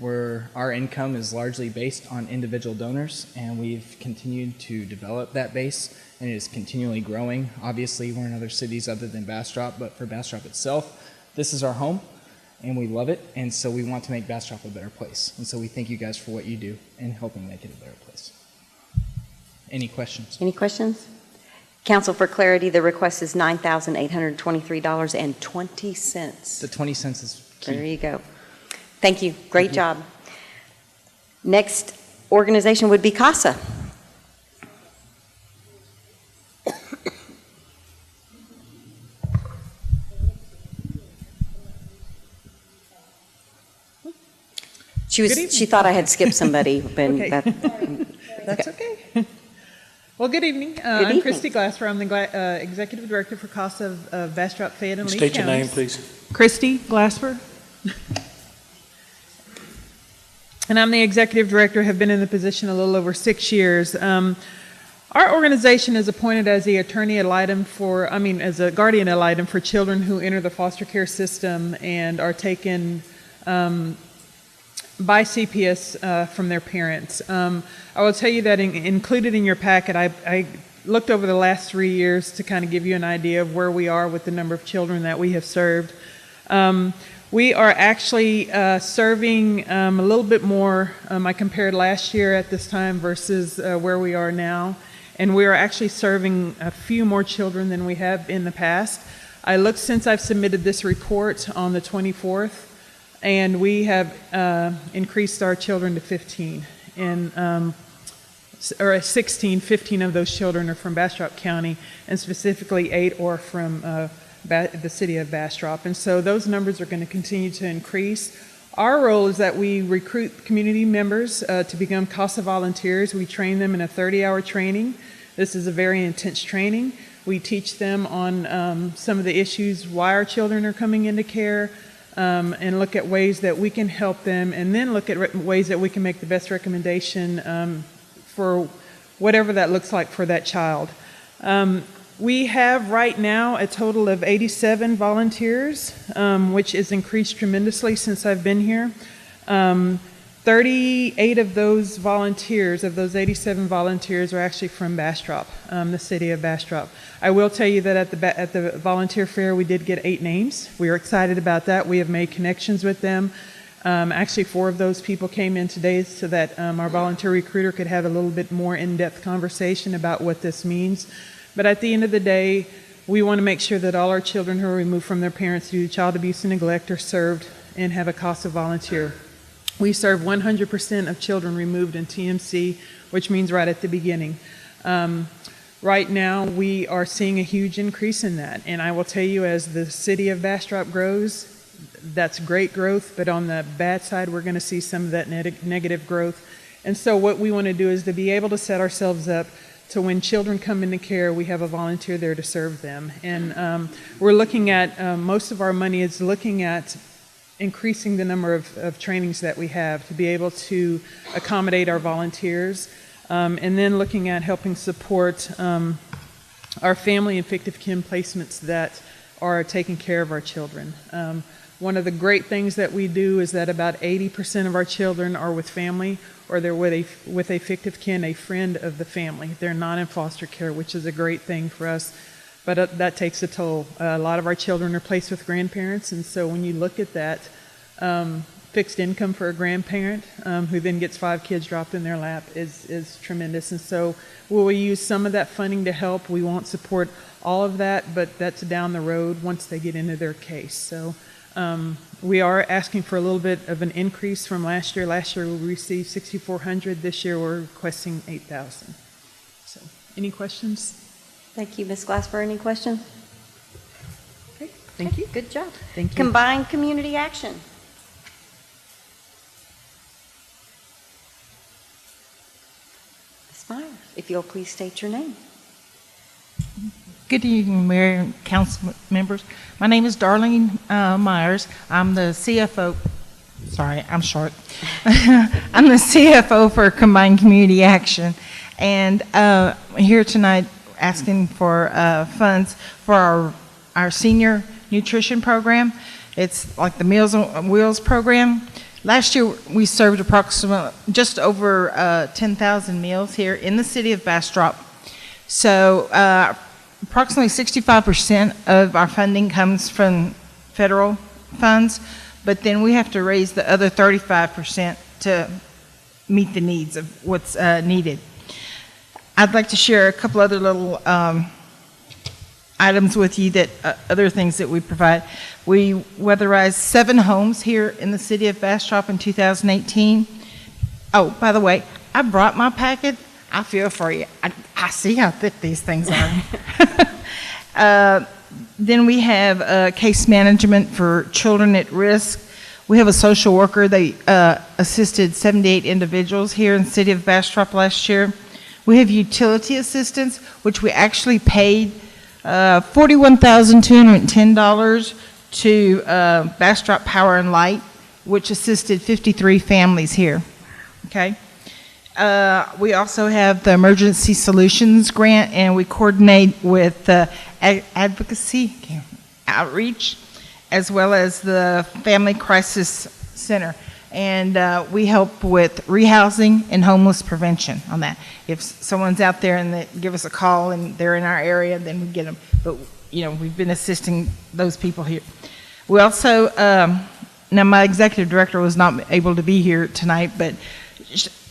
Our income is largely based on individual donors, and we've continued to develop that base, and it is continually growing. Obviously, we're in other cities other than Bastrop, but for Bastrop itself, this is our home, and we love it, and so we want to make Bastrop a better place. And so we thank you guys for what you do in helping make it a better place. Any questions? Any questions? Council, for clarity, the request is $9,823.20. The 20 cents is key. There you go. Thank you. Great job. Next organization would be CASA. She thought I had skipped somebody. But Okay. That's okay. Well, good evening. I'm evening. Christy Glasper. I'm the Executive Director for CASA of Bastrop, Fayette, and Lee State Counties. your name, please. Christy Glasper. And I'm the Executive Director, have been in the position a little over 6 years. Our organization is appointed as the attorney ad litem as a guardian ad litem for children who enter the foster care system and are taken by CPS from their parents. I will tell you that included in your packet, I looked over the last 3 years to kind of give you an idea of where we are with the number of children that we have served. We are actually serving a little bit more. I compared last year at this time versus where we are now, and we are actually serving a few more children than we have in the past. I looked since I've submitted this report on the 24th, and we have increased our children to 15, or 16. 15 of those children are from Bastrop County, and specifically 8 are from the city of Bastrop. And so those numbers are going to continue to increase. Our role is that we recruit community members to become CASA volunteers. We train them in a 30-hour training. This is a very intense training. We teach them on some of the issues, why our children are coming into care, and look at ways that we can help them, and then look at ways that we can make the best recommendation for whatever that looks like for that child. We have right now a total of 87 volunteers, which has increased tremendously since I've been here. 38 of those volunteers, of those 87 volunteers, are actually from Bastrop, the city of Bastrop. I will tell you that at the volunteer fair, we did get 8 names. We are excited about that. We have made connections with them. Actually, 4 of those people came in today so that our volunteer recruiter could have a little bit more in-depth conversation about what this means. But at the end of the day, we want to make sure that all our children who are removed from their parents due to child abuse and neglect are served and have a CASA volunteer. We serve 100% of children removed in TMC, which means right at the beginning. Right now, we are seeing a huge increase in that. And I will tell you, as the city of Bastrop grows, that's great growth, but on the bad side, we're going to see some of that negative growth. And so what we want to do is to be able to set ourselves up to when children come into care, we have a volunteer there to serve them. And we're looking at, most of our money is looking at increasing the number of trainings that we have to be able to accommodate our volunteers, and then looking at helping support our family and fictive kin placements that are taking care of our children. One of the great things that we do is that about 80% of our children are with family, or they're with a fictive kin, a friend of the family. They're not in foster care, which is a great thing for us, but that takes a toll. A lot of our children are placed with grandparents, and so when you look at that, fixed income for a grandparent who then gets 5 kids dropped in their lap is tremendous. And so we'll use some of that funding to help. We won't support all of that, but that's down the road once they get into their case. So we are asking for a little bit of an increase from last year. Last year we received $6,400. This year we're requesting $8,000. So, any questions? Thank you, Ms. Glasper. Any questions? Okay, thank you. Good job. Thank you. Combined community action. Ms. Myers, if you'll please state your name. Good evening, Mayor and council members. My name is Darlene Myers. I'm the CFO. Sorry, I'm short. I'm the CFO for Combined Community Action, and here tonight asking for funds for our senior nutrition program. It's like the Meals on Wheels program. Last year, we served approximately just over 10,000 meals here in the city of Bastrop. So approximately 65% of our funding comes from federal funds, but then we have to raise the other 35% to meet the needs of what's needed. I'd like to share a couple other little items with you that other things that we provide. We weatherized 7 homes here in the city of Bastrop in 2018. Oh, by the way, I brought my packet. I feel for you. I see how thick these things are. Then we have case management for children at risk. We have a social worker. They assisted 78 individuals here in the city of Bastrop last year. We have utility assistance, which we actually paid $41,210 to Bastrop Power and Light, which assisted 53 families here. Okay. We also have the Emergency Solutions Grant, and we coordinate with Advocacy Outreach, as well as the Family Crisis Center. And we help with rehousing and homeless prevention on that. If someone's out there and they give us a call and they're in our area, then we get them. But, you know, we've been assisting those people here. We also, now my executive director was not able to be here tonight, but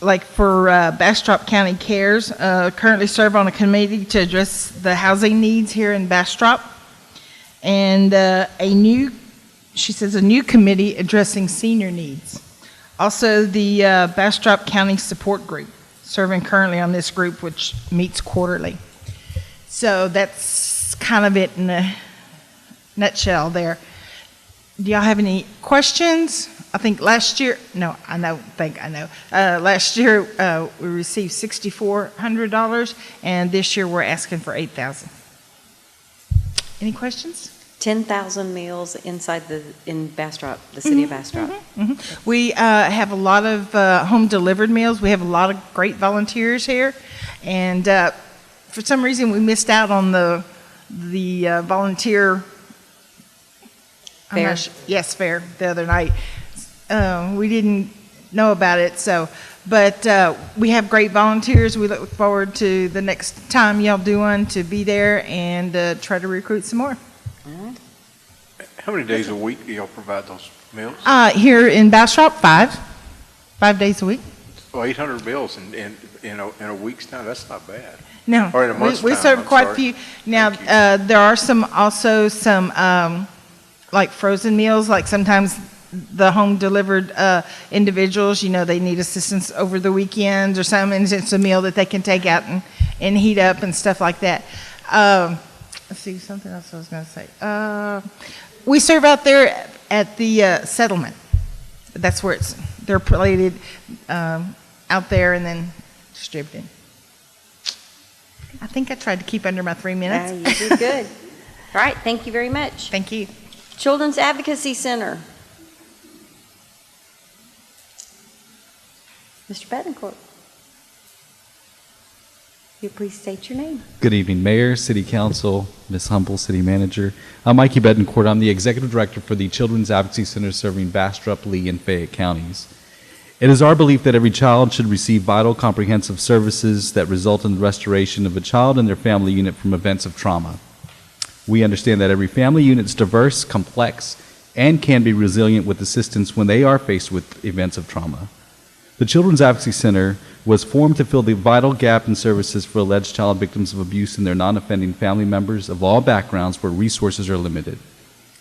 like for Bastrop County Cares, currently serve on a committee to address the housing needs here in Bastrop. And she says a new committee addressing senior needs. Also the Bastrop County Support Group, serving currently on this group, which meets quarterly. So that's kind of it in a nutshell there. Do y'all have any questions? I think last year, last year we received $6,400, and this year we're asking for $8,000. Any questions? 10,000 meals in Bastrop, the city of Bastrop. We have a lot of home delivered meals. We have a lot of great volunteers here, and for some reason we missed out on the volunteer fair. Fair the other night. We didn't know about it, but we have great volunteers. We look forward to the next time y'all do one to be there and try to recruit some more. How many days a week do y'all provide those meals? Here in Bastrop, 5 days a week. Well, 800 meals in a week's time, that's not bad. No, or in a month's we time, serve I'm quite sorry. a few. Now, there are also some like frozen meals, like sometimes the home delivered individuals, you know, they need assistance over the weekends or something, and it's a meal that they can take out and heat up and stuff like that. Let's see, something else I was going to say. We serve out there at the settlement. That's where they're plated out there and then distributed. I think I tried to keep under my 3 minutes. You did good. All right, thank you very much. Thank you. Children's Advocacy Center. Mr. Betancourt. You please state your name. Good evening, Mayor, City Council, Ms. Humble, City Manager. I'm Mikey Betancourt. I'm the Executive Director for the Children's Advocacy Center serving Bastrop, Lee, and Fayette counties. It is our belief that every child should receive vital, comprehensive services that result in the restoration of a child and their family unit from events of trauma. We understand that every family unit is diverse, complex, and can be resilient with assistance when they are faced with events of trauma. The Children's Advocacy Center was formed to fill the vital gap in services for alleged child victims of abuse and their non-offending family members of all backgrounds where resources are limited.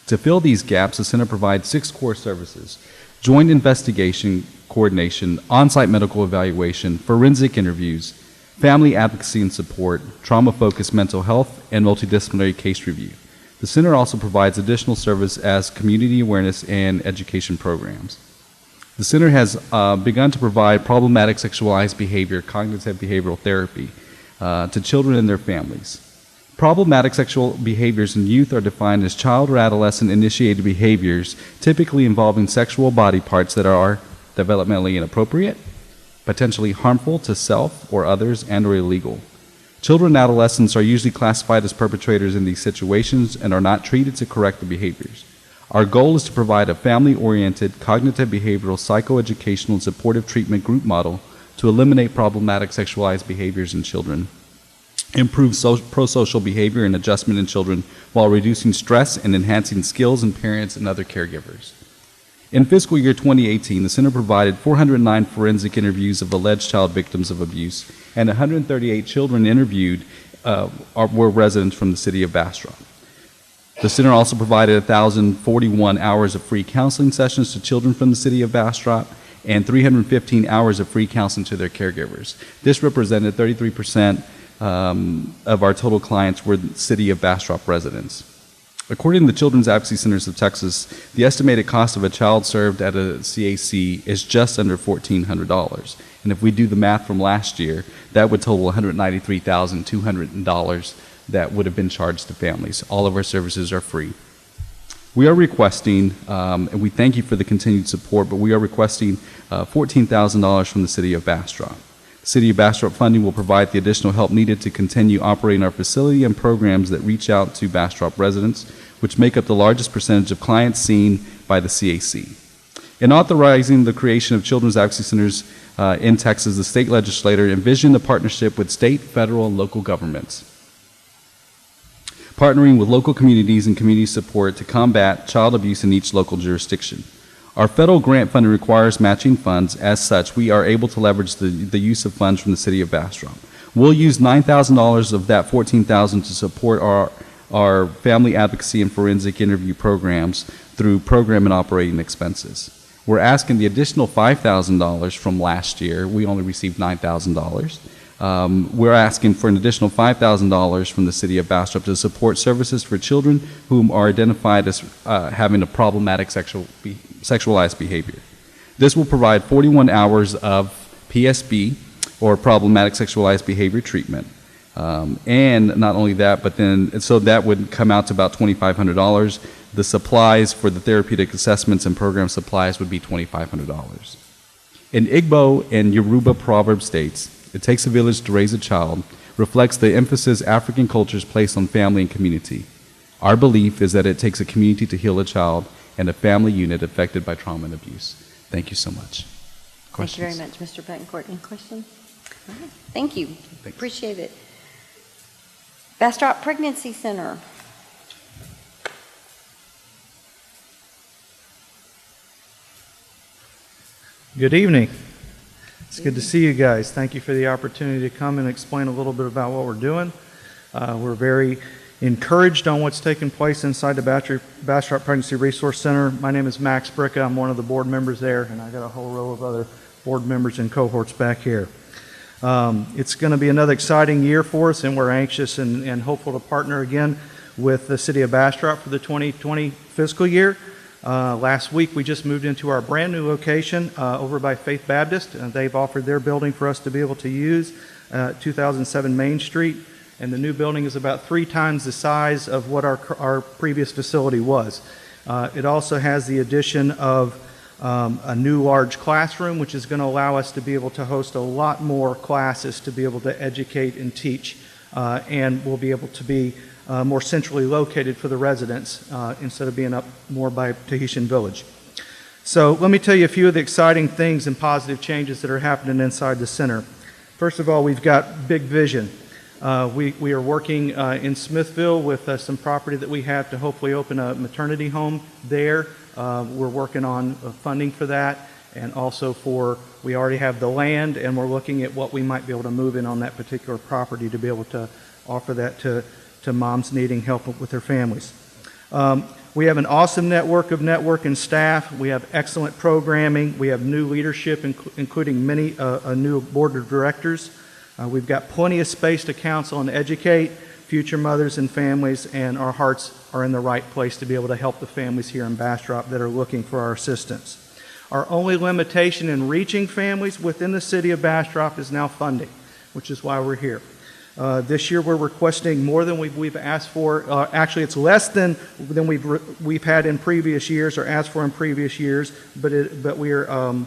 To fill these gaps, the center provides 6 core services: joint investigation, coordination, on-site medical evaluation, forensic interviews, family advocacy and support, trauma-focused mental health, and multidisciplinary case review. The center also provides additional service as community awareness and education programs. The center has begun to provide problematic sexualized behavior, cognitive behavioral therapy to children and their families. Problematic sexual behaviors in youth are defined as child or adolescent initiated behaviors, typically involving sexual body parts that are developmentally inappropriate, potentially harmful to self or others, and or illegal. Children and adolescents are usually classified as perpetrators in these situations and are not treated to correct the behaviors. Our goal is to provide a family-oriented, cognitive behavioral, psychoeducational, and supportive treatment group model to eliminate problematic sexualized behaviors in children, improve pro-social behavior and adjustment in children while reducing stress and enhancing skills in parents and other caregivers. In fiscal year 2018, the center provided 409 forensic interviews of alleged child victims of abuse, and 138 children interviewed were residents from the city of Bastrop. The center also provided 1,041 hours of free counseling sessions to children from the city of Bastrop and 315 hours of free counseling to their caregivers. This represented 33% of our total clients were city of Bastrop residents. According to the Children's Advocacy Centers of Texas, the estimated cost of a child served at a CAC is just under $1,400. And if we do the math from last year, that would total $193,200 that would have been charged to families. All of our services are free. We are requesting, and we thank you for the continued support, but we are requesting $14,000 from the city of Bastrop. The City of Bastrop funding will provide the additional help needed to continue operating our facility and programs that reach out to Bastrop residents, which make up the largest percentage of clients seen by the CAC. In authorizing the creation of children's advocacy centers in Texas, the state legislature envisioned a partnership with state, federal, and local governments, partnering with local communities and community support to combat child abuse in each local jurisdiction. Our federal grant funding requires matching funds. As such, we are able to leverage the use of funds from the city of Bastrop. We'll use $9,000 of that $14,000 to support our family advocacy and forensic interview programs through program and operating expenses. We're asking the additional $5,000 from last year. We only received $9,000. We're asking for an additional $5,000 from the city of Bastrop to support services for children whom are identified as having a problematic sexualized behavior. This will provide 41 hours of PSB, or problematic sexualized behavior treatment. And not only that, but then, so that would come out to about $2,500. The supplies for the therapeutic assessments and program supplies would be $2,500. In Igbo and Yoruba proverb states, "It takes a village to raise a child," reflects the emphasis African cultures place on family and community. Our belief is that it takes a community to heal a child and a family unit affected by trauma and abuse. Thank you so much. Questions? Thank you very much, Mr. Betancourt. Any questions? All right. Thank you. Thanks. Appreciate it. Bastrop Pregnancy Center. Good evening. It's good to see you guys. Thank you for the opportunity to come and explain a little bit about what we're doing. We're very encouraged on what's taking place inside the Bastrop Pregnancy Resource Center. My name is Max Bricka. I'm one of the board members there, and I got a whole row of other board members and cohorts back here. It's going to be another exciting year for us, and we're anxious and hopeful to partner again with the City of Bastrop for the 2020 fiscal year. Last week, we just moved into our brand new location over by Faith Baptist. They've offered their building for us to be able to use, 2007 Main Street. And the new building is about 3 times the size of what our previous facility was. It also has the addition of a new large classroom, which is going to allow us to be able to host a lot more classes to be able to educate and teach. And we'll be able to be more centrally located for the residents instead of being up more by Tahitian Village. So let me tell you a few of the exciting things and positive changes that are happening inside the center. First of all, we've got big vision. We are working in Smithville with some property that we have to hopefully open a maternity home there. We're working on funding for that, and also we already have the land, and we're looking at what we might be able to move in on that particular property to be able to offer that to moms needing help with their families. We have an awesome network and staff. We have excellent programming. We have new leadership, including a new board of directors. We've got plenty of space to counsel and educate future mothers and families, and our hearts are in the right place to be able to help the families here in Bastrop that are looking for our assistance. Our only limitation in reaching families within the city of Bastrop is now funding, which is why we're here. This year we're requesting more than we've asked for. Actually, it's less than we've had in previous years or asked for in previous years, but we are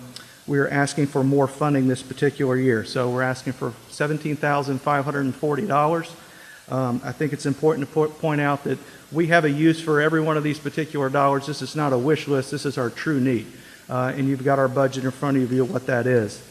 asking for more funding this particular year. So we're asking for $17,540. I think it's important to point out that we have a use for every one of these particular dollars. This is not a wish list. This is our true need. And you've got our budget in front of you, what that is.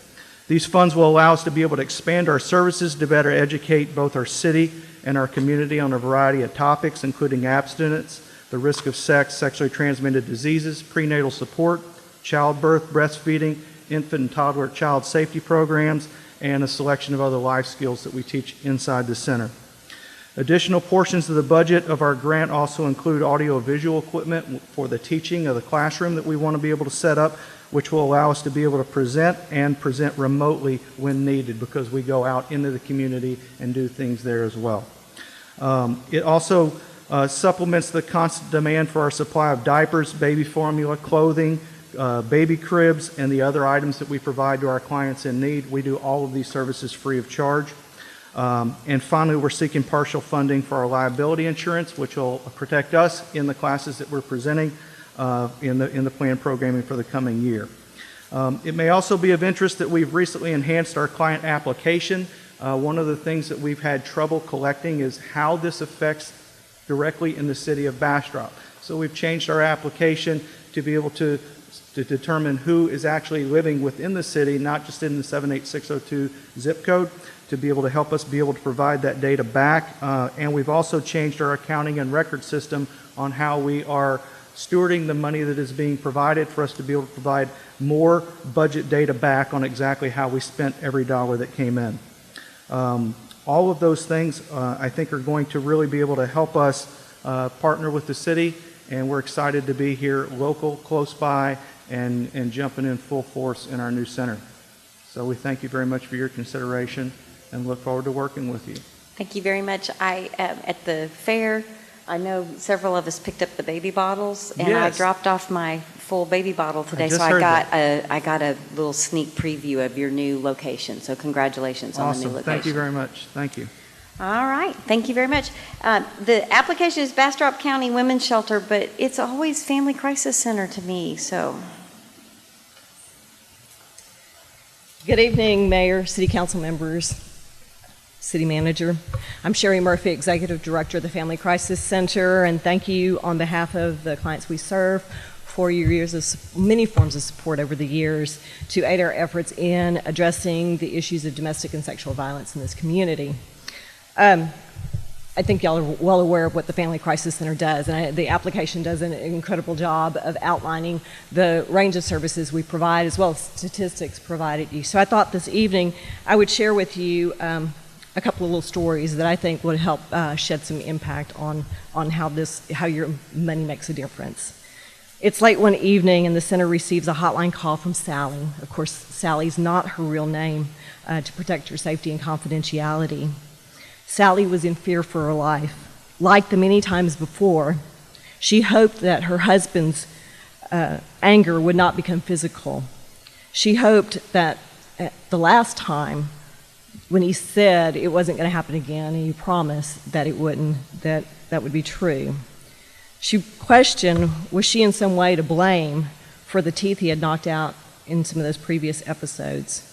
These funds will allow us to be able to expand our services to better educate both our city and our community on a variety of topics, including abstinence, the risk of sex, sexually transmitted diseases, prenatal support, childbirth, breastfeeding, infant and toddler child safety programs, and a selection of other life skills that we teach inside the center. Additional portions of the budget of our grant also include audio-visual equipment for the teaching of the classroom that we want to be able to set up, which will allow us to be able to present and present remotely when needed, because we go out into the community and do things there as well. It also supplements the constant demand for our supply of diapers, baby formula, clothing, baby cribs, and the other items that we provide to our clients in need. We do all of these services free of charge. And finally, we're seeking partial funding for our liability insurance, which will protect us in the classes that we're presenting in the planned programming for the coming year. It may also be of interest that we've recently enhanced our client application. One of the things that we've had trouble collecting is how this affects directly in the city of Bastrop. So we've changed our application to be able to determine who is actually living within the city, not just in the 78602 zip code, to be able to help us be able to provide that data back. And we've also changed our accounting and record system on how we are stewarding the money that is being provided for us to be able to provide more budget data back on exactly how we spent every dollar that came in. All of those things I think are going to really be able to help us partner with the city, and we're excited to be here local, close by, and jumping in full force in our new center. So we thank you very much for your consideration and look forward to working with you. Thank you very much. At the fair, I know several of us picked up the baby bottles, and Yes. I dropped off my full baby bottle today, I just so heard I got a little sneak preview of your new location. So congratulations on the new Awesome. location. Thank you very much. Thank you. All right. Thank you very much. The application is Bastrop County Women's Shelter, but it's always Family Crisis Center to me. So. Good evening, Mayor, City Council members, City Manager. I'm Sherry Murphy, Executive Director of the Family Crisis Center, and thank you on behalf of the clients we serve for your years of many forms of support over the years to aid our efforts in addressing the issues of domestic and sexual violence in this community. I think y'all are well aware of what the Family Crisis Center does, and the application does an incredible job of outlining the range of services we provide, as well as statistics provided you. So I thought this evening I would share with you a couple of little stories that I think would help shed some impact on how your money makes a difference. It's late one evening, and the center receives a hotline call from Sally. Of course, Sally's not her real name, to protect her safety and confidentiality. Sally was in fear for her life. Like the many times before, she hoped that her husband's anger would not become physical. She hoped that the last time when he said it wasn't going to happen again, and he promised that it wouldn't, that would be true. She questioned, was she in some way to blame for the teeth he had knocked out in some of those previous episodes?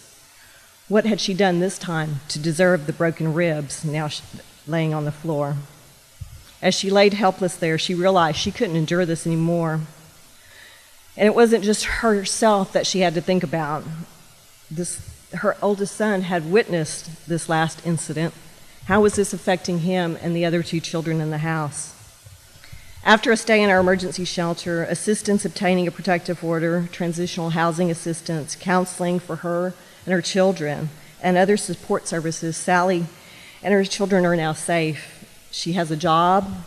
What had she done this time to deserve the broken ribs now laying on the floor? As she laid helpless there, she realized she couldn't endure this anymore. And it wasn't just herself that she had to think about. Her oldest son had witnessed this last incident. How was this affecting him and the other two children in the house? After a stay in our emergency shelter, assistance obtaining a protective order, transitional housing assistance, counseling for her and her children, and other support services, Sally and her children are now safe. She has a job,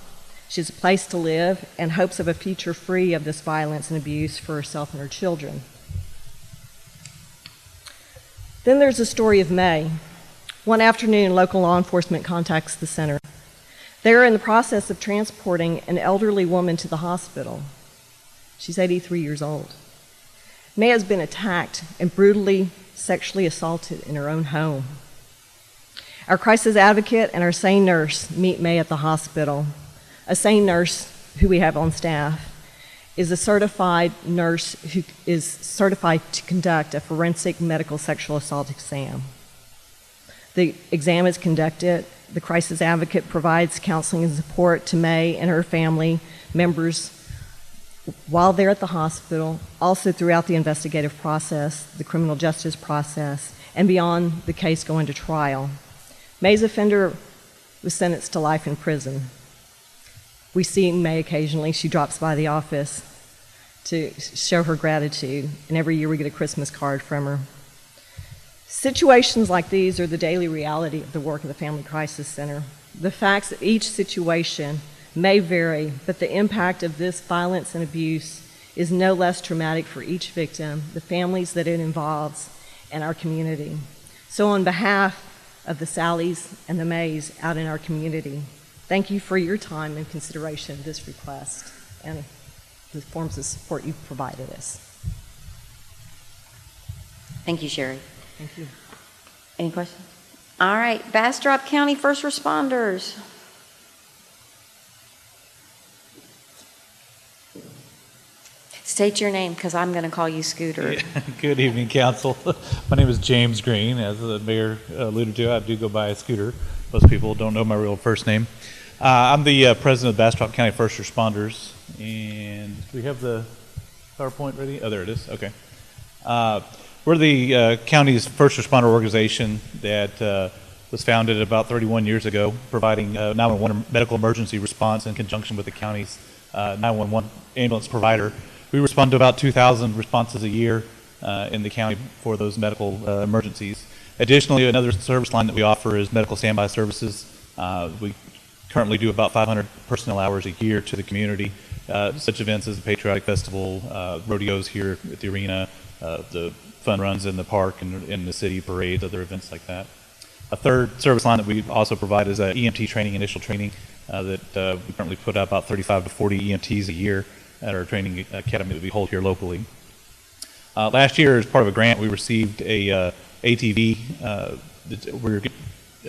she has a place to live, and hopes of a future free of this violence and abuse for herself and her children. Then there's the story of May. One afternoon, local law enforcement contacts the center. They're in the process of transporting an elderly woman to the hospital. She's 83 years old. May has been attacked and brutally sexually assaulted in her own home. Our crisis advocate and our SANE nurse meet May at the hospital. A SANE nurse who we have on staff is a certified nurse who is certified to conduct a forensic medical sexual assault exam. The exam is conducted The Crisis Advocate provides counseling and support to May and her family members while they're at the hospital, also throughout the investigative process, the criminal justice process, and beyond the case going to trial. May's offender was sentenced to life in prison. We see May occasionally. She drops by the office to show her gratitude, and every year we get a Christmas card from her. Situations like these are the daily reality of the work of the Family Crisis Center. The facts of each situation may vary, but the impact of this violence and abuse is no less traumatic for each victim, the families that it involves, and our community. So on behalf of the Sallys and the Mays out in our community, thank you for your time and consideration of this request and the forms of support you've provided us. Thank you, Sherry. Thank you. Any questions? All right, Bastrop County First Responders. State your name, because I'm going to call you Scooter. Good evening, Council. My name is James Green. As the mayor alluded to, I do go by Scooter. Most people don't know my real first name. I'm the president of Bastrop County First Responders, and we have the PowerPoint ready? Oh, there it is. Okay. We're the county's first responder organization that was founded about 31 years ago, providing 911 medical emergency response in conjunction with the county's 911 ambulance provider. We respond to about 2,000 responses a year in the county for those medical emergencies. Additionally, another service line that we offer is medical standby services. We currently do about 500 personnel hours a year to the community. Such events as the Patriotic Festival, rodeos here at the arena, the fun runs in the park and in the city, parades, other events like that. A third service line that we also provide is EMT training, initial training, that we currently put out about 35 to 40 EMTs a year at our training academy that we hold here locally. Last year, as part of a grant, we received a ATV that we're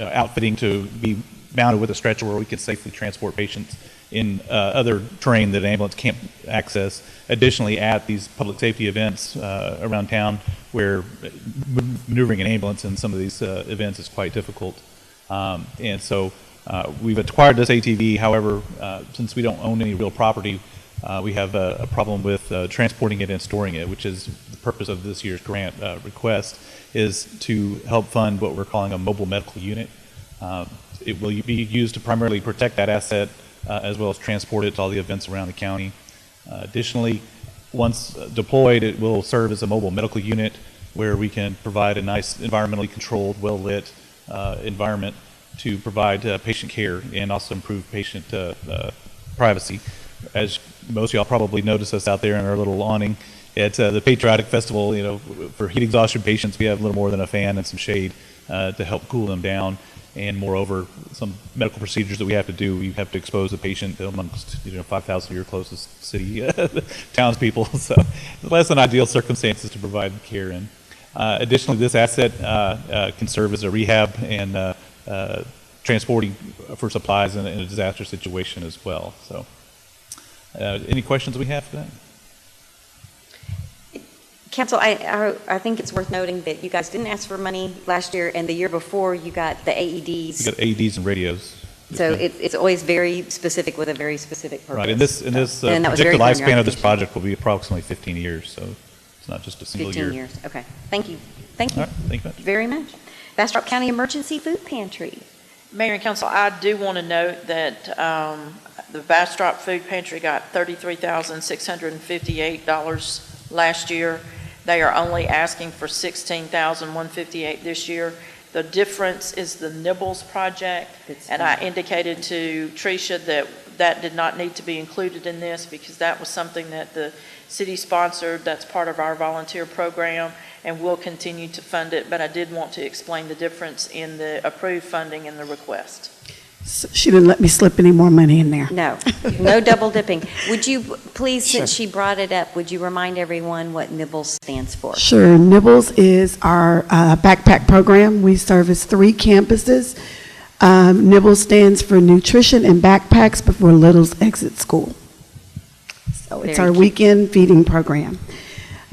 outfitting to be mounted with a stretcher where we could safely transport patients in other terrain that an ambulance can't access. Additionally, at these public safety events around town where maneuvering an ambulance in some of these events is quite difficult. And so we've acquired this ATV. However, since we don't own any real property, we have a problem with transporting it and storing it, which is the purpose of this year's grant request, is to help fund what we're calling a mobile medical unit. It will be used to primarily protect that asset as well as transport it to all the events around the county. Additionally, once deployed, it will serve as a mobile medical unit where we can provide a nice environmentally controlled, well-lit environment to provide patient care and also improve patient privacy. As most of y'all probably notice us out there in our little awning at the Patriotic Festival, you know, for heat exhaustion patients, we have a little more than a fan and some shade to help cool them down. And moreover, some medical procedures that we have to do, we have to expose the patient amongst 5,000 of your closest city townspeople. So less than ideal circumstances to provide care in. Additionally, this asset can serve as a rehab and transporting for supplies in a disaster situation as well. So any questions we have for that? Council, I think it's worth noting that you guys didn't ask for money last year, and the year before you got the AEDs. We got AEDs and radios. So it's always very specific with a very specific purpose. Right, and this projected lifespan of this project will be approximately 15 years, so it's not just a single year. 15 years, okay. Thank you. Thank you. All right, thank you much. Very much. Bastrop County Emergency Food Pantry. Mayor and Council, I do want to note that the Bastrop Food Pantry got $33,658 last year. They are only asking for $16,158 this year. The difference is the Nibbles project, and I indicated to Tricia that did not need to be included in this because that was something that the city sponsored. That's part of our volunteer program, and we'll continue to fund it, but I did want to explain the difference in the approved funding and the request. She didn't let me slip any more money in there. No, no double dipping. Would you please, Sure. since she brought it up, would you remind everyone what Nibbles stands for? Sure. Nibbles is our backpack program. We service 3 campuses. Nibbles stands for Nutrition and Backpacks Before Littles Exit School. So it's our weekend feeding program.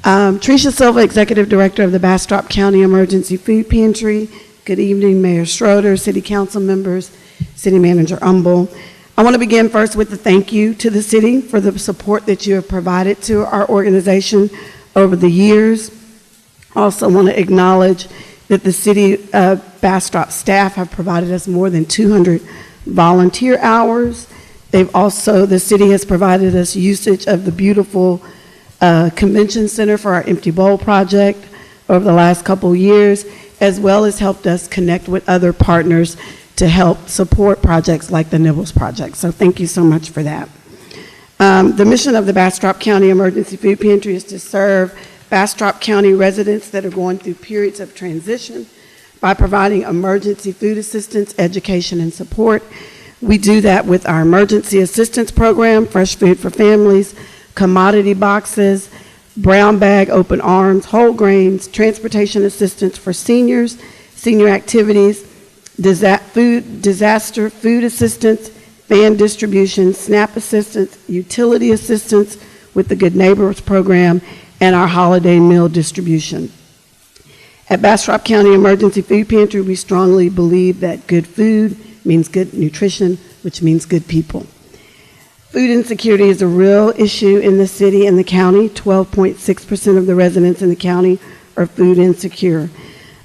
Tricia Silva, Executive Director of the Bastrop County Emergency Food Pantry. Good evening, Mayor Schroeder, City Council members, City Manager Umble. I want to begin first with a thank you to the city for the support that you have provided to our organization over the years. Also want to acknowledge that the city Bastrop staff have provided us more than 200 volunteer hours. The city has provided us usage of the beautiful convention center for our Empty Bowl project over the last couple of years, as well as helped us connect with other partners to help support projects like the Nibbles Project. So thank you so much for that. The mission of the Bastrop County Emergency Food Pantry is to serve Bastrop County residents that are going through periods of transition by providing emergency food assistance, education, and support. We do that with our emergency assistance program, Fresh Food for Families, commodity boxes, brown bag, open arms, whole grains, transportation assistance for seniors, senior activities, disaster food assistance, fan distribution, SNAP assistance, utility assistance with the Good Neighbors program, and our holiday meal distribution. At Bastrop County Emergency Food Pantry, we strongly believe that good food means good nutrition, which means good people. Food insecurity is a real issue in the city and the county. 12.6% of the residents in the county are food insecure.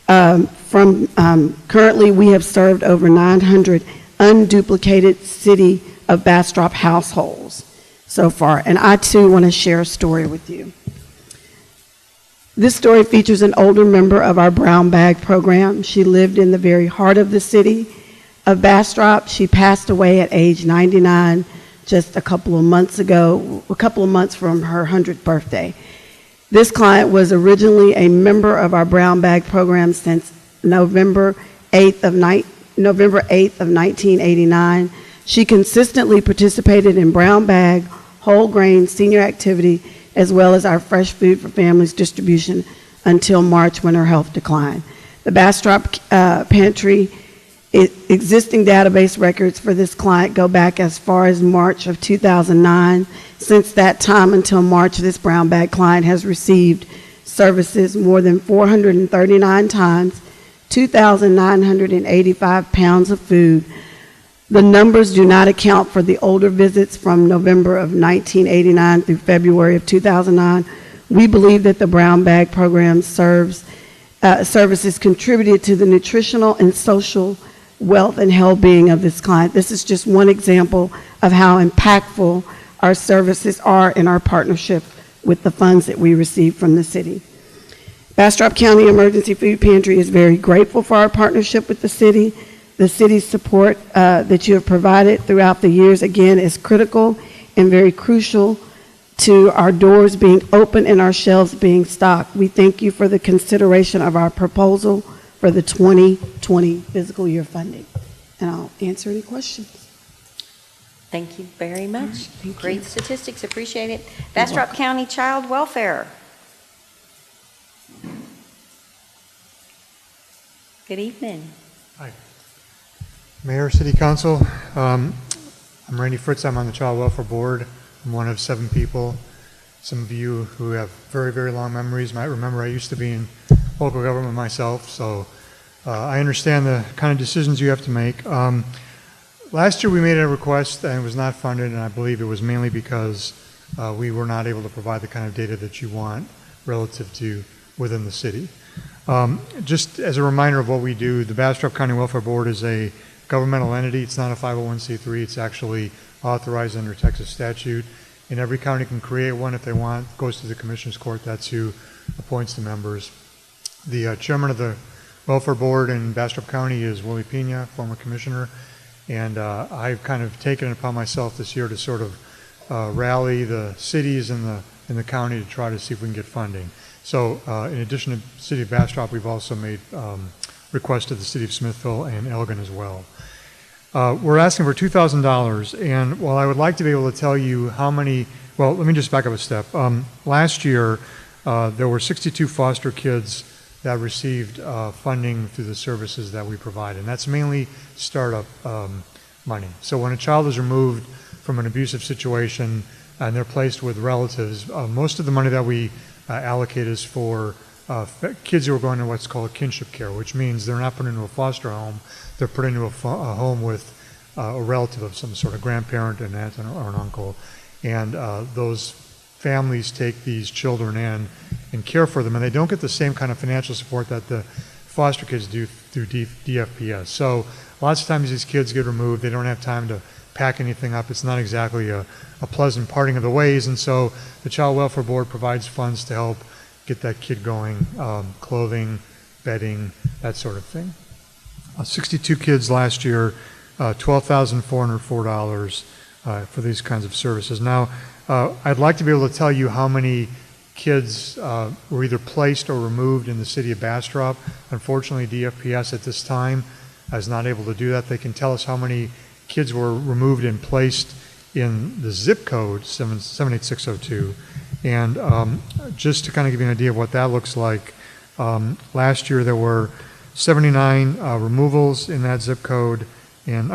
Currently, we have served over 900 unduplicated city of Bastrop households so far, and I too want to share a story with you. This story features an older member of our brown bag program. She lived in the very heart of the city of Bastrop. She passed away at age 99 just a couple of months ago, a couple of months from her 100th birthday. This client was originally a member of our brown bag program since November 8th of 1989. She consistently participated in brown bag, whole grain, senior activity, as well as our Fresh Food for Families distribution until March when her health declined. The Bastrop Pantry existing database records for this client go back as far as March of 2009. Since that time until March, this brown bag client has received services more than 439 times, 2,985 pounds of food. The numbers do not account for the older visits from November of 1989 through February of 2009. We believe that the brown bag program services contributed to the nutritional and social wealth and well-being of this client. This is just one example of how impactful our services are in our partnership with the funds that we receive from the city. Bastrop County Emergency Food Pantry is very grateful for our partnership with the city. The city's support that you have provided throughout the years, again, is critical and very crucial to our doors being open and our shelves being stocked. We thank you for the consideration of our proposal for the 2020 fiscal year funding. And I'll answer any questions. Thank you very much. Great statistics, appreciate it. Bastrop County Child Welfare. Good evening. Hi. Mayor, City Council, I'm Randy Fritz. I'm on the Child Welfare Board. I'm one of 7 people. Some of you who have very, very long memories might remember I used to be in local government myself, so I understand the kind of decisions you have to make. Last year we made a request and it was not funded, and I believe it was mainly because we were not able to provide the kind of data that you want relative to within the city. Just as a reminder of what we do, the Bastrop County Welfare Board is a governmental entity. It's not a 501c3. It's actually authorized under Texas statute, and every county can create one if they want. It goes to the Commissioner's Court. That's who appoints the members. The chairman of the Welfare Board in Bastrop County is Willie Pena, former commissioner, and I've kind of taken it upon myself this year to sort of rally the cities in the county to try to see if we can get funding. So in addition to the city of Bastrop, we've also made requests to the city of Smithville and Elgin as well. We're asking for $2,000, and while I would like to be able to tell you how many, well, let me just back up a step. Last year, there were 62 foster kids that received funding through the services that we provide, and that's mainly startup money. So when a child is removed from an abusive situation and they're placed with relatives, most of the money that we allocate is for kids who are going to what's called kinship care, which means they're not put into a foster home, they're put into a home with a relative of some sort, a grandparent, an aunt, or an uncle, and those families take these children in and care for them, and they don't get the same kind of financial support that the foster kids do through DFPS. So lots of times these kids get removed, they don't have time to pack anything up, it's not exactly a pleasant parting of the ways, and so the Child Welfare Board provides funds to help get that kid going, clothing, bedding, that sort of thing. 62 kids last year, $12,404 for these kinds of services. Now, I'd like to be able to tell you how many kids were either placed or removed in the city of Bastrop. Unfortunately, DFPS at this time is not able to do that. They can tell us how many kids were removed and placed in the zip code 78602. And just to kind of give you an idea of what that looks like, last year there were 79 removals in that zip code, and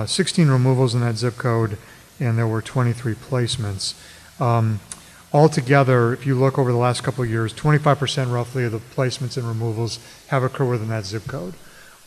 16 removals in that zip code, and there were 23 placements. Altogether, if you look over the last couple of years, 25% roughly of the placements and removals have occurred within that zip code.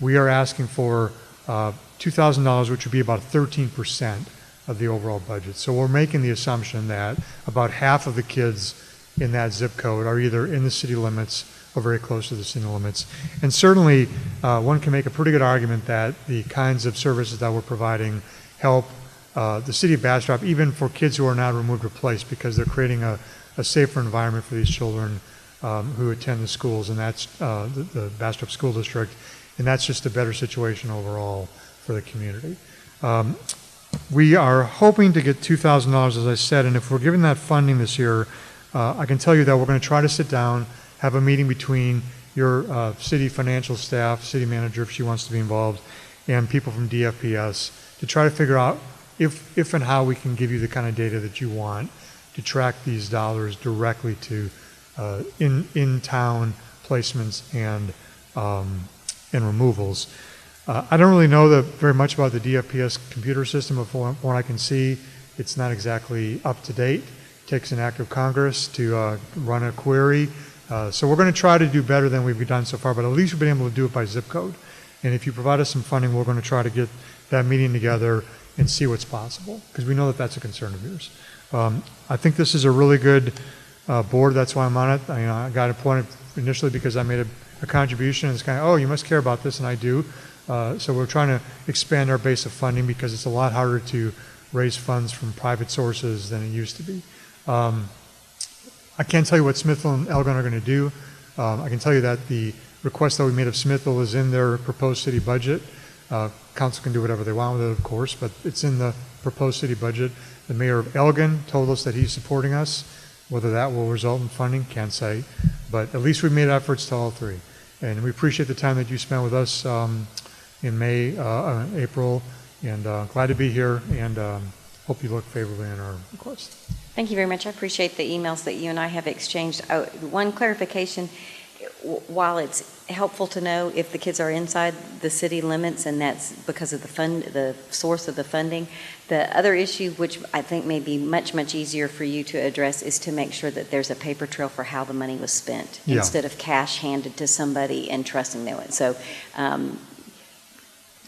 We are asking for $2,000, which would be about 13% of the overall budget. So we're making the assumption that about half of the kids in that zip code are either in the city limits or very close to the city limits. And certainly, one can make a pretty good argument that the kinds of services that we're providing help the city of Bastrop, even for kids who are not removed or placed, because they're creating a safer environment for these children who attend the schools, and that's the Bastrop School District, and that's just a better situation overall for the community. We are hoping to get $2,000, as I said, and if we're given that funding this year, I can tell you that we're going to try to sit down, have a meeting between your city financial staff, city manager if she wants to be involved, and people from DFPS to try to figure out if and how we can give you the kind of data that you want to track these dollars directly to in-town placements and removals. I don't really know very much about the DFPS computer system, but from what I can see, it's not exactly up to date. It takes an act of Congress to run a query. So we're going to try to do better than we've done so far, but at least we've been able to do it by zip code. And if you provide us some funding, we're going to try to get that meeting together and see what's possible, because we know that that's a concern of yours. I think this is a really good board. That's why I'm on it. I got appointed initially because I made a contribution, and it's kind of, oh, you must care about this, and I do. So we're trying to expand our base of funding because it's a lot harder to raise funds from private sources than it used to be. I can't tell you what Smithville and Elgin are going to do. I can tell you that the request that we made of Smithville is in their proposed city budget. Council can do whatever they want with it, of course, but it's in the proposed city budget. The mayor of Elgin told us that he's supporting us. Whether that will result in funding, can't say. But at least we made efforts to all three. And we appreciate the time that you spent with us in April, and glad to be here, and hope you look favorably on our request. Thank you very much. I appreciate the emails that you and I have exchanged. One clarification, while it's helpful to know if the kids are inside the city limits, and that's because of the source of the funding, the other issue, which I think may be much, much easier for you to address, is to make sure that there's a paper trail for how the money was spent, instead of cash handed to somebody and trusting them. So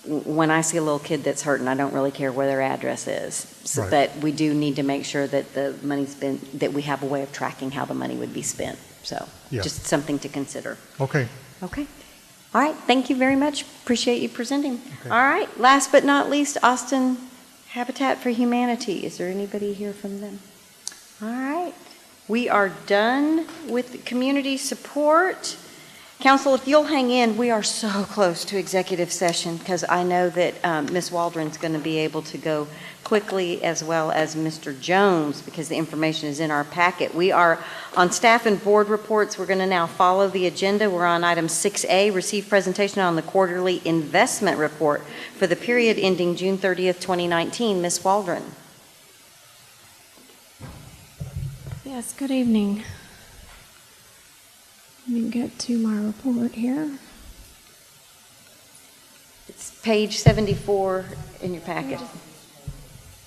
when I see a little kid that's hurting, I don't really care where their address is. So Right. But we do need to make sure that the money's been, that we have a way of tracking how the money would be spent. So just something to consider. Okay. Okay. All right. Thank you very much. Appreciate you presenting. Okay. All right. Last but not least, Austin Habitat for Humanity. Is there anybody here from them? All right. We are done with community support. Council, if you'll hang in, we are so close to executive session, because I know that Ms. Waldron's going to be able to go quickly, as well as Mr. Jones, because the information is in our packet. We are on staff and board reports. We're going to now follow the agenda. We're on item 6A, receive presentation on the quarterly investment report for the period ending June 30th, 2019. Ms. Waldron. Yes, good evening. Let me get to my report here. It's page 74 in your packet.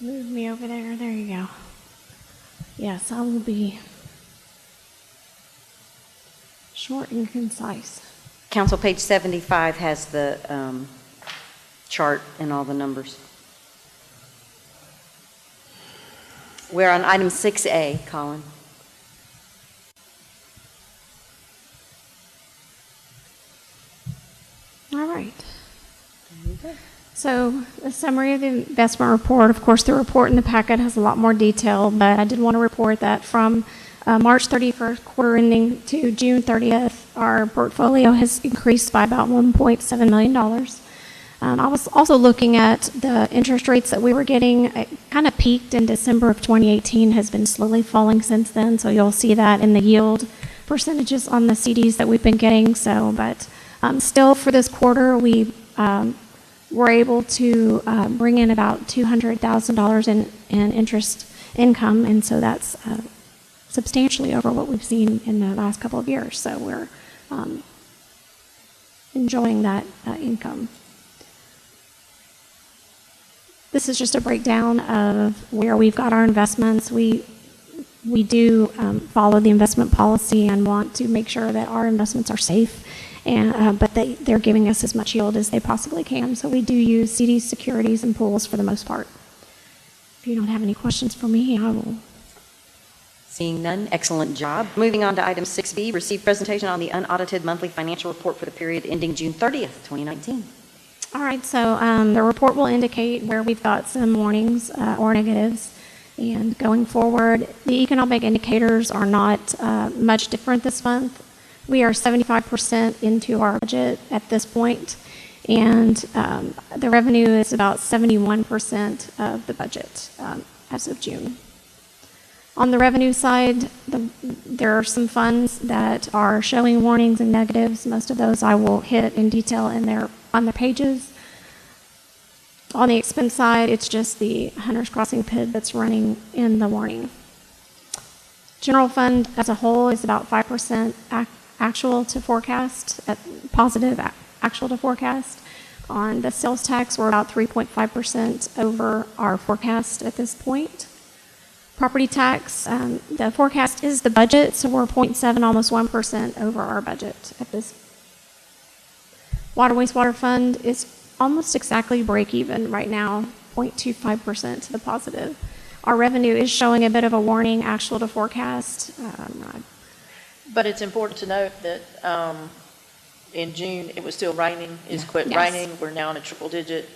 Move me over there. There you go. Yes, I will be Short and concise. Council, page 75 has the chart and all the numbers. We're on item 6A, Colin. All right. So a summary of the investment report. Of course, the report in the packet has a lot more detail, but I did want to report that from March 31st quarter ending to June 30th, our portfolio has increased by about $1.7 million. I was also looking at the interest rates that we were getting. It kind of peaked in December of 2018, has been slowly falling since then, so you'll see that in the yield percentages on the CDs that we've been getting. So, but still for this quarter, we were able to bring in about $200,000 in interest income, and so that's substantially over what we've seen in the last couple of years. So we're enjoying that income. This is just a breakdown of where we've got our investments. We do follow the investment policy and want to make sure that our investments are safe, and but they're giving us as much yield as they possibly can. So we do use CDs, securities, and pools for the most part. If you don't have any questions for me, I will. Seeing none, excellent job. Moving on to item 6B, receive presentation on the unaudited monthly financial report for the period ending June 30th, 2019. All right, so the report will indicate where we've got some warnings or negatives. And going forward, the economic indicators are not much different this month. We are 75% into our budget at this point, and the revenue is about 71% of the budget as of June. On the revenue side, there are some funds that are showing warnings and negatives. Most of those I will hit in detail on the pages. On the expense side, it's just the Hunters Crossing PID that's running in the warning. General fund as a whole is about 5% actual to forecast, positive actual to forecast. On the sales tax, we're about 3.5% over our forecast at this point. Property tax, the forecast is the budget, so we're 0.7, almost 1% over our budget at this. Water wastewater fund is almost exactly break even right now, 0.25% to the positive. Our revenue is showing a bit of a warning, actual to forecast. But it's important to note that in June, it was still raining. It's quit Yes. raining. We're now in a triple-digit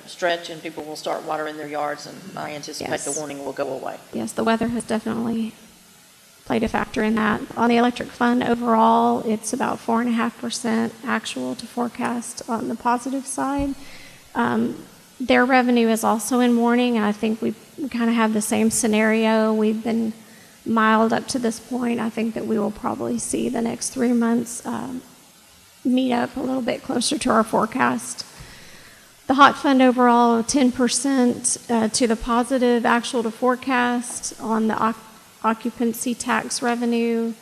stretch, and people will start watering their yards, and I anticipate Yes. the warning will go away. Yes, the weather has definitely played a factor in that. On the electric fund overall, it's about 4.5% actual to forecast on the positive side. Their revenue is also in warning, and I think we kind of have the same scenario. We've been mild up to this point. I think that we will probably see the next 3 months meet up a little bit closer to our forecast. The hot fund overall, 10% to the positive, actual to forecast. On the occupancy tax revenue,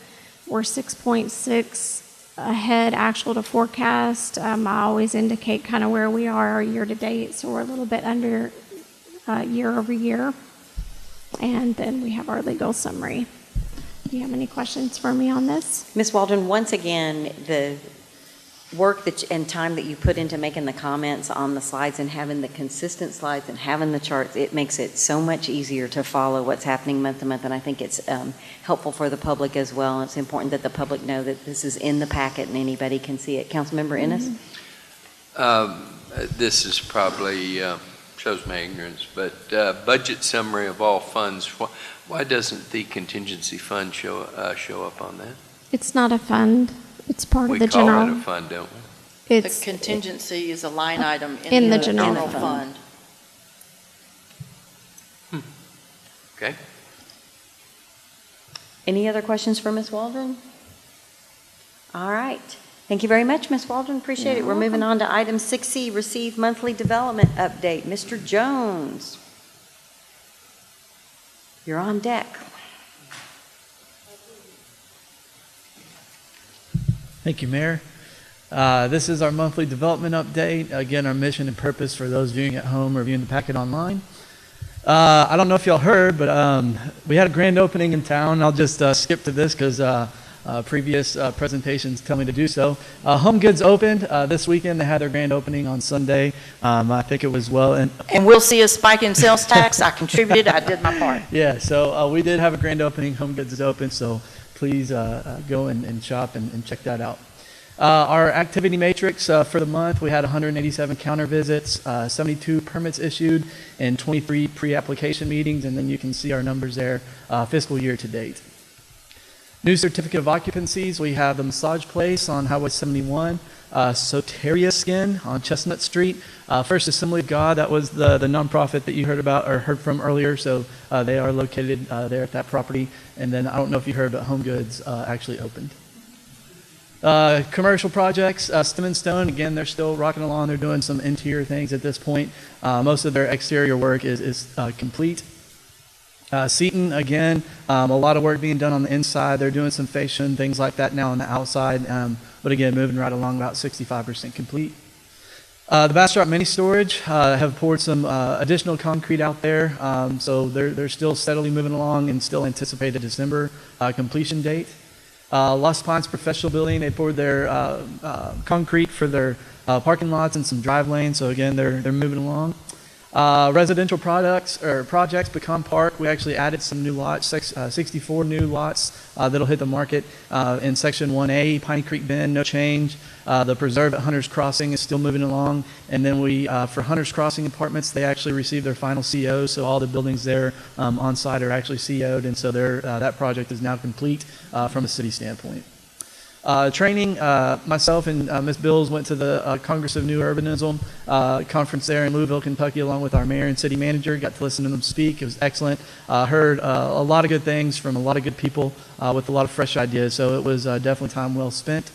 we're 6.6 ahead, actual to forecast. I always indicate kind of where we are year to date, so we're a little bit under year over year. And then we have our legal summary. Do you have any questions for me on this? Ms. Waldron, once again, the work and time that you put into making the comments on the slides and having the consistent slides and having the charts, it makes it so much easier to follow what's happening month to month, and I think it's helpful for the public as well. It's important that the public know that this is in the packet and anybody can see it. Councilmember Ennis? This is probably shows my ignorance, but budget summary of all funds. Why doesn't the contingency fund show up on that? It's not a fund. It's part of the We call general. it a fund, don't we? It's the contingency is a line item in the the general fund. Okay. Any other questions for Ms. Waldron? All right. Thank you very much, Ms. Waldron. Appreciate it. We're moving on to item 6C, receive monthly development update. Mr. Jones, you're on deck. Thank you, Mayor. This is our monthly development update. Again, our mission and purpose for those viewing at home or viewing the packet online. I don't know if y'all heard, but we had a grand opening in town. I'll just skip to this because previous presentations tell me to do so. Home Goods opened this weekend. They had their grand opening on Sunday. I think it was well. And we'll see a spike in sales tax. I contributed. I did my part. Yeah, so we did have a grand opening. Home Goods is open, so please go and shop and check that out. Our activity matrix for the month, we had 187 counter visits, 72 permits issued, and 23 pre-application meetings, and then you can see our numbers there fiscal year to date. New certificate of occupancies, we have the Massage Place on Highway 71, Soteria Skin on Chestnut Street, First Assembly of God, that was the nonprofit that you heard about or heard from earlier, so they are located there at that property. And then I don't know if you heard, but Home Goods actually opened. Commercial projects, Stem & Stone, again, they're still rocking along. They're doing some interior things at this point. Most of their exterior work is complete. Seaton, again, a lot of work being done on the inside. They're doing some fascia and things like that now on the outside. But again, moving right along, about 65% complete. The Bastrop Mini Storage have poured some additional concrete out there. So they're still steadily moving along and still anticipate a December completion date. Lost Pines Professional Building, they poured their concrete for their parking lots and some drive lanes. So again, they're moving along. Residential projects, Pecan Park, we actually added some new lots, 64 new lots that'll hit the market in Section 1A, Piney Creek Bend, no change. The Preserve at Hunter's Crossing is still moving along. And then for Hunter's Crossing Apartments, they actually received their final CO, so all the buildings there on site are actually CO'd, and so that project is now complete from a city standpoint. Training, myself and Ms. Bills went to the Congress of New Urbanism conference there in Louisville, Kentucky, along with our mayor and city manager. Got to listen to them speak. It was excellent. Heard a lot of good things from a lot of good people with a lot of fresh ideas, so it was definitely time well spent.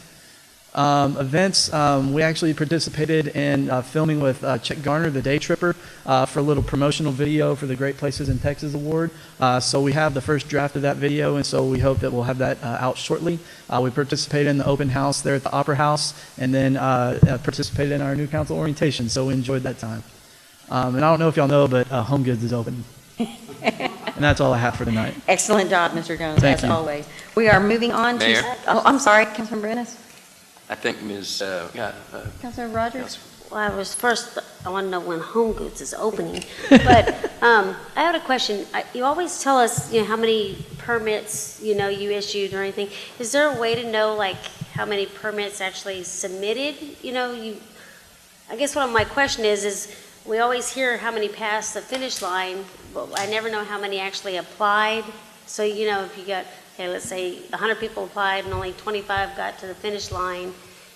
Events, we actually participated in filming with Chick Garner, the Day Tripper, for a little promotional video for the Great Places in Texas Award. So we have the first draft of that video, and so we hope that we'll have that out shortly. We participated in the open house there at the Opera House, and then participated in our new council orientation, so we enjoyed that time. And I don't know if y'all know, but Home Goods is open. And that's all I have for tonight. Excellent job, Mr. Jones, as always. We are moving on Mayor? to... Oh, I'm sorry, Councilman Brenes. I think Ms. Councilor Rogers? Well, I want to know when Home Goods is opening. But I had a question. You always tell us, how many permits, you issued or anything. Is there a way to know, how many permits actually submitted? I guess my question is we always hear how many passed the finish line, but I never know how many actually applied. So, if you got, let's say 100 people applied and only 25 got to the finish line.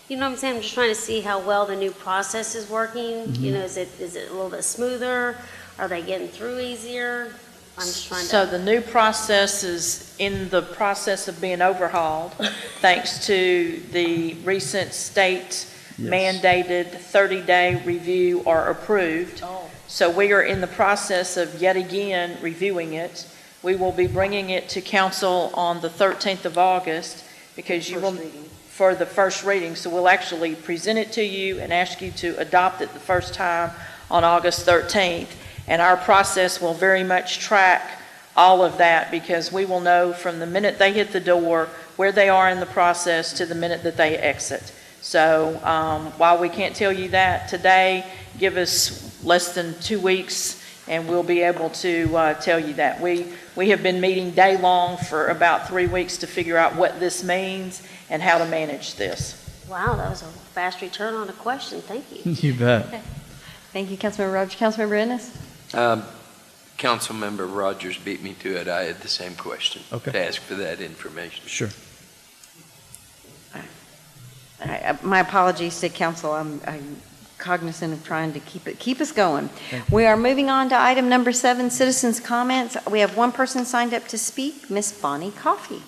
You know what I'm saying? I'm just trying to see how well the new process is working. Mm-hmm. Is it a little bit smoother? Are they getting through easier? I'm just trying to... So the new process is in the process of being overhauled, thanks to the recent state mandated 30-day review or approved. So we are in the process of yet again reviewing it. We will be bringing it to council on the 13th of August because for the first reading. So we'll actually present it to you and ask you to adopt it the first time on August 13th. And our process will very much track all of that because we will know from the minute they hit the door where they are in the process to the minute that they exit. So while we can't tell you that today, give us less than 2 weeks and we'll be able to tell you that. We have been meeting day long for about 3 weeks to figure out what this means and how to manage this. Wow, that was a fast return on a question. Thank you. You bet. Okay. Thank you, Councilmember Rogers. Councilmember Ennis? Councilmember Rogers beat me to it. I had the same question to ask for that information. Sure. My apologies to council. I'm cognizant of trying to keep us going. We are moving on to item number 7, citizens' comments. We have one person signed up to speak, Miss Bonnie Coffey.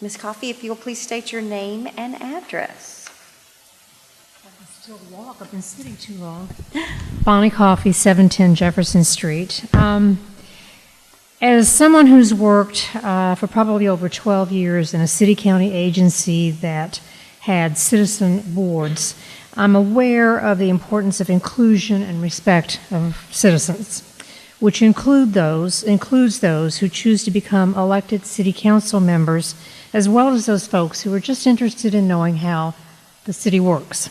Ms. Coffey, if you'll please state your name and address. I can still walk. I've been sitting too long. Bonnie Coffey, 710 Jefferson Street. As someone who's worked for probably over 12 years in a city-county agency that had citizen boards, I'm aware of the importance of inclusion and respect of citizens. which includes those who choose to become elected city council members, as well as those folks who are just interested in knowing how the city works.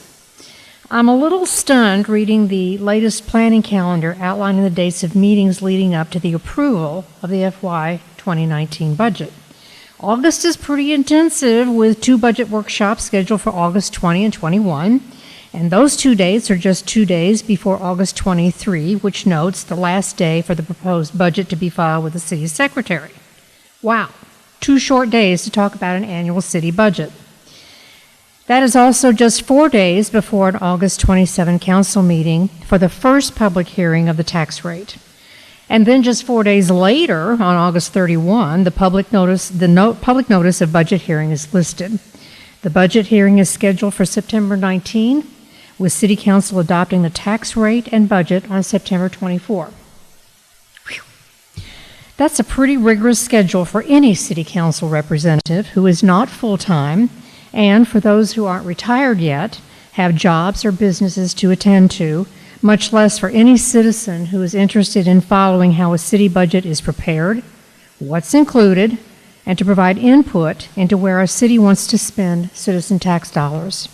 I'm a little stunned reading the latest planning calendar outlining the dates of meetings leading up to the approval of the FY 2019 budget. August is pretty intensive with 2 budget workshops scheduled for August 20 and 21, and those 2 dates are just 2 days before August 23, which notes the last day for the proposed budget to be filed with the city secretary. Wow, 2 short days to talk about an annual city budget. That is also just 4 days before an August 27 council meeting for the first public hearing of the tax rate. And then just 4 days later, on August 31, the public notice of budget hearing is listed. The budget hearing is scheduled for September 19, with City Council adopting the tax rate and budget on September 24. Whew. That's a pretty rigorous schedule for any City Council representative who is not full-time, and for those who aren't retired yet, have jobs or businesses to attend to, much less for any citizen who is interested in following how a city budget is prepared, what's included, and to provide input into where our city wants to spend citizen tax dollars.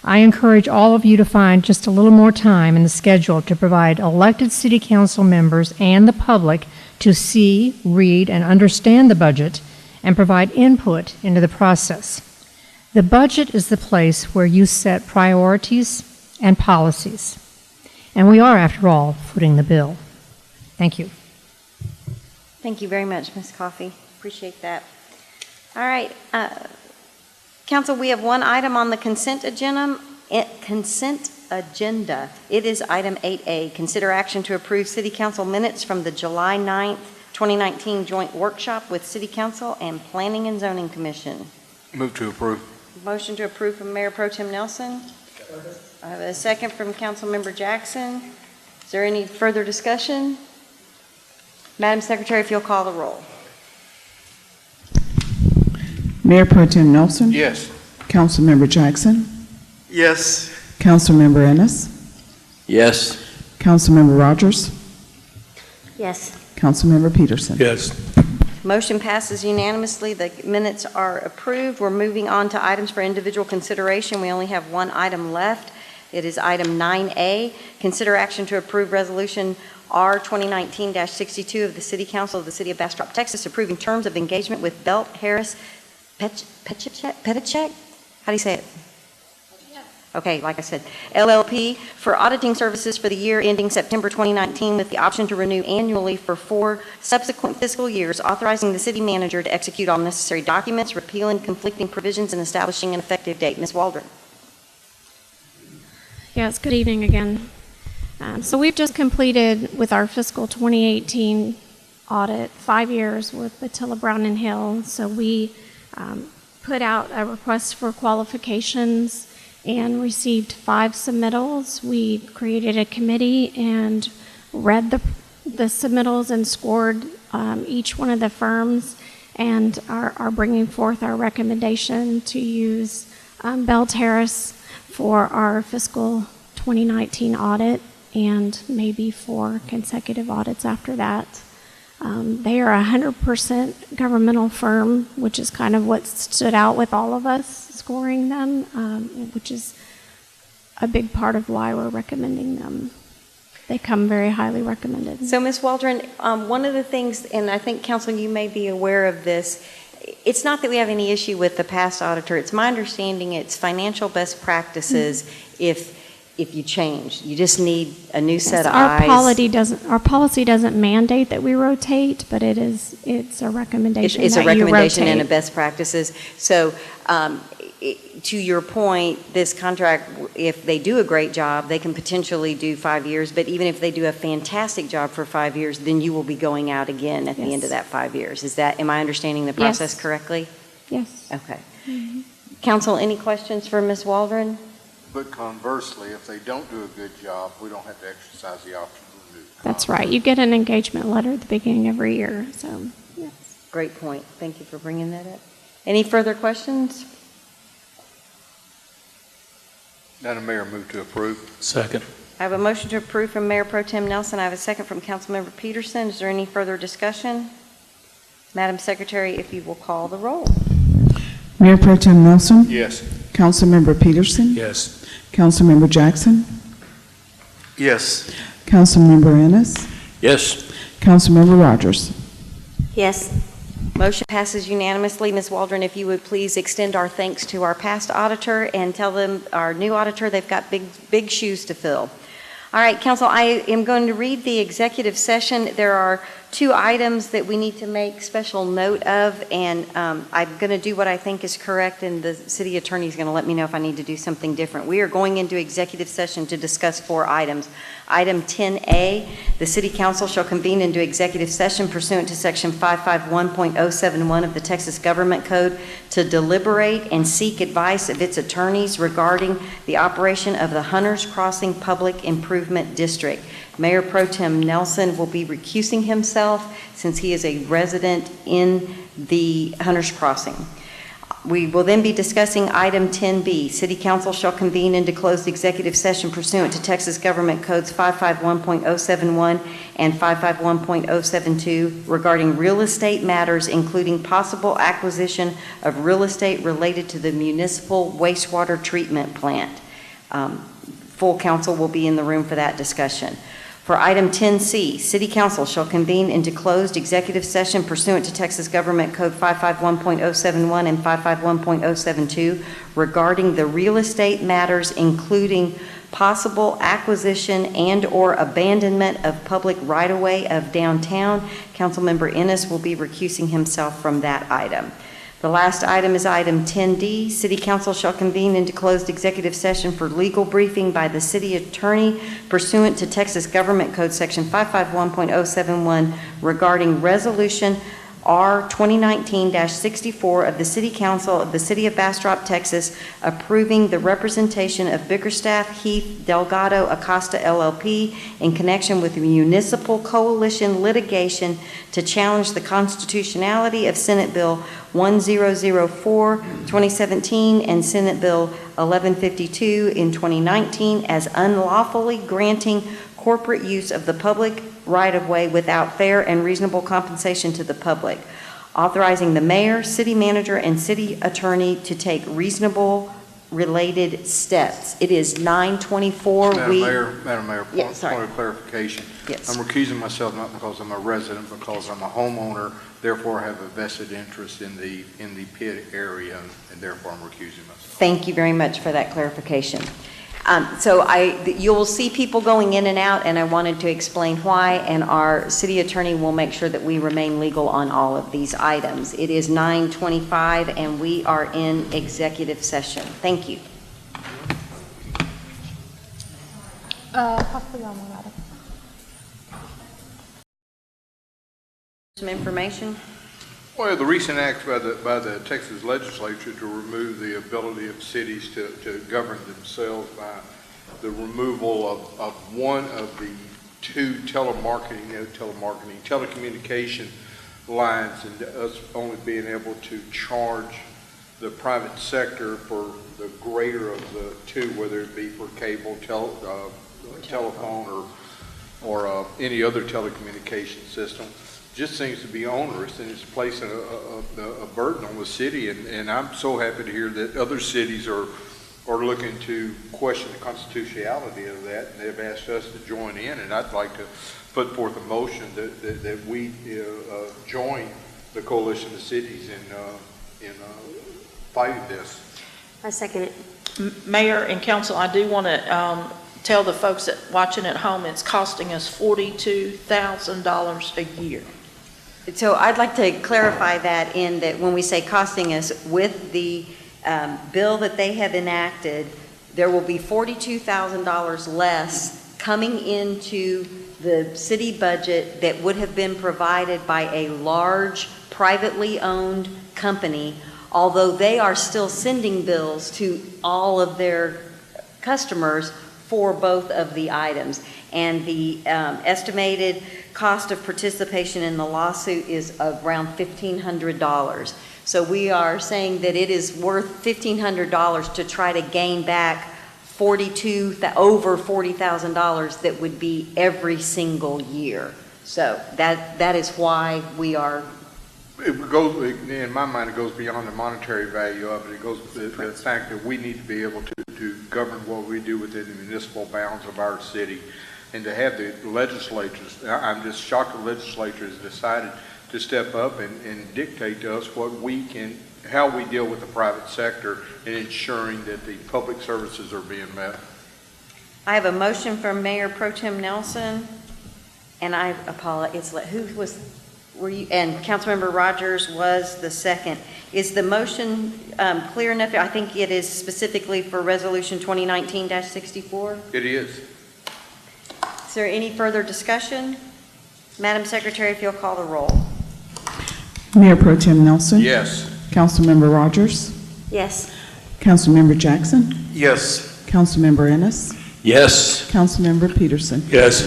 I encourage all of you to find just a little more time in the schedule to provide elected city council members and the public to see, read, and understand the budget and provide input into the process. The budget is the place where you set priorities and policies. And we are, after all, footing the bill. Thank you. Thank you very much, Ms. Coffey. Appreciate that. All right. Council, we have one item on the consent agenda. It is item 8A, consider action to approve City Council minutes from the July 9th, 2019 joint workshop with City Council and Planning and Zoning Commission. Move to approve. Motion to approve from Mayor Pro Tem Nelson. I have a second from Councilmember Jackson. Is there any further discussion? Madam Secretary, if you'll call the roll. Mayor Pro Tem Nelson? Yes. Councilmember Jackson? Yes. Councilmember Ennis? Yes. Councilmember Rogers? Yes. Councilmember Peterson? Yes. Motion passes unanimously. The minutes are approved. We're moving on to items for individual consideration. We only have one item left. It is item 9A, consider action to approve resolution R 2019-62 of the City Council of the City of Bastrop, Texas, approving terms of engagement with Belt Harris Petitchek? How do you say it? Okay, like I said, LLP for auditing services for the year ending September 2019 with the option to renew annually for 4 subsequent fiscal years, authorizing the city manager to execute all necessary documents, repealing conflicting provisions, and establishing an effective date. Ms. Waldron. Yes, good evening again. So we've just completed with our fiscal 2018 audit 5 years with Batilla Brown and Hill. So we put out a request for qualifications and received 5 submittals. We created a committee and read the submittals and scored each one of the firms and are bringing forth our recommendation to use Belt Harris for our fiscal 2019 audit and maybe 4 consecutive audits after that. They are a 100% governmental firm, which is kind of what stood out with all of us scoring them, which is a big part of why we're recommending them. They come very highly recommended. So, Ms. Waldron, one of the things, and I think, Council, you may be aware of this, it's not that we have any issue with the past auditor. It's my understanding it's financial best practices if you change. You just need a new set of eyes. Our policy doesn't mandate that we rotate, but it's a recommendation. It's that a recommendation you rotate. and a best practices. So, to your point, this contract, if they do a great job, they can potentially do 5 years. But even if they do a fantastic job for 5 years, then you will be going out again at the end of that 5 years. Am I understanding the process correctly? Yes. Okay. Mm-hmm. Council, any questions for Ms. Waldron? But conversely, if they don't do a good job, we don't have to exercise the option to renew. That's right. You get an engagement letter at the beginning of every year. So, yes. Great point. Thank you for bringing that up. Any further questions? Madam Mayor, move to approve. Second. I I have a motion to approve from Mayor Pro Tem Nelson. I have a second from Councilmember Peterson. Is there any further discussion? Madam Secretary, if you will call the roll. Mayor Pro Tem Nelson? Yes. Councilmember Peterson? Yes. Councilmember Jackson? Yes. Councilmember Ennis? Yes. Councilmember Rogers? Yes. Motion passes unanimously. Ms. Waldron, if you would please extend our thanks to our past auditor and tell them, our new auditor, they've got big shoes to fill. All right, Council, I am going to read the executive session. There are 2 items that we need to make special note of, and I'm going to do what I think is correct, and the city attorney is going to let me know if I need to do something different. We are going into executive session to discuss 4 items. Item 10A, the City Council shall convene into executive session pursuant to Section 551.071 of the Texas Government Code to deliberate and seek advice of its attorneys regarding the operation of the Hunters Crossing Public Improvement District. Mayor Pro Tem Nelson will be recusing himself since he is a resident in the Hunters Crossing. We will then be discussing item 10B. City Council shall convene into closed executive session pursuant to Texas Government Codes 551.071 and 551.072 regarding real estate matters, including possible acquisition of real estate related to the municipal wastewater treatment plant. Full council will be in the room for that discussion. For item 10C, City Council shall convene into closed executive session pursuant to Texas Government Code 551.071 and 551.072 regarding the real estate matters, including possible acquisition and or abandonment of public right-of-way of downtown. Councilmember Ennis will be recusing himself from that item. The last item is item 10D. City Council shall convene into closed executive session for legal briefing by the city attorney pursuant to Texas Government Code Section 551.071 regarding Resolution R 2019-64 of the City Council of the City of Bastrop, Texas, approving the representation of Bickerstaff, Heath, Delgado, Acosta, LLP in connection with the municipal coalition litigation to challenge the constitutionality of Senate Bill 1004, 2017, and Senate Bill 1152 in 2019 as unlawfully granting corporate use of the public right-of-way without fair and reasonable compensation to the public, authorizing the mayor, city manager, and city attorney to take reasonable related steps. It is 9:24. Madam Mayor, point of clarification. Yes. I'm recusing myself not because I'm a resident, because I'm a homeowner, therefore I have a vested interest in the pit area, and therefore I'm recusing myself. Thank you very much for that clarification. You'll see people going in and out, and I wanted to explain why, and our city attorney will make sure that we remain legal on all of these items. It is 9:25, and we are in executive session. Thank you. Some information. Well, the recent act by the Texas legislature to remove the ability of cities to govern themselves by the removal of one of the 2 telecommunication lines, and us only being able to charge the private sector for the greater of the 2, whether it be for cable, telephone, or any other telecommunication system. Just seems to be onerous, and it's placing a burden on the city, and I'm so happy to hear that other cities are looking to question the constitutionality of that, and they've asked us to join in, and I'd like to put forth a motion that we join the coalition of cities in fighting this. I second it. Mayor and council, I do want to tell the folks that watching at home, it's costing us $42,000 a year. So I'd like to clarify that in that when we say costing us, with the bill that they have enacted, there will be $42,000 less coming into the city budget that would have been provided by a large privately owned company, although they are still sending bills to all of their customers for both of the items. And the estimated cost of participation in the lawsuit is around $1,500. So we are saying that it is worth $1,500 to try to gain back over $40,000 that would be every single year. So that is why we are. It goes, in my mind, it goes beyond the monetary value of it. It goes to the fact that we need to be able to govern what we do within the municipal bounds of our city. And to have the legislatures, I'm just shocked the legislature has decided to step up and dictate to us how we deal with the private sector in ensuring that the public services are being met. I have a motion from Mayor Pro Tem Nelson, and I apologize. Were you? And Councilmember Rogers was the second. Is the motion clear enough? I think it is specifically for Resolution 2019-64. It is. Is there any further discussion? Madam Secretary, if you'll call the roll. Mayor Pro Tem Nelson? Yes. Councilmember Rogers? Yes. Councilmember Jackson? Yes. Councilmember Ennis? Yes. Councilmember Peterson? Yes.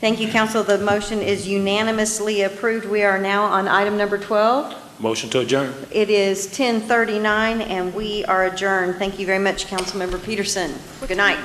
Thank you, Council. The motion is unanimously approved. We are now on item number 12. Motion to adjourn. It is 10:39, and we are adjourned. Thank you very much, Councilmember Peterson. Good night.